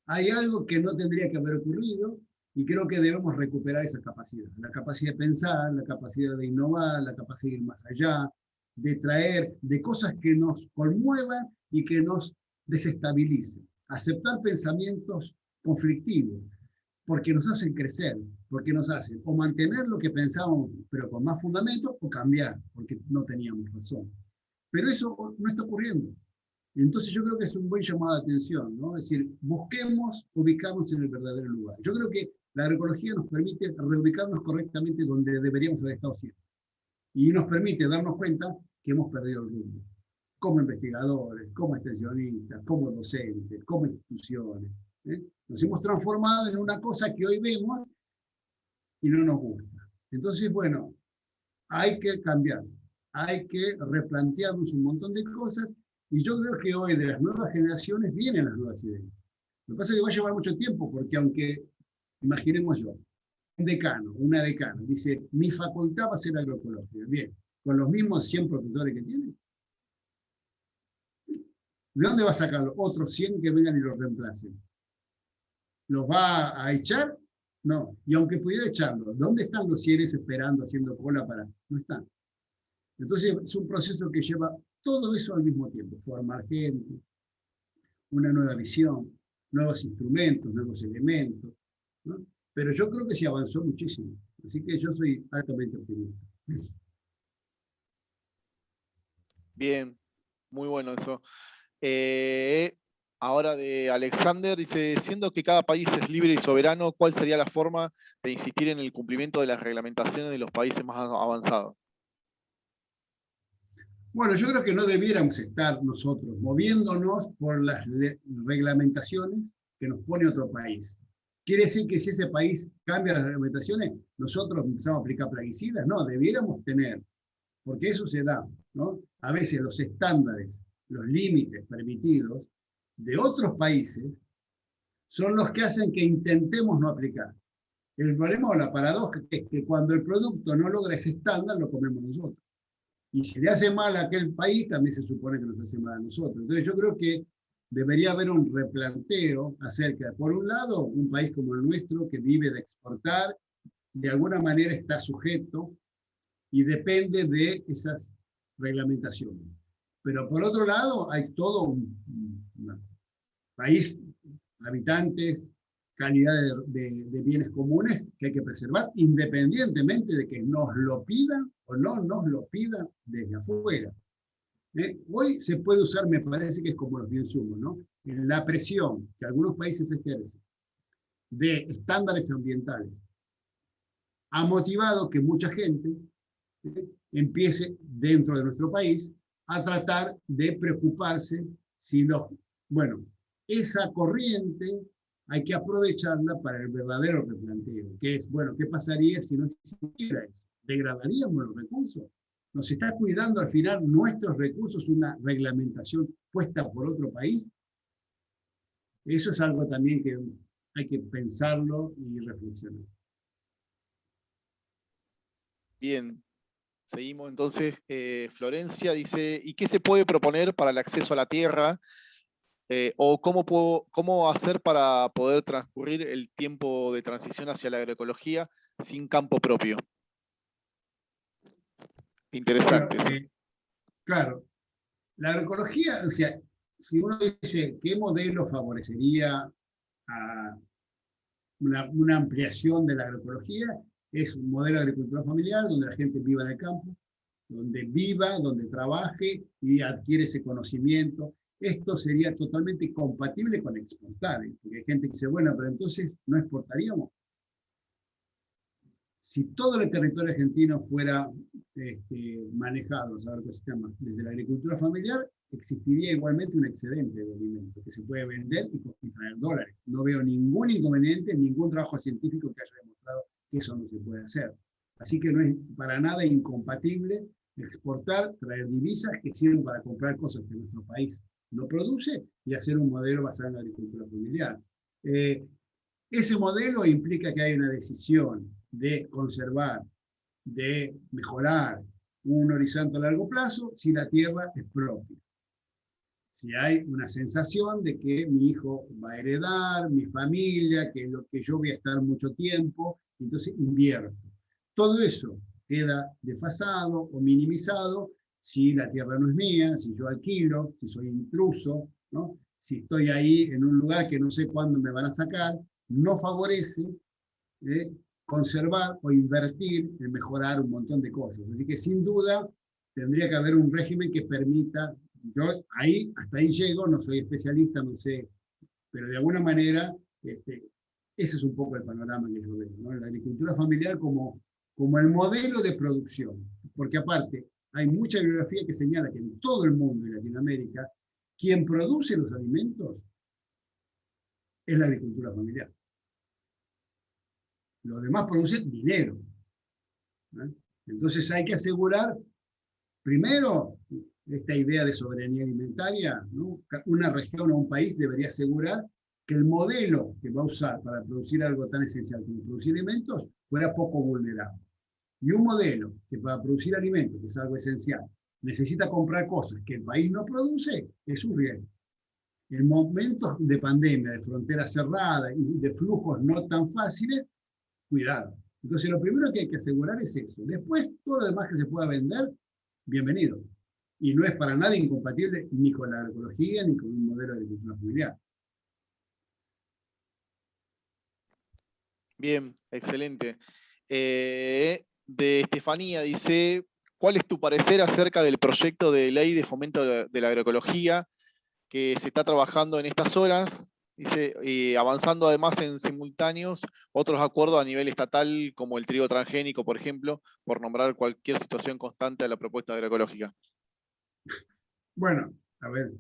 Hay algo que no tendría que haber ocurrido y creo que debemos recuperar esa capacidad. La capacidad de pensar, la capacidad de innovar, la capacidad de ir más allá, de traer de cosas que nos conmuevan y que nos desestabilicen. Aceptar pensamientos conflictivos, porque nos hacen crecer, porque nos hacen o mantener lo que pensábamos, pero con más fundamento, o cambiar, porque no teníamos razón. Pero eso no está ocurriendo. Entonces yo creo que es un buen llamado de atención, ¿no? Es decir, busquemos ubicarnos en el verdadero lugar. Yo creo que la agroecología nos permite reubicarnos correctamente donde deberíamos haber estado siempre. Y nos permite darnos cuenta que hemos perdido el rumbo. Como investigadores, como extensionistas, como docentes, como instituciones. Nos hemos transformado en una cosa que hoy vemos y no nos gusta. Entonces, bueno, hay que cambiar. Hay que replantearnos un montón de cosas. Y yo creo que hoy de las nuevas generaciones vienen las nuevas ideas. Lo que pasa es que va a llevar mucho tiempo, porque aunque, imaginemos yo, un decano, una decana, dice, mi facultad va a ser agroecología. Bien, con los mismos 100 profesores que tiene. ¿De dónde va a sacar los otros 100 que vengan y los reemplacen? ¿Los va a echar? No. Y aunque pudiera echarlos, ¿dónde están los 100 esperando, haciendo cola para...? No están. Entonces es un proceso que lleva todo eso al mismo tiempo, formar gente, una nueva visión, nuevos instrumentos, nuevos elementos, ¿no? Pero yo creo que se avanzó muchísimo, así que yo soy altamente optimista.
Bien, muy bueno eso. Ahora de Alexander, dice, siendo que cada país es libre y soberano, ¿cuál sería la forma de insistir en el cumplimiento de las reglamentaciones de los países más avanzados?
Bueno, yo creo que no debiéramos estar nosotros moviéndonos por las reglamentaciones que nos pone otro país. ¿Quiere decir que si ese país cambia las reglamentaciones, nosotros empezamos a aplicar plaguicidas? No, debiéramos tener, porque eso se da, ¿no? A veces los estándares, los límites permitidos, de otros países son los que hacen que intentemos no aplicar. El problema o la paradoja es que cuando el producto no logra ese estándar, lo comemos nosotros. Y si le hace mal a aquel país, también se supone que nos hace mal a nosotros. Entonces yo creo que debería haber un replanteo acerca, por un lado, un país como el nuestro, que vive de exportar, de alguna manera está sujeto y depende de esas reglamentaciones. Pero por otro lado, hay todo un país, habitantes, calidad de bienes comunes que hay que preservar, independientemente de que nos lo pidan o no nos lo pidan desde afuera. Hoy se puede usar, me parece que es como los bioinsumos, ¿no? La presión que algunos países ejercen de estándares ambientales ha motivado que mucha gente empiece dentro de nuestro país a tratar de preocuparse si los... Bueno, esa corriente hay que aprovecharla para el verdadero replanteo, que es, bueno, ¿qué pasaría si no existiera eso? ¿Degradaríamos los recursos? ¿Nos está cuidando al final nuestros recursos una reglamentación puesta por otro país? Eso es algo también que hay que pensarlo y reflexionar.
Bien, seguimos entonces. Florencia dice, ¿y qué se puede proponer para el acceso a la tierra? ¿O cómo hacer para poder transcurrir el tiempo de transición hacia la agroecología sin campo propio? Interesante.
Bueno, claro, la agroecología, o sea, si uno dice qué modelo favorecería a una ampliación de la agroecología, es un modelo de agricultura familiar donde la gente viva en el campo, donde viva, donde trabaje y adquiere ese conocimiento. Esto sería totalmente compatible con exportar, porque hay gente que dice, bueno, pero entonces no exportaríamos. Si todo el territorio argentino fuera manejado, los agroecosistemas, desde la agricultura familiar, existiría igualmente un excedente de alimentos que se puede vender y traer dólares. No veo ningún inconveniente, ningún trabajo científico que haya demostrado que eso no se puede hacer. Así que no es para nada incompatible exportar, traer divisas que sirven para comprar cosas que nuestro país no produce y hacer un modelo basado en la agricultura familiar. Ese modelo implica que hay una decisión de conservar, de mejorar un horizonte a largo plazo si la tierra es propia. Si hay una sensación de que mi hijo va a heredar, mi familia, que es lo que yo voy a estar mucho tiempo, entonces invierto. Todo eso queda desfasado o minimizado si la tierra no es mía, si yo alquilo, si soy intruso, ¿no? Si estoy ahí en un lugar que no sé cuándo me van a sacar, no favorece conservar o invertir en mejorar un montón de cosas. Así que sin duda tendría que haber un régimen que permita, yo hasta ahí llego, no soy especialista, no sé, pero de alguna manera ese es un poco el panorama que yo veo, ¿no? La agricultura familiar como el modelo de producción, porque aparte hay mucha bibliografía que señala que en todo el mundo y Latinoamérica, quien produce los alimentos es la agricultura familiar. Los demás producen dinero, ¿no? Entonces hay que asegurar, primero, esta idea de soberanía alimentaria, ¿no? Una región o un país debería asegurar que el modelo que va a usar para producir algo tan esencial como producir alimentos fuera poco vulnerable. Y un modelo que para producir alimentos, que es algo esencial, necesita comprar cosas que el país no produce, es un riesgo. En momentos de pandemia, de fronteras cerradas y de flujos no tan fáciles, cuidado. Entonces lo primero que hay que asegurar es eso. Después, todo lo demás que se pueda vender, bienvenido. Y no es para nada incompatible ni con la agroecología ni con un modelo de agricultura familiar.
Bien, excelente. De Estefanía dice, ¿cuál es tu parecer acerca del proyecto de ley de fomento de la agroecología que se está trabajando en estas horas? Dice, avanzando además en simultáneos otros acuerdos a nivel estatal, como el trigo transgénico, por ejemplo, por nombrar cualquier situación constante de la propuesta agroecológica.
Bueno, a ver,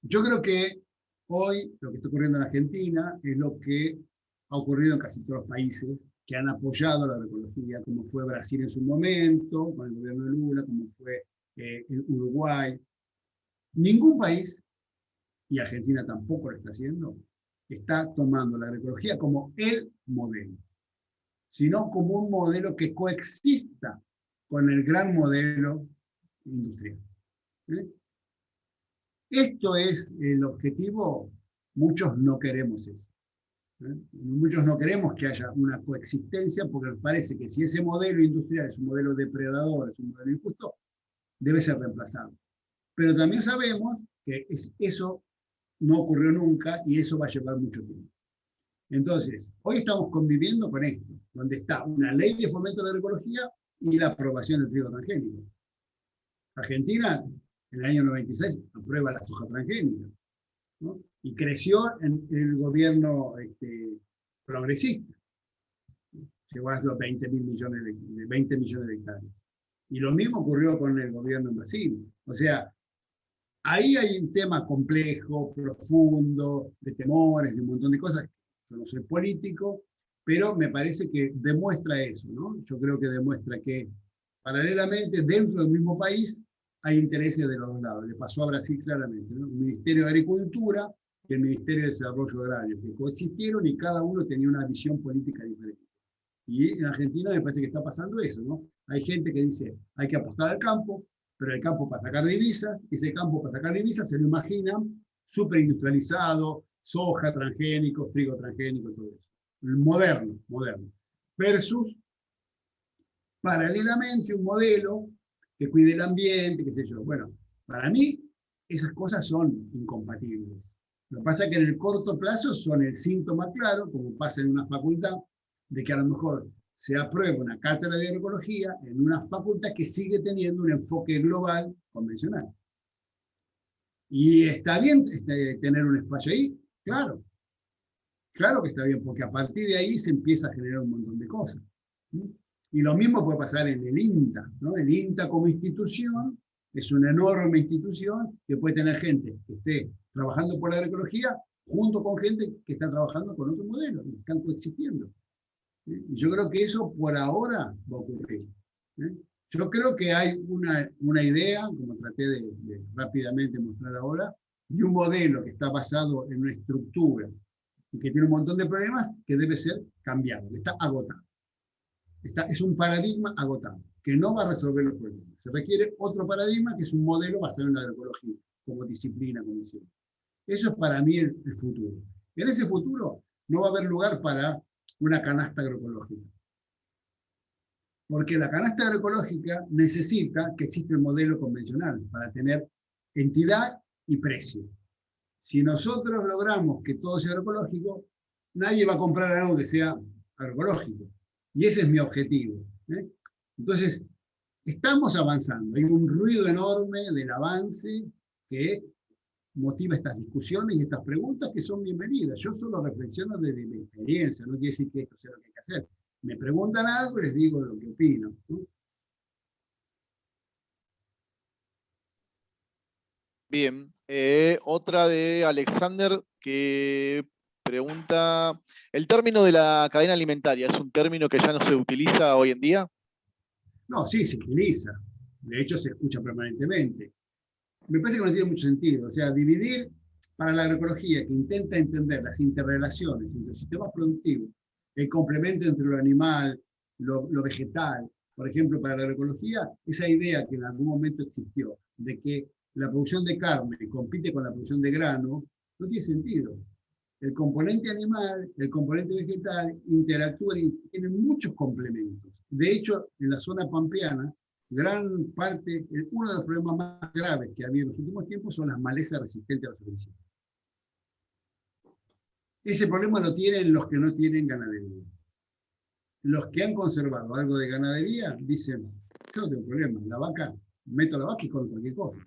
yo creo que hoy lo que está ocurriendo en Argentina es lo que ha ocurrido en casi todos los países que han apoyado la agroecología, como fue Brasil en su momento, con el gobierno de Lula, como fue Uruguay. Ningún país y Argentina tampoco lo está haciendo, está tomando la agroecología como el modelo, sino como un modelo que coexista con el gran modelo industrial. Esto es el objetivo. Muchos no queremos eso. Muchos no queremos que haya una coexistencia porque nos parece que si ese modelo industrial es un modelo depredador, es un modelo injusto, debe ser reemplazado. Pero también sabemos que eso no ocurrió nunca y eso va a llevar mucho tiempo. Entonces, hoy estamos conviviendo con esto, donde está una ley de fomento de la agroecología y la aprobación del trigo transgénico. Argentina, en el año 96, aprueba la soja transgénica, ¿no? Y creció en el gobierno progresista. Llegó a los 20 millones de hectáreas. Y lo mismo ocurrió con el gobierno en Brasil. O sea, ahí hay un tema complejo, profundo, de temores, de un montón de cosas. Yo no soy político, pero me parece que demuestra eso, ¿no? Yo creo que demuestra que paralelamente, dentro del mismo país, hay intereses de los dos lados. Le pasó a Brasil claramente, ¿no? El Ministerio de Agricultura y el Ministerio de Desarrollo Agrario, que coexistieron y cada uno tenía una visión política diferente. Y en Argentina me parece que está pasando eso, ¿no? Hay gente que dice, hay que apostar al campo, pero el campo para sacar divisas, ese campo para sacar divisas se lo imaginan súper industrializado, soja, transgénicos, trigo transgénico, todo eso. Moderno. Versus, paralelamente, un modelo que cuide el ambiente, qué sé yo. Bueno, para mí, esas cosas son incompatibles. Lo que pasa es que en el corto plazo son el síntoma claro, como pasa en una facultad, de que a lo mejor se aprueba una cátedra de agroecología en una facultad que sigue teniendo un enfoque global convencional. ¿Y está bien tener un espacio ahí? Claro. Claro que está bien, porque a partir de ahí se empieza a generar un montón de cosas. Y lo mismo puede pasar en el INTA, ¿no? El INTA como institución es una enorme institución que puede tener gente que esté trabajando por la agroecología junto con gente que está trabajando con otro modelo, que están coexistiendo. Y yo creo que eso por ahora va a ocurrir. Yo creo que hay una idea, como traté de rápidamente mostrar ahora, de un modelo que está basado en una estructura y que tiene un montón de problemas que debe ser cambiado, que está agotado. Es un paradigma agotado, que no va a resolver los problemas. Se requiere otro paradigma, que es un modelo basado en la agroecología, como disciplina, como decía. Eso es para mí el futuro. En ese futuro no va a haber lugar para una canasta agroecológica. Porque la canasta agroecológica necesita que exista el modelo convencional para tener entidad y precio. Si nosotros logramos que todo sea agroecológico, nadie va a comprar algo que sea agroecológico. Y ese es mi objetivo. Entonces, estamos avanzando. Hay un ruido enorme del avance que motiva estas discusiones y estas preguntas que son bienvenidas. Yo solo reflexiono desde mi experiencia, no quiere decir que esto sea lo que hay que hacer. Me preguntan algo y les digo lo que opino, ¿no?
Bien, otra de Alexander que pregunta, ¿el término de la cadena alimentaria es un término que ya no se utiliza hoy en día?
No, sí, se utiliza. De hecho, se escucha permanentemente. Me parece que no tiene mucho sentido. O sea, dividir para la agroecología, que intenta entender las interrelaciones entre el sistema productivo, el complemento entre lo animal, lo vegetal. Por ejemplo, para la agroecología, esa idea que en algún momento existió, de que la producción de carne compite con la producción de grano, no tiene sentido. El componente animal, el componente vegetal interactúan y tienen muchos complementos. De hecho, en la zona pampeana, gran parte, uno de los problemas más graves que ha habido en los últimos tiempos son las malezas resistentes a los herbicidas. Ese problema lo tienen los que no tienen ganadería. Los que han conservado algo de ganadería dicen, yo no tengo problema, la vaca, meto la vaca y con cualquier cosa.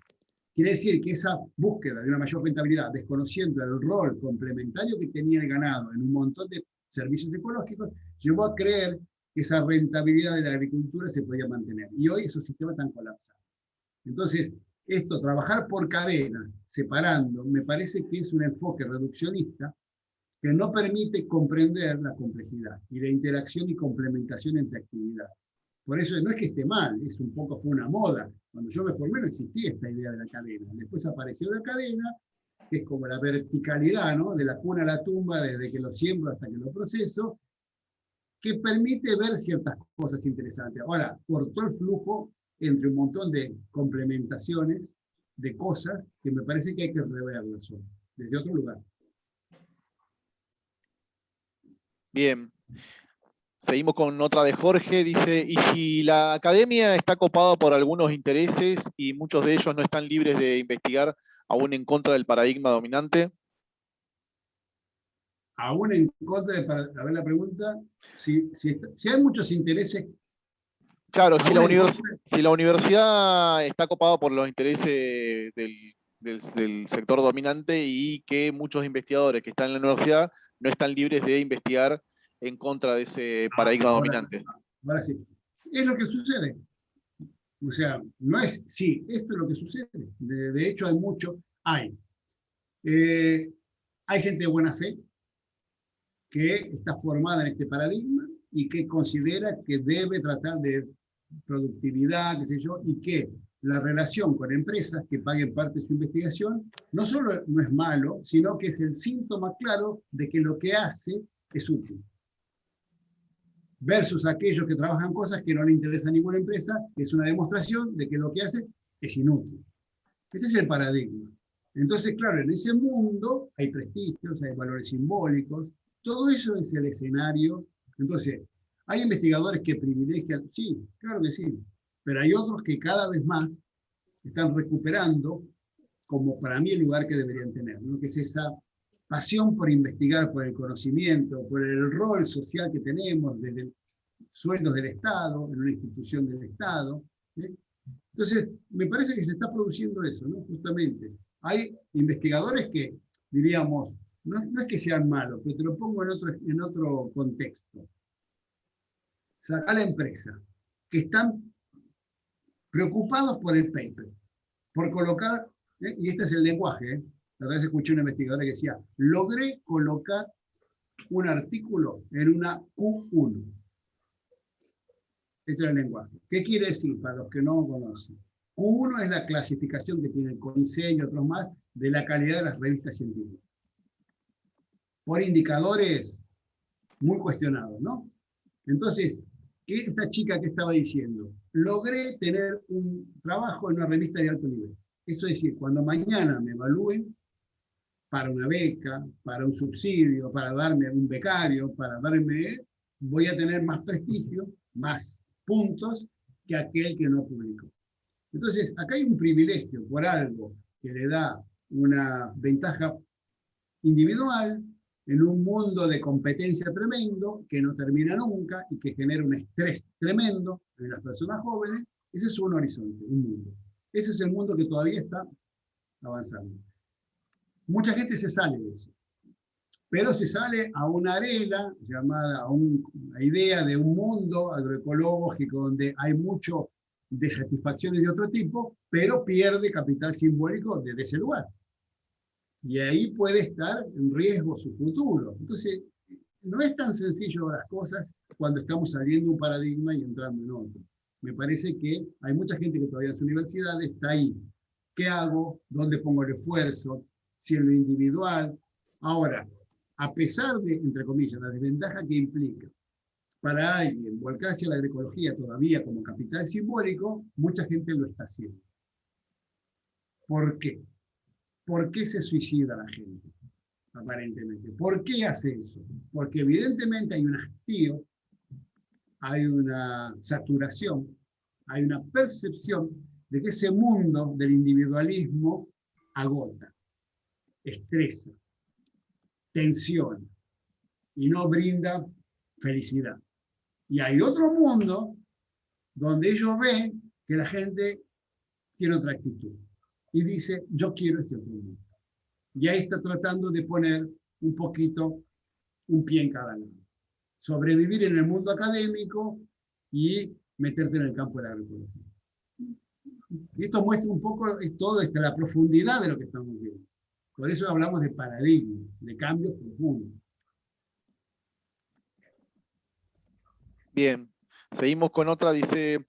Quiere decir que esa búsqueda de una mayor rentabilidad, desconociendo el rol complementario que tenía el ganado en un montón de servicios ecológicos, llevó a creer que esa rentabilidad de la agricultura se podía mantener. Y hoy esos sistemas están colapsados. Entonces, trabajar por cadenas, separando, me parece que es un enfoque reduccionista que no permite comprender la complejidad y la interacción y complementación entre actividades. Por eso no es que esté mal, fue una moda. Cuando yo me formé no existía esta idea de la cadena. Después apareció la cadena, que es como la verticalidad, ¿no? De la cuna a la tumba, desde que lo siembro hasta que lo proceso, que permite ver ciertas cosas interesantes. Ahora, cortó el flujo entre un montón de complementaciones, de cosas, que me parece que hay que reverlas desde otro lugar.
Bien. Seguimos con otra de Jorge, dice, ¿y si la academia está copada por algunos intereses y muchos de ellos no están libres de investigar aún en contra del paradigma dominante?
Aún en contra de, para a ver la pregunta, si hay muchos intereses.
Claro, si
contra,
si la universidad está copada por los intereses del sector dominante y que muchos investigadores que están en la universidad no están libres de investigar en contra de ese paradigma dominante.
Ahora sí, es lo que sucede. O sea, no es, sí, esto es lo que sucede. De hecho, hay mucho, hay gente de buena fe que está formada en este paradigma y que considera que debe tratar de productividad, qué sé yo, y que la relación con empresas que paguen parte de su investigación no solo no es malo, sino que es el síntoma claro de que lo que hace es útil. Versus aquellos que trabajan cosas que no le interesa a ninguna empresa, es una demostración de que lo que hace es inútil. Este es el paradigma. Entonces, claro, en ese mundo hay prestigios, hay valores simbólicos, todo eso es el escenario. Entonces, ¿hay investigadores que privilegian? Sí, claro que sí, pero hay otros que cada vez más están recuperando, como para mí el lugar que deberían tener, ¿no? Que es esa pasión por investigar, por el conocimiento, por el rol social que tenemos desde sueldos del Estado, en una institución del Estado. ¿Sí? Entonces, me parece que se está produciendo eso, ¿no? Justamente. Hay investigadores que, diríamos, no es que sean malos, pero te lo pongo en otro contexto. Saca la empresa, que están preocupados por el paper, por colocar, y este es el lenguaje, la otra vez escuché a una investigadora que decía, logré colocar un artículo en una Q1. Este es el lenguaje. ¿Qué quiere decir para los que no conocen? Q1 es la clasificación que tiene el CONICET y otros más de la calidad de las revistas científicas. Por indicadores muy cuestionados, ¿no? Entonces, esta chica que estaba diciendo, logré tener un trabajo en una revista de alto nivel. Eso es decir, cuando mañana me evalúen para una beca, para un subsidio, para darme un becario, voy a tener más prestigio, más puntos que aquel que no publicó. Entonces, acá hay un privilegio por algo que le da una ventaja individual en un mundo de competencia tremendo que no termina nunca y que genera un estrés tremendo en las personas jóvenes. Ese es un horizonte, un mundo. Ese es el mundo que todavía está avanzando. Mucha gente se sale de eso, pero se sale a una arena llamada, a una idea de un mundo agroecológico donde hay mucho de satisfacciones de otro tipo, pero pierde capital simbólico desde ese lugar. Y ahí puede estar en riesgo su futuro. Entonces, no es tan sencillo las cosas cuando estamos saliendo de un paradigma y entrando en otro. Me parece que hay mucha gente que todavía en su universidad está ahí. ¿Qué hago? ¿Dónde pongo el esfuerzo? Si en lo individual. Ahora, a pesar de, entre comillas, la desventaja que implica para alguien volcarse a la agroecología todavía como capital simbólico, mucha gente lo está haciendo. ¿Por qué? ¿Por qué se suicida la gente? Aparentemente. ¿Por qué hace eso? Porque evidentemente hay un hastío, hay una saturación, hay una percepción de que ese mundo del individualismo agota, estresa, tensiona y no brinda felicidad. Y hay otro mundo donde ellos ven que la gente tiene otra actitud y dice, yo quiero este otro mundo. Y ahí está tratando de poner un poquito, un pie en cada lado. Sobrevivir en el mundo académico y meterte en el campo de la agroecología. Y esto muestra un poco todo la profundidad de lo que estamos viendo. Por eso hablamos de paradigma, de cambios profundos.
Bien, seguimos con otra, dice,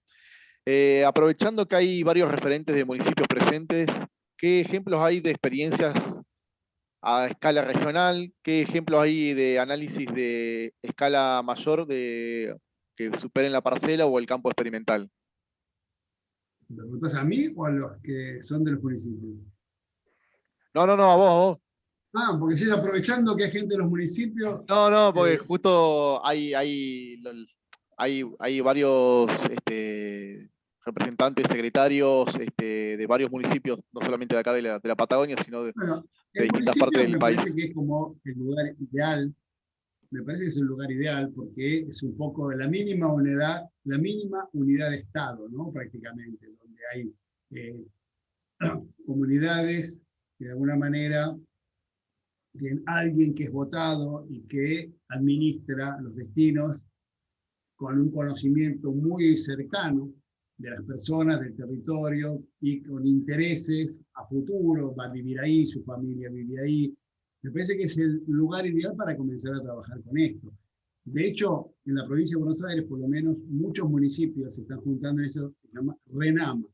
aprovechando que hay varios referentes de municipios presentes, ¿qué ejemplos hay de experiencias a escala regional? ¿Qué ejemplos hay de análisis de escala mayor que superen la parcela o el campo experimental?
¿Me preguntas a mí o a los que son de los municipios?
No, no, no, a vos.
Ah, porque si aprovechando que hay gente de los municipios,
No, no, porque
eh,
justo hay varios representantes, secretarios de varios municipios, no solamente de acá de la Patagonia, sino de
bueno, el
distintas partes
municipio
del
me
país.
parece que es como el lugar ideal, me parece que es un lugar ideal porque es un poco la mínima unidad de Estado, ¿no? Prácticamente, donde hay eh, comunidades que de alguna manera tienen alguien que es votado y que administra los destinos con un conocimiento muy cercano de las personas, del territorio y con intereses a futuro, va a vivir ahí, su familia vive ahí. Me parece que es el lugar ideal para comenzar a trabajar con esto. De hecho, en la provincia de Buenos Aires, por lo menos, muchos municipios se están juntando en eso que se llama RENAMA,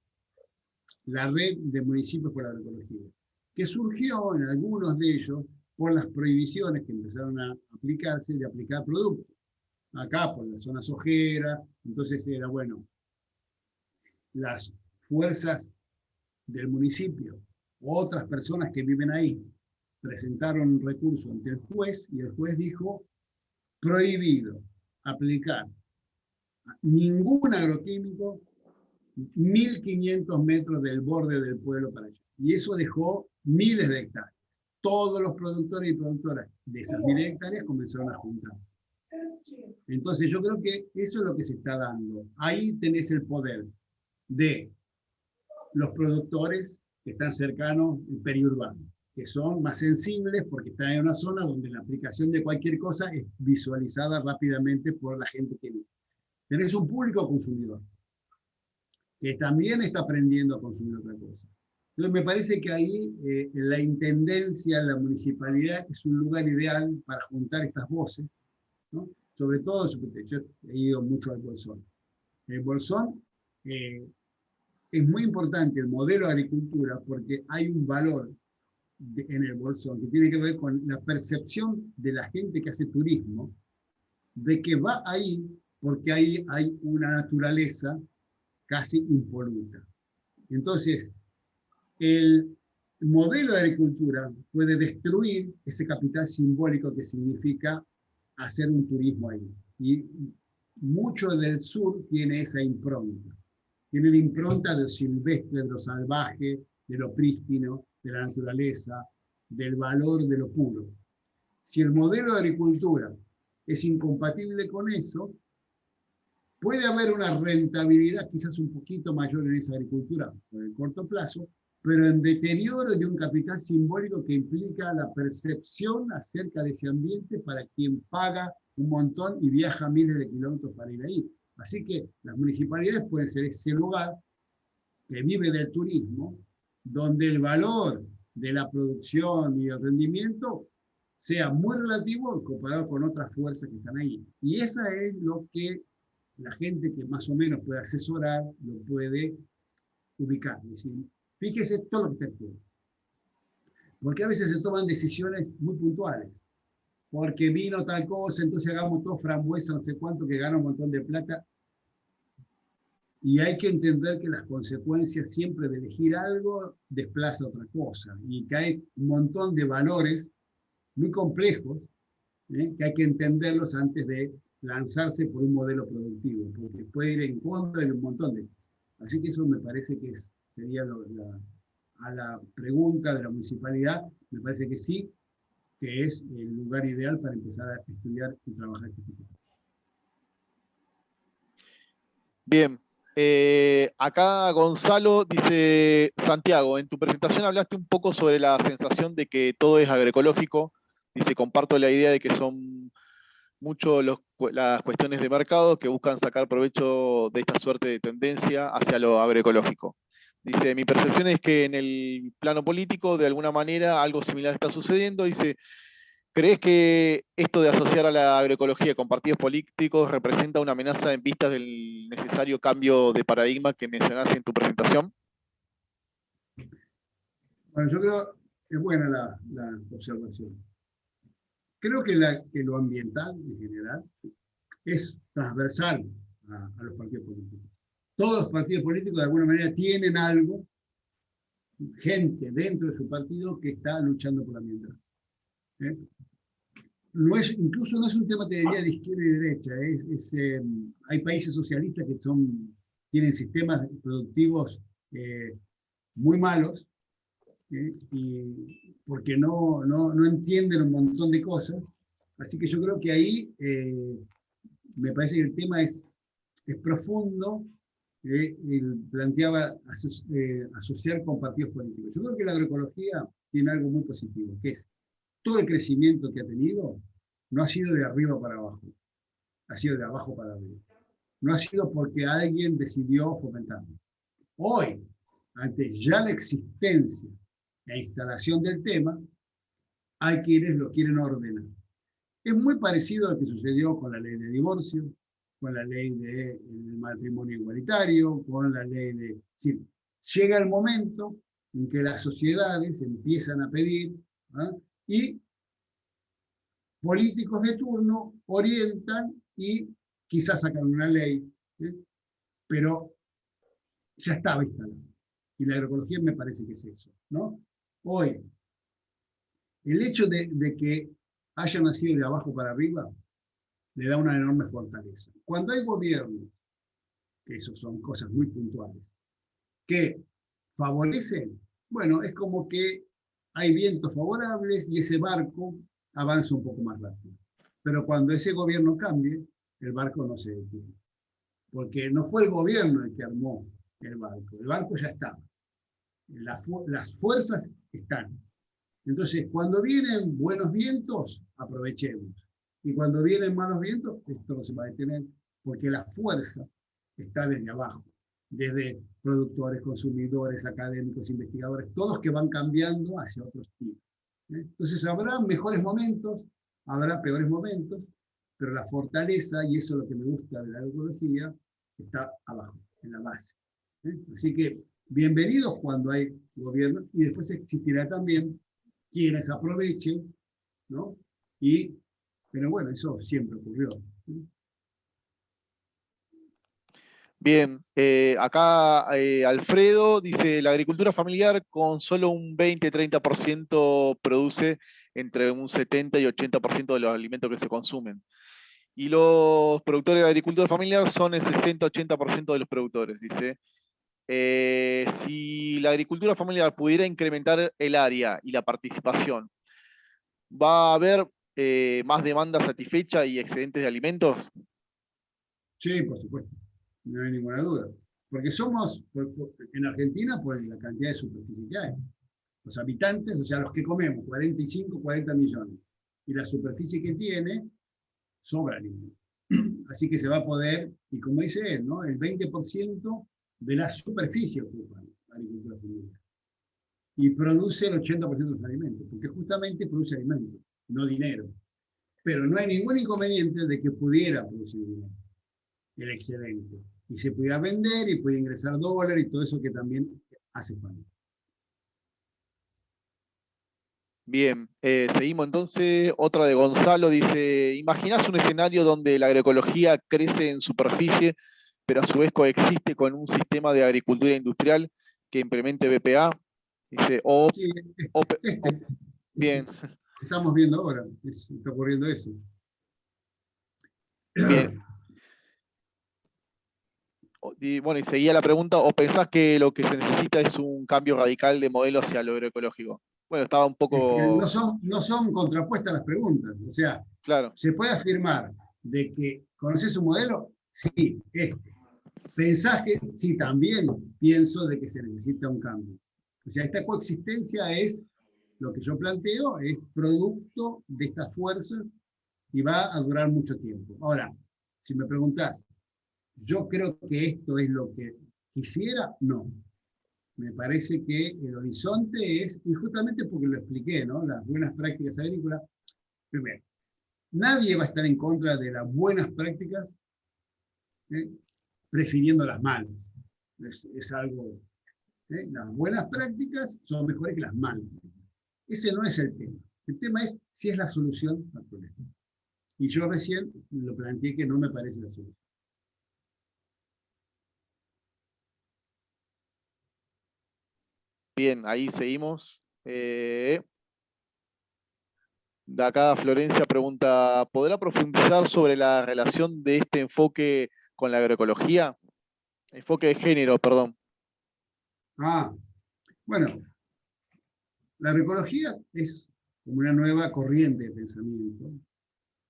la Red de Municipios por la Agroecología, que surgió en algunos de ellos por las prohibiciones que empezaron a aplicarse de aplicar productos. Acá, por la zona sojera, entonces era bueno, las fuerzas del municipio, otras personas que viven ahí, presentaron un recurso ante el juez y el juez dijo, prohibido aplicar ningún agroquímico 1.500 metros del borde del pueblo para allá. Y eso dejó miles de hectáreas. Todos los productores y productoras de esas 1.000 hectáreas comenzaron a juntarse. Entonces yo creo que eso es lo que se está dando. Ahí tenés el poder de los productores que están cercanos al periurbano, que son más sensibles porque están en una zona donde la aplicación de cualquier cosa es visualizada rápidamente por la gente que vive. Tenés un público consumidor que también está aprendiendo a consumir otra cosa. Entonces me parece que ahí la intendencia, la municipalidad es un lugar ideal para juntar estas voces, ¿no? Sobre todo, yo he ido mucho al Bolsón. El Bolsón es muy importante el modelo de agricultura porque hay un valor en el Bolsón que tiene que ver con la percepción de la gente que hace turismo, de que va ahí porque ahí hay una naturaleza casi impoluta. Entonces, el modelo de agricultura puede destruir ese capital simbólico que significa hacer un turismo ahí. Y mucho del sur tiene esa impronta. Tiene la impronta de lo silvestre, de lo salvaje, de lo prístino, de la naturaleza, del valor de lo puro. Si el modelo de agricultura es incompatible con eso, puede haber una rentabilidad quizás un poquito mayor en esa agricultura por el corto plazo, pero en deterioro de un capital simbólico que implica la percepción acerca de ese ambiente para quien paga un montón y viaja miles de kilómetros para ir ahí. Así que las municipalidades pueden ser ese lugar que vive del turismo, donde el valor de la producción y el rendimiento sea muy relativo comparado con otras fuerzas que están ahí. Y esa es lo que la gente que más o menos puede asesorar lo puede ubicar. Es decir, fíjese todo lo que está aquí. Porque a veces se toman decisiones muy puntuales. Porque vino tal cosa, entonces hagamos todo frambuesa, no sé cuánto, que gana un montón de plata. Y hay que entender que las consecuencias siempre de elegir algo desplaza otra cosa. Y que hay un montón de valores muy complejos que hay que entenderlos antes de lanzarse por un modelo productivo, porque puede ir en contra de un montón de cosas. Así que eso me parece que sería a la pregunta de la municipalidad, me parece que sí, que es el lugar ideal para empezar a estudiar y trabajar este tipo de cosas.
Bien. Acá Gonzalo dice, Santiago, en tu presentación hablaste un poco sobre la sensación de que todo es agroecológico. Dice, comparto la idea de que son mucho las cuestiones de mercado que buscan sacar provecho de esta suerte de tendencia hacia lo agroecológico. Dice, mi percepción es que en el plano político, de alguna manera, algo similar está sucediendo. Dice, ¿crees que esto de asociar a la agroecología con partidos políticos representa una amenaza en vistas del necesario cambio de paradigma que mencionaste en tu presentación?
Bueno, yo creo es buena la observación. Creo que lo ambiental, en general, es transversal a los partidos políticos. Todos los partidos políticos, de alguna manera, tienen algo, gente dentro de su partido que está luchando por la ambiental. Incluso no es un tema, te diría, de izquierda y derecha. Hay países socialistas que tienen sistemas productivos muy malos, y porque no entienden un montón de cosas. Así que yo creo que ahí me parece que el tema es profundo. Él planteaba asociar con partidos políticos. Yo creo que la agroecología tiene algo muy positivo, que es todo el crecimiento que ha tenido no ha sido de arriba para abajo, ha sido de abajo para arriba. No ha sido porque alguien decidió fomentarlo. Hoy, ante ya la existencia e instalación del tema, hay quienes lo quieren ordenar. Es muy parecido a lo que sucedió con la ley de divorcio, con la ley del matrimonio igualitario, con la ley de... Sí, llega el momento en que las sociedades empiezan a pedir, y políticos de turno orientan y quizás sacan una ley, pero ya estaba instalada. Y la agroecología me parece que es eso, ¿no? Hoy, el hecho de que haya nacido de abajo para arriba le da una enorme fortaleza. Cuando hay gobiernos, que eso son cosas muy puntuales, que favorecen, bueno, es como que hay vientos favorables y ese barco avanza un poco más rápido. Pero cuando ese gobierno cambie, el barco no se detiene. Porque no fue el gobierno el que armó el barco ya estaba. Las fuerzas están. Entonces, cuando vienen buenos vientos, aprovechemos. Y cuando vienen malos vientos, esto no se va a detener, porque la fuerza está desde abajo, desde productores, consumidores, académicos, investigadores, todos que van cambiando hacia otros tipos. Entonces, habrá mejores momentos, habrá peores momentos, pero la fortaleza, y eso es lo que me gusta de la agroecología, está abajo, en la base. Así que, bienvenidos cuando hay gobierno, y después existirá también quienes aprovechen, ¿no? Pero bueno, eso siempre ocurrió.
Bien, acá Alfredo dice, la agricultura familiar con solo un 20-30% produce entre un 70 y 80% de los alimentos que se consumen. Y los productores de agricultura familiar son el 60-80% de los productores, dice. Si la agricultura familiar pudiera incrementar el área y la participación, ¿va a haber más demanda satisfecha y excedentes de alimentos?
Sí, por supuesto, no hay ninguna duda. Porque somos, en Argentina, pues la cantidad de superficie que hay. Los habitantes, o sea, los que comemos, 45, 40 millones. Y la superficie que tiene, sobra alimento. Así que se va a poder, y como dice él, ¿no? El 20% de la superficie ocupa la agricultura familiar. Y produce el 80% de los alimentos, porque justamente produce alimentos, no dinero. Pero no hay ningún inconveniente de que pudiera producir dinero, el excedente. Y se pudiera vender y puede ingresar dólar y todo eso que también hace falta.
Bien, seguimos entonces. Otra de Gonzalo dice, ¿imaginás un escenario donde la agroecología crece en superficie, pero a su vez coexiste con un sistema de agricultura industrial que implemente BPA? Dice,
Sí,
bien.
Estamos viendo ahora, está ocurriendo eso.
Bien. Y bueno, y seguía la pregunta, ¿o pensás que lo que se necesita es un cambio radical de modelo hacia lo agroecológico? Bueno, estaba un
Es que
poco...
no son contrapuestas las preguntas. O sea,
Claro,
se puede afirmar de que ¿conoces un modelo? Sí, este. ¿Pensás que? Sí, también pienso de que se necesita un cambio. O sea, esta coexistencia es, lo que yo planteo, es producto de estas fuerzas y va a durar mucho tiempo. Ahora, si me preguntás, ¿yo creo que esto es lo que quisiera? No. Me parece que el horizonte es, y justamente porque lo expliqué, ¿no? Las buenas prácticas agrícolas. Primero, nadie va a estar en contra de las buenas prácticas, prefiriendo las malas. Es algo... Las buenas prácticas son mejores que las malas. Ese no es el tema. El tema es si es la solución al problema. Y yo recién lo planteé que no me parece la solución.
Bien, ahí seguimos. De acá Florencia pregunta, ¿podrá profundizar sobre la relación de este enfoque con la agroecología? Enfoque de género, perdón.
Bueno, la agroecología es como una nueva corriente de pensamiento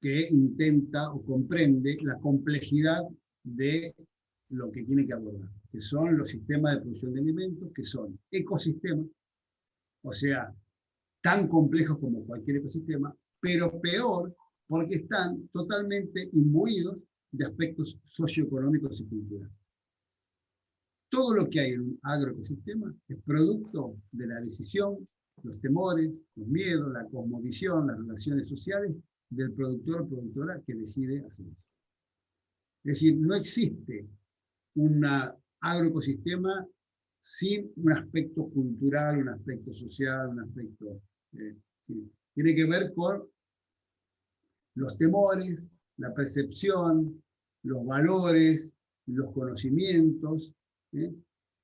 que intenta o comprende la complejidad de lo que tiene que abordar, que son los sistemas de producción de alimentos, que son ecosistemas, o sea, tan complejos como cualquier ecosistema, pero peor porque están totalmente imbuidos de aspectos socioeconómicos y culturales. Todo lo que hay en un agroecosistema es producto de la decisión, los temores, los miedos, la cosmovisión, las relaciones sociales del productor o productora que decide hacer eso. Es decir, no existe un agroecosistema sin un aspecto cultural, un aspecto social, un aspecto... sí, tiene que ver con los temores, la percepción, los valores, los conocimientos.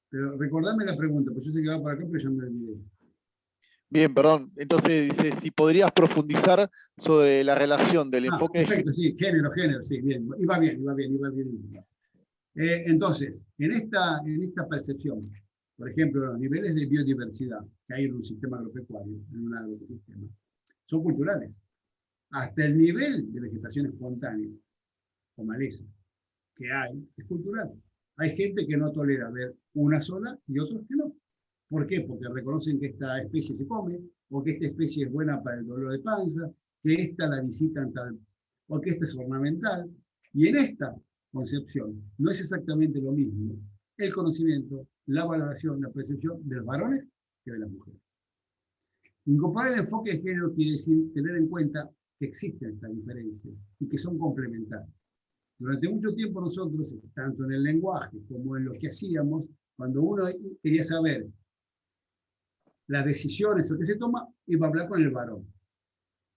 Pero recordame la pregunta, porque yo sé que va por acá, pero ya me olvidé.
Bien, perdón. Entonces dice, si podrías profundizar sobre la relación del enfoque
perfecto, sí, género, sí, bien. Iba bien. Entonces, en esta percepción, por ejemplo, los niveles de biodiversidad que hay en un sistema agropecuario, en un agroecosistema, son culturales. Hasta el nivel de vegetación espontánea o maleza que hay es cultural. Hay gente que no tolera ver una sola y otros que no. ¿Por qué? Porque reconocen que esta especie se come, o que esta especie es buena para el dolor de panza, que esta la visitan tal, o que esta es ornamental. Y en esta concepción no es exactamente lo mismo el conocimiento, la valoración, la percepción de los varones que de las mujeres. Incorporar el enfoque de género quiere decir tener en cuenta que existen estas diferencias y que son complementarias. Durante mucho tiempo nosotros, tanto en el lenguaje como en lo que hacíamos, cuando uno quería saber las decisiones o que se toma, iba a hablar con el varón.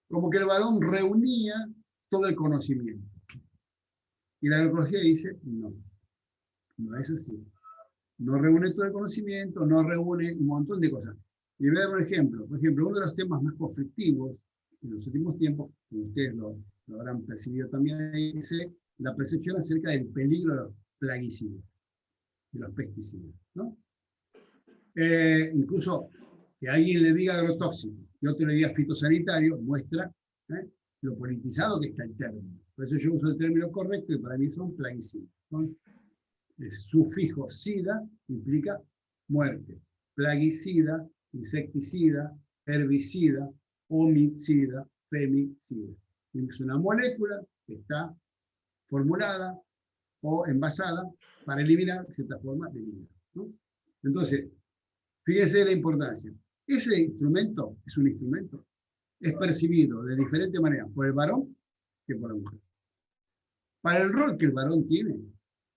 Como que el varón reunía todo el conocimiento. Y la agroecología dice, no es así. No reúne todo el conocimiento, no reúne un montón de cosas. Y voy a dar un ejemplo. Por ejemplo, uno de los temas más conflictivos en los últimos tiempos, como ustedes lo habrán percibido también, es la percepción acerca del peligro de los plaguicidas, de los pesticidas, ¿no? Incluso que alguien le diga agrotóxico y otro le diga fitosanitario, muestra lo politizado que está el término. Por eso yo uso el término correcto y para mí son plaguicidas. El sufijo sida implica muerte. Plaguicida, insecticida, herbicida, homicida, femicida. Es una molécula que está formulada o envasada para eliminar cierta forma de vida, ¿no? Entonces, fíjense la importancia. Ese instrumento es un instrumento. Es percibido de diferente manera por el varón que por la mujer. Para el rol que el varón tiene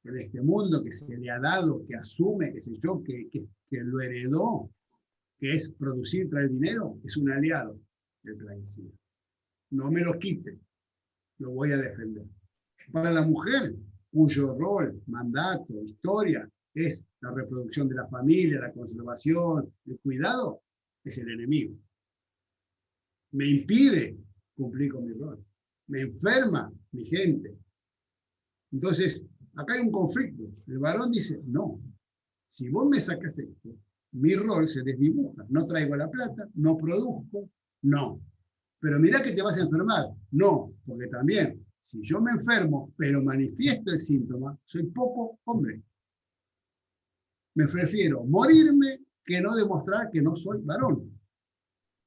en este mundo que se le ha dado, que asume, qué sé yo, que lo heredó, que es producir, traer dinero, es un aliado del plaguicida. No me lo quite, lo voy a defender. Para la mujer, cuyo rol, mandato, historia, es la reproducción de la familia, la conservación, el cuidado, es el enemigo. Me impide cumplir con mi rol. Me enferma mi gente. Entonces, acá hay un conflicto. El varón dice, no, si vos me sacas esto, mi rol se desdibuja. No traigo la plata, no produzco, no. Pero mirá que te vas a enfermar. No, porque también, si yo me enfermo, pero manifiesto el síntoma, soy poco hombre. Me prefiero morirme que no demostrar que no soy varón.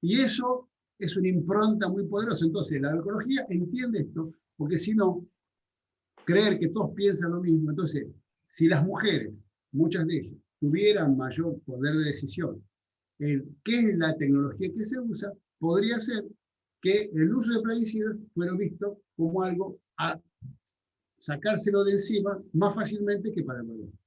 Y eso es una impronta muy poderosa. Entonces, la agroecología entiende esto, porque si no, creer que todos piensan lo mismo. Entonces, si las mujeres, muchas de ellas, tuvieran mayor poder de decisión en qué es la tecnología que se usa, podría ser que el uso de plaguicidas fuera visto como algo a sacárselo de encima más fácilmente que para el varón.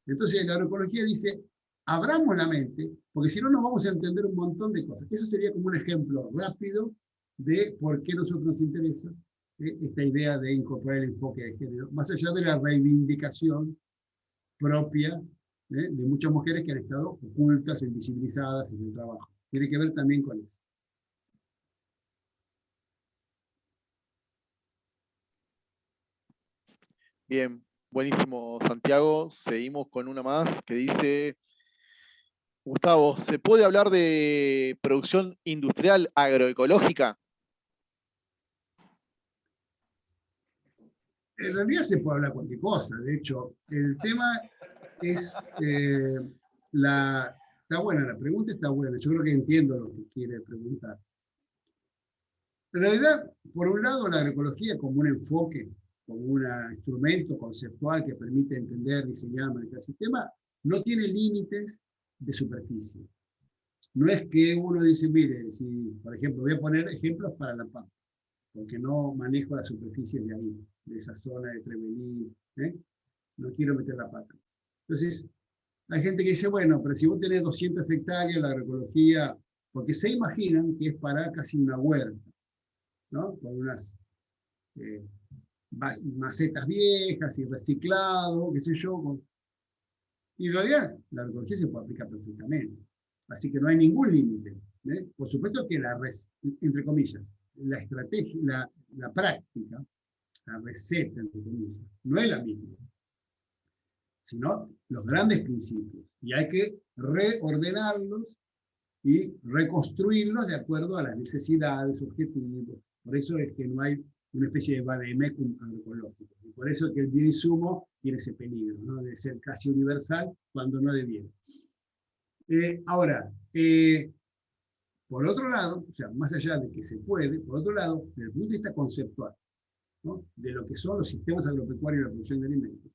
Entonces, la agroecología dice, abramos la mente, porque si no, no vamos a entender un montón de cosas. Eso sería como un ejemplo rápido de por qué a nosotros nos interesa esta idea de incorporar el enfoque de género, más allá de la reivindicación propia de muchas mujeres que han estado ocultas, invisibilizadas en el trabajo. Tiene que ver también con eso.
Bien, buenísimo, Santiago. Seguimos con una más que dice, Gustavo, ¿se puede hablar de producción industrial agroecológica?
En realidad se puede hablar cualquier cosa. De hecho, el tema es está buena, la pregunta está buena. Yo creo que entiendo lo que quiere preguntar. En realidad, por un lado, la agroecología como un enfoque, como un instrumento conceptual que permite entender, diseñar, manejar el sistema, no tiene límites de superficie. No es que uno dice, mire, si, por ejemplo, voy a poner ejemplos para La Pampa, porque no manejo la superficie de ahí, de esa zona de Trevelín, no quiero meter la pata. Entonces, hay gente que dice, bueno, pero si vos tenés 200 hectáreas, la agroecología, porque se imaginan que es para casi una huerta, ¿no? Con unas macetas viejas y reciclado, qué sé yo. Y en realidad, la agroecología se puede aplicar perfectamente. Así que no hay ningún límite. Por supuesto que entre comillas, la estrategia, la práctica, la receta, entre comillas, no es la misma, sino los grandes principios. Y hay que reordenarlos y reconstruirlos de acuerdo a las necesidades, objetivos. Por eso es que no hay una especie de vademecum agroecológico. Y por eso es que el bioinsumo tiene ese peligro, ¿no? De ser casi universal cuando no debiera. Ahora, por otro lado, o sea, más allá de que se puede, por otro lado, desde el punto de vista conceptual, ¿no? De lo que son los sistemas agropecuarios y la producción de alimentos,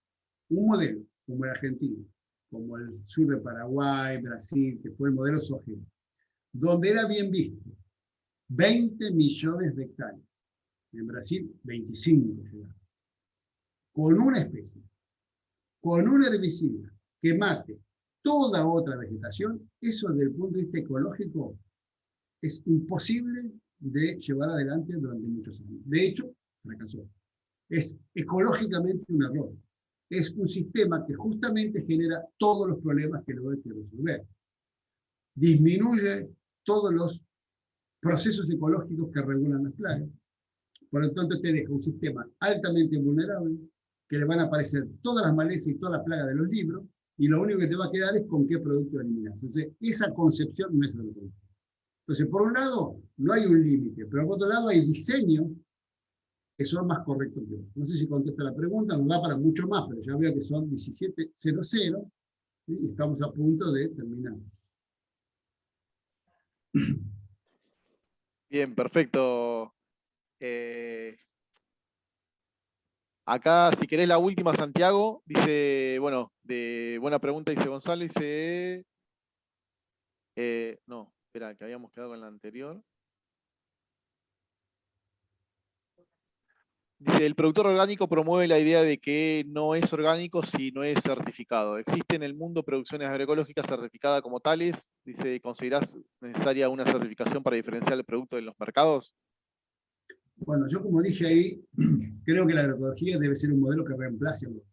un modelo como el argentino, como el sur de Paraguay, Brasil, que fue el modelo SOGEA, donde era bien visto 20 millones de hectáreas, en Brasil 25 llegaron, con una especie, con un herbicida que mate toda otra vegetación, eso desde el punto de vista ecológico es imposible de llevar adelante durante muchos años. De hecho, fracasó. Es ecológicamente un error. Es un sistema que justamente genera todos los problemas que luego hay que resolver. Disminuye todos los procesos ecológicos que regulan las plagas. Por lo tanto, te deja un sistema altamente vulnerable, que le van a aparecer todas las malezas y todas las plagas de los libros, y lo único que te va a quedar es con qué producto eliminar. Entonces, esa concepción no es agroecológica. Entonces, por un lado, no hay un límite, pero por otro lado hay diseños que son más correctos que otros. No sé si contesta la pregunta, nos da para mucho más, pero ya veo que son 17:00 y estamos a punto de terminar.
Bien, perfecto. Acá, si querés la última, Santiago, dice, bueno, de buena pregunta, dice Gonzalo, dice, no, espera, que habíamos quedado con la anterior. Dice, el productor orgánico promueve la idea de que no es orgánico si no es certificado. ¿Existe en el mundo producciones agroecológicas certificadas como tales? Dice, ¿considerás necesaria una certificación para diferenciar el producto en los mercados?
Bueno, yo como dije ahí, creo que la agroecología debe ser un modelo que reemplace al otro.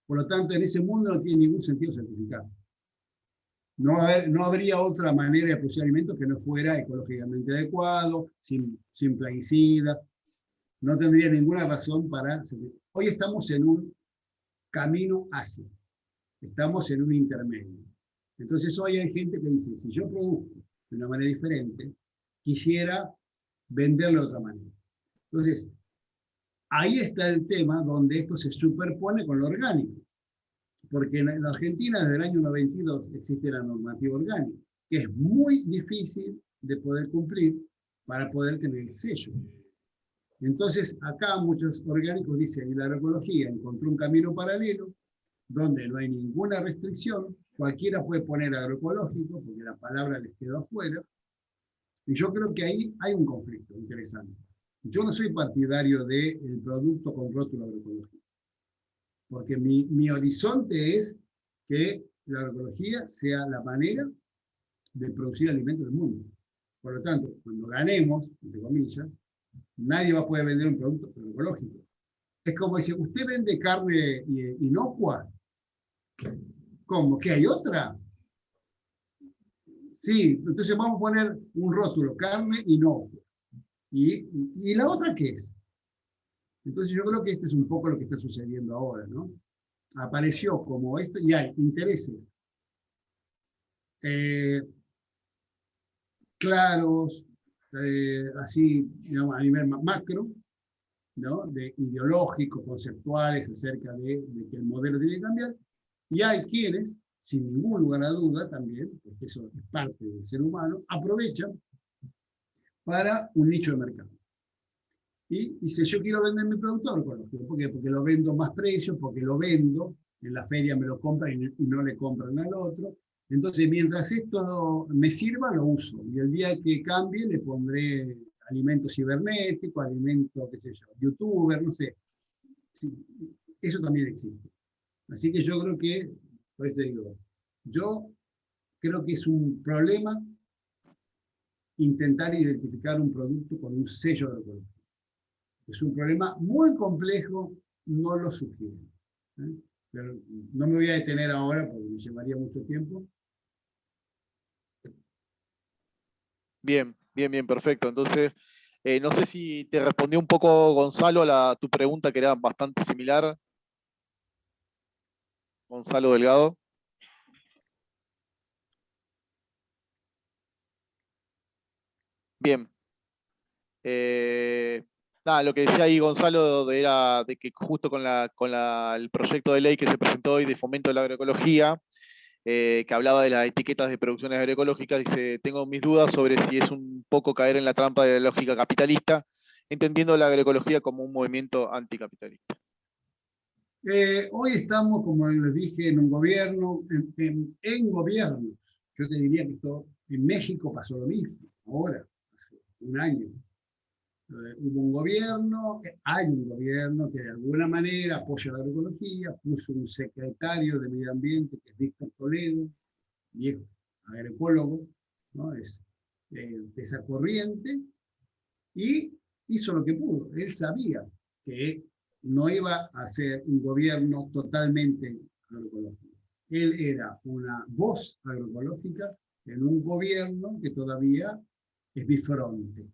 Por lo tanto, en ese mundo no tiene ningún sentido certificar. No habría otra manera de producir alimentos que no fuera ecológicamente adecuado, sin plaguicidas. No tendría ninguna razón para... Hoy estamos en un camino hacia. Estamos en un intermedio. Entonces hoy hay gente que dice, si yo produzco de una manera diferente, quisiera venderlo de otra manera. Entonces, ahí está el tema donde esto se superpone con lo orgánico. Porque en Argentina desde el año 92 existe la normativa orgánica, que es muy difícil de poder cumplir para poder tener el sello. Entonces, acá muchos orgánicos dicen, y la agroecología encontró un camino paralelo, donde no hay ninguna restricción, cualquiera puede poner agroecológico, porque la palabra les quedó afuera, y yo creo que ahí hay un conflicto interesante. Yo no soy partidario del producto con rótulo agroecológico, porque mi horizonte es que la agroecología sea la manera de producir alimentos del mundo. Por lo tanto, cuando ganemos, entre comillas, nadie va a poder vender un producto agroecológico. Es como decir, ¿usted vende carne inocua? ¿Cómo? ¿Que hay otra? Sí, entonces vamos a poner un rótulo, carne inocua. ¿Y la otra qué es? Entonces yo creo que este es un poco lo que está sucediendo ahora, ¿no? Apareció como esto y hay intereses claros, así, digamos, a nivel macro, ¿no? De ideológicos, conceptuales acerca de que el modelo tiene que cambiar, y hay quienes, sin ningún lugar a duda también, porque eso es parte del ser humano, aprovechan para un nicho de mercado. Y dice, yo quiero vender mi producto agroecológico. ¿Por qué? Porque lo vendo más precio, porque lo vendo, en la feria me lo compran y no le compran al otro. Entonces, mientras esto me sirva, lo uso. Y el día que cambie, le pondré alimentos cibernéticos, alimentos, qué sé yo, youtuber, no sé. Sí, eso también existe. Así que yo creo que, por eso digo, yo creo que es un problema intentar identificar un producto con un sello agroecológico. Es un problema muy complejo, no lo sugiero. Pero no me voy a detener ahora porque me llevaría mucho tiempo.
Bien, bien, bien, perfecto. Entonces, no sé si te respondió un poco Gonzalo a tu pregunta, que era bastante similar. Gonzalo Delgado. Bien. Nada, lo que decía ahí Gonzalo era de que justo con el proyecto de ley que se presentó hoy de fomento de la agroecología, que hablaba de las etiquetas de producciones agroecológicas, dice, tengo mis dudas sobre si es un poco caer en la trampa de la lógica capitalista, entendiendo la agroecología como un movimiento anticapitalista.
Hoy estamos, como les dije, en un gobierno, en gobiernos. Yo te diría que esto, en México pasó lo mismo, ahora, hace un año. Hubo un gobierno, hay un gobierno que de alguna manera apoya la agroecología, puso un secretario de Medio Ambiente, que es Víctor Toledo, viejo agroecólogo, ¿no? Es de esa corriente, y hizo lo que pudo. Él sabía que no iba a ser un gobierno totalmente agroecológico. Él era una voz agroecológica en un gobierno que todavía es bifronte.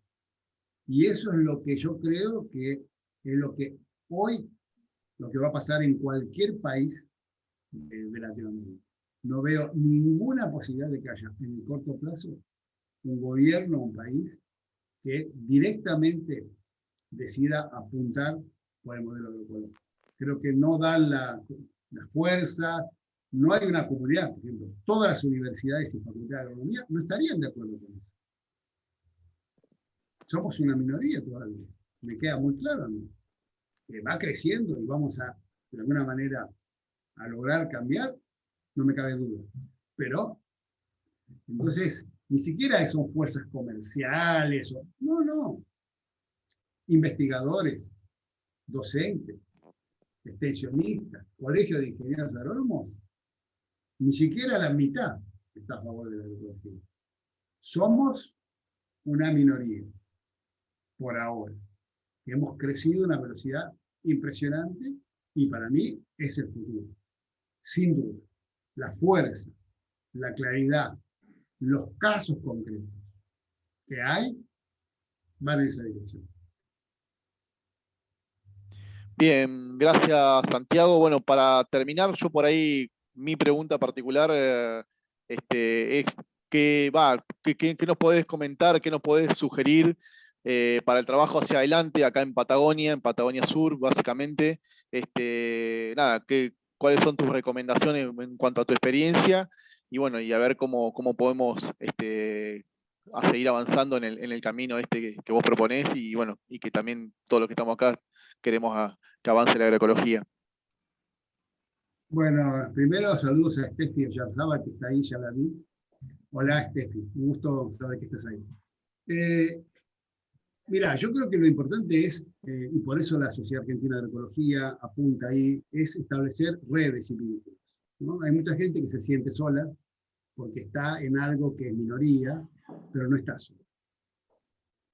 Y eso es lo que yo creo que es lo que hoy, lo que va a pasar en cualquier país de Latinoamérica. No veo ninguna posibilidad de que haya en el corto plazo un gobierno, un país, que directamente decida apuntar por el modelo agroecológico. Creo que no dan la fuerza, no hay una comunidad, por ejemplo, todas las universidades y facultades de agronomía no estarían de acuerdo con eso. Somos una minoría todavía, me queda muy claro a mí, que va creciendo y vamos a, de alguna manera, a lograr cambiar, no me cabe duda. Pero, entonces, ni siquiera son fuerzas comerciales, no. Investigadores, docentes, extensionistas, colegios de ingenieros agrónomos, ni siquiera la mitad está a favor de la agroecología. Somos una minoría, por ahora. Hemos crecido a una velocidad impresionante y para mí es el futuro. Sin duda, la fuerza, la claridad, los casos concretos que hay van en esa dirección.
Bien, gracias Santiago. Bueno, para terminar, yo por ahí, mi pregunta particular es ¿qué nos podés comentar, qué nos podés sugerir para el trabajo hacia adelante acá en Patagonia Sur, básicamente? Nada, ¿cuáles son tus recomendaciones en cuanto a tu experiencia? Y bueno, y a ver cómo podemos a seguir avanzando en el camino que vos proponés y bueno, y que también todos los que estamos acá queremos que avance la agroecología.
Bueno, primero saludos a Steffi Oyarzaba, que está ahí, ya la vi. Hola Steffi, un gusto saber que estás ahí. Mira, yo creo que lo importante es, y por eso la Sociedad Argentina de Agroecología apunta ahí, es establecer redes y vínculos. ¿no? Hay mucha gente que se siente sola porque está en algo que es minoría, pero no está sola.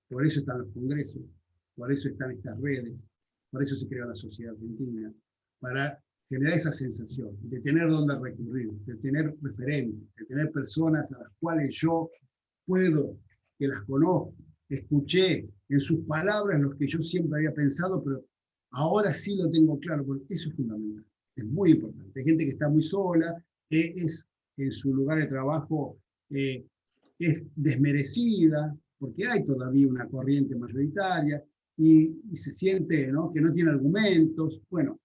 Por eso están los congresos, por eso están estas redes, por eso se creó la Sociedad Argentina, para generar esa sensación de tener dónde recurrir, de tener referentes, de tener personas a las cuales yo puedo, que las conozco, escuché en sus palabras lo que yo siempre había pensado, pero ahora sí lo tengo claro, porque eso es fundamental, es muy importante. Hay gente que está muy sola, que es en su lugar de trabajo es desmerecida, porque hay todavía una corriente mayoritaria, y se siente, ¿no?, que no tiene argumentos. Bueno,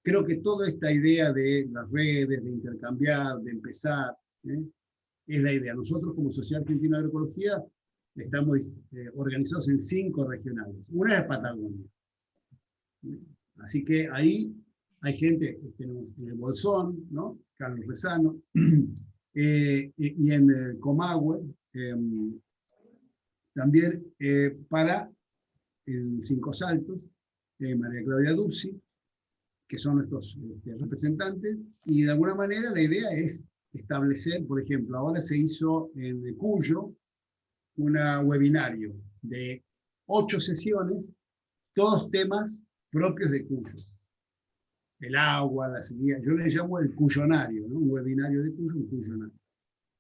creo que toda esta idea de las redes, de intercambiar, de empezar, es la idea. Nosotros como Sociedad Argentina de Agroecología estamos organizados en 5 regionales. Una es Patagonia. Así que ahí hay gente, tenemos en el Bolsón, ¿no?, Carlos Rezano, y en el Comahue, también para Cinco Saltos, María Claudia Duzzi, que son nuestros representantes, y de alguna manera la idea es establecer, por ejemplo, ahora se hizo en Cuyo un webinario de 8 sesiones, todos temas propios de Cuyo. El agua, la sequía, yo le llamo el cuyonario, ¿no? Un webinario de Cuyo, un cuyonario.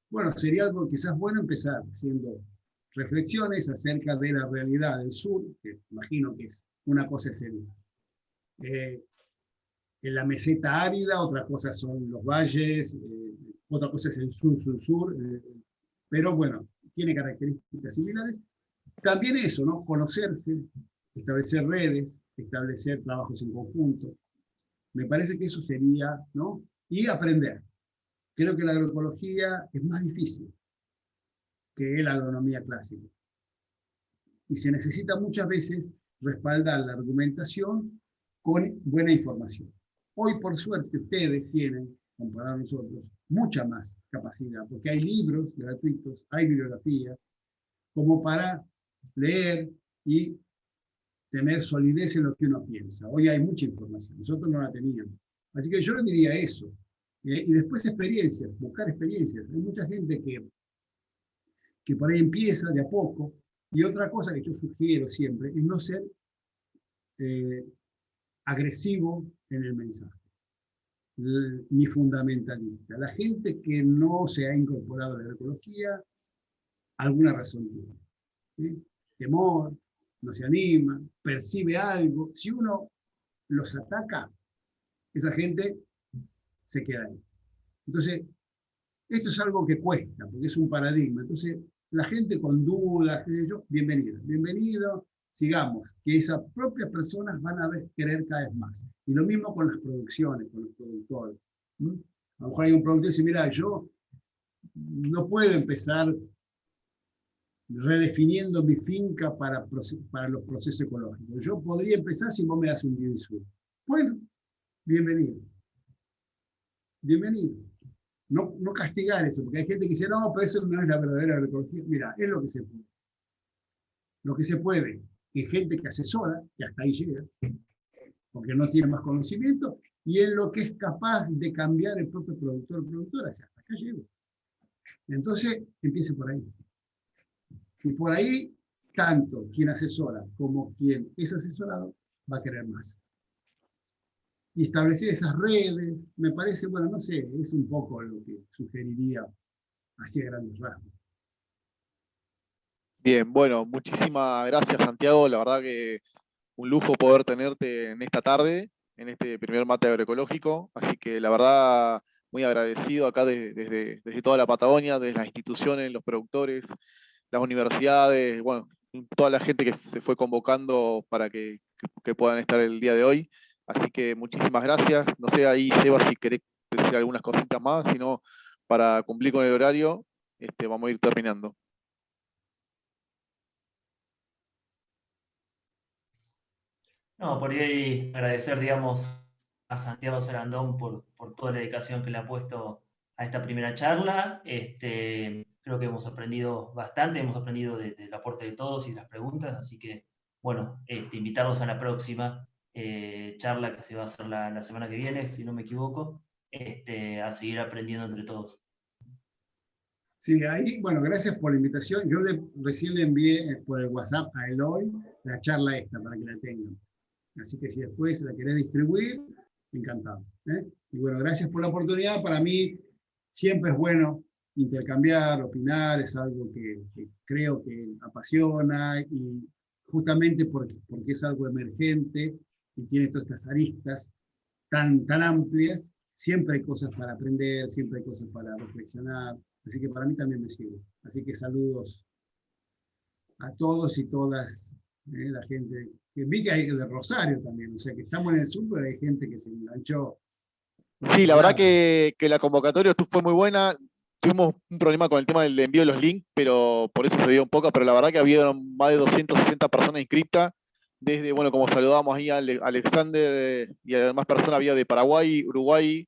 Bueno, sería algo quizás bueno empezar haciendo reflexiones acerca de la realidad del sur, que imagino que es una cosa es en la meseta árida, otra cosa son los valles, otra cosa es el sur, pero bueno, tiene características similares. También eso, ¿no? Conocerse, establecer redes, establecer trabajos en conjunto. Me parece que eso sería, ¿no? Y aprender. Creo que la agroecología es más difícil que la agronomía clásica. Y se necesita muchas veces respaldar la argumentación con buena información. Hoy, por suerte, ustedes tienen, comparado a nosotros, mucha más capacidad, porque hay libros gratuitos, hay bibliografía, como para leer y tener solidez en lo que uno piensa. Hoy hay mucha información, nosotros no la teníamos. Así que yo le diría eso. Y después experiencias, buscar experiencias. Hay mucha gente que por ahí empieza de a poco, y otra cosa que yo sugiero siempre es no ser agresivo en el mensaje, ni fundamentalista. La gente que no se ha incorporado a la agroecología, alguna razón tiene. ¿Sí? Temor, no se anima, percibe algo. Si uno los ataca, esa gente se queda ahí. Entonces, esto es algo que cuesta, porque es un paradigma. Entonces, la gente con dudas, qué sé yo, bienvenido, sigamos, que esas propias personas van a querer cada vez más. Y lo mismo con las producciones, con los productores. A lo mejor hay un productor que dice, mira, yo no puedo empezar redefiniendo mi finca para los procesos ecológicos. Yo podría empezar si vos me das un biodiesel. Bueno, bienvenido. Bienvenido. No castigar eso, porque hay gente que dice, no, pero eso no es la verdadera agroecología. Mira, es lo que se puede. Lo que se puede, en gente que asesora, que hasta ahí llega, porque no tiene más conocimiento, y en lo que es capaz de cambiar el propio productor o productora, hasta acá llega. Entonces, empiece por ahí. Y por ahí, tanto quien asesora como quien es asesorado va a querer más. Y establecer esas redes, me parece, bueno, no sé, es un poco lo que sugeriría así a grandes rasgos.
Bien, bueno, muchísimas gracias, Santiago. La verdad que un lujo poder tenerte en esta tarde, en este primer mate agroecológico. Así que la verdad, muy agradecido acá desde toda la Patagonia, desde las instituciones, los productores, las universidades, bueno, toda la gente que se fue convocando para que puedan estar el día de hoy. Así que muchísimas gracias. No sé ahí, Seba, si querés decir algunas cositas más, si no, para cumplir con el horario, vamos a ir terminando.
No, por ahí agradecer, digamos, a Santiago Sarandón por toda la dedicación que le ha puesto a esta primera charla. Creo que hemos aprendido bastante, hemos aprendido del aporte de todos y de las preguntas, así que, bueno, invitarlos a la próxima charla que se va a hacer la semana que viene, si no me equivoco. a seguir aprendiendo entre todos.
Sí, ahí, bueno, gracias por la invitación. Yo recién le envié por el WhatsApp a Eloy la charla esta para que la tengan. Así que si después la querés distribuir, encantado. Y bueno, gracias por la oportunidad. Para mí siempre es bueno intercambiar, opinar, es algo que creo que apasiona y justamente porque es algo emergente y tiene todas estas aristas tan amplias, siempre hay cosas para aprender, siempre hay cosas para reflexionar. Así que para mí también me sirve. Así que saludos a todos y todas, la gente. Que vi que hay de Rosario también, o sea que estamos en el sur, pero hay gente que se enganchó.
Sí, la verdad que la convocatoria fue muy buena. Tuvimos un problema con el tema del envío de los links, pero por eso se dio un poco, pero la verdad que había más de 260 personas inscritas, desde, bueno, como saludamos ahí a Alexander y además personas había de Paraguay, Uruguay,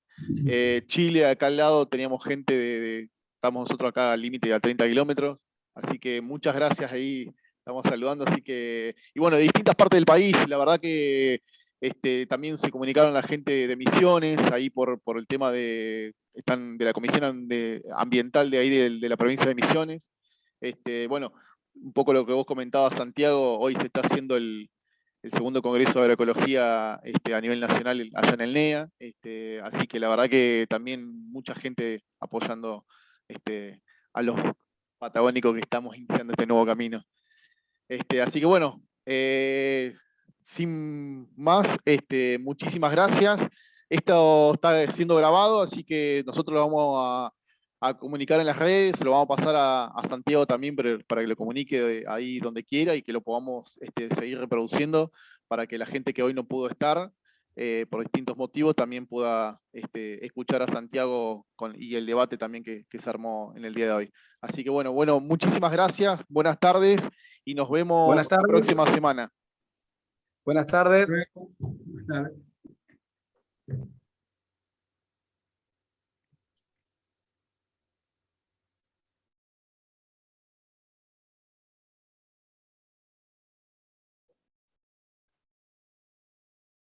Chile, acá al lado teníamos gente estamos nosotros acá al límite a 30 kilómetros, así que muchas gracias ahí, estamos saludando, así que, y bueno, de distintas partes del país, la verdad que también se comunicaron la gente de Misiones, ahí por el tema de la Comisión Ambiental de ahí de la provincia de Misiones. Bueno, un poco lo que vos comentabas, Santiago, hoy se está haciendo el segundo Congreso de Agroecología a nivel nacional allá en el NEA, así que la verdad que también mucha gente apoyando a los patagónicos que estamos iniciando este nuevo camino. Así que bueno, sin más, muchísimas gracias. Esto está siendo grabado, así que nosotros lo vamos a comunicar en las redes, lo vamos a pasar a Santiago también para que lo comunique ahí donde quiera y que lo podamos seguir reproduciendo para que la gente que hoy no pudo estar por distintos motivos también pueda escuchar a Santiago y el debate también que se armó en el día de hoy. Así que bueno, muchísimas gracias, buenas tardes y nos vemos la próxima semana.
Buenas tardes.
Buenas tardes.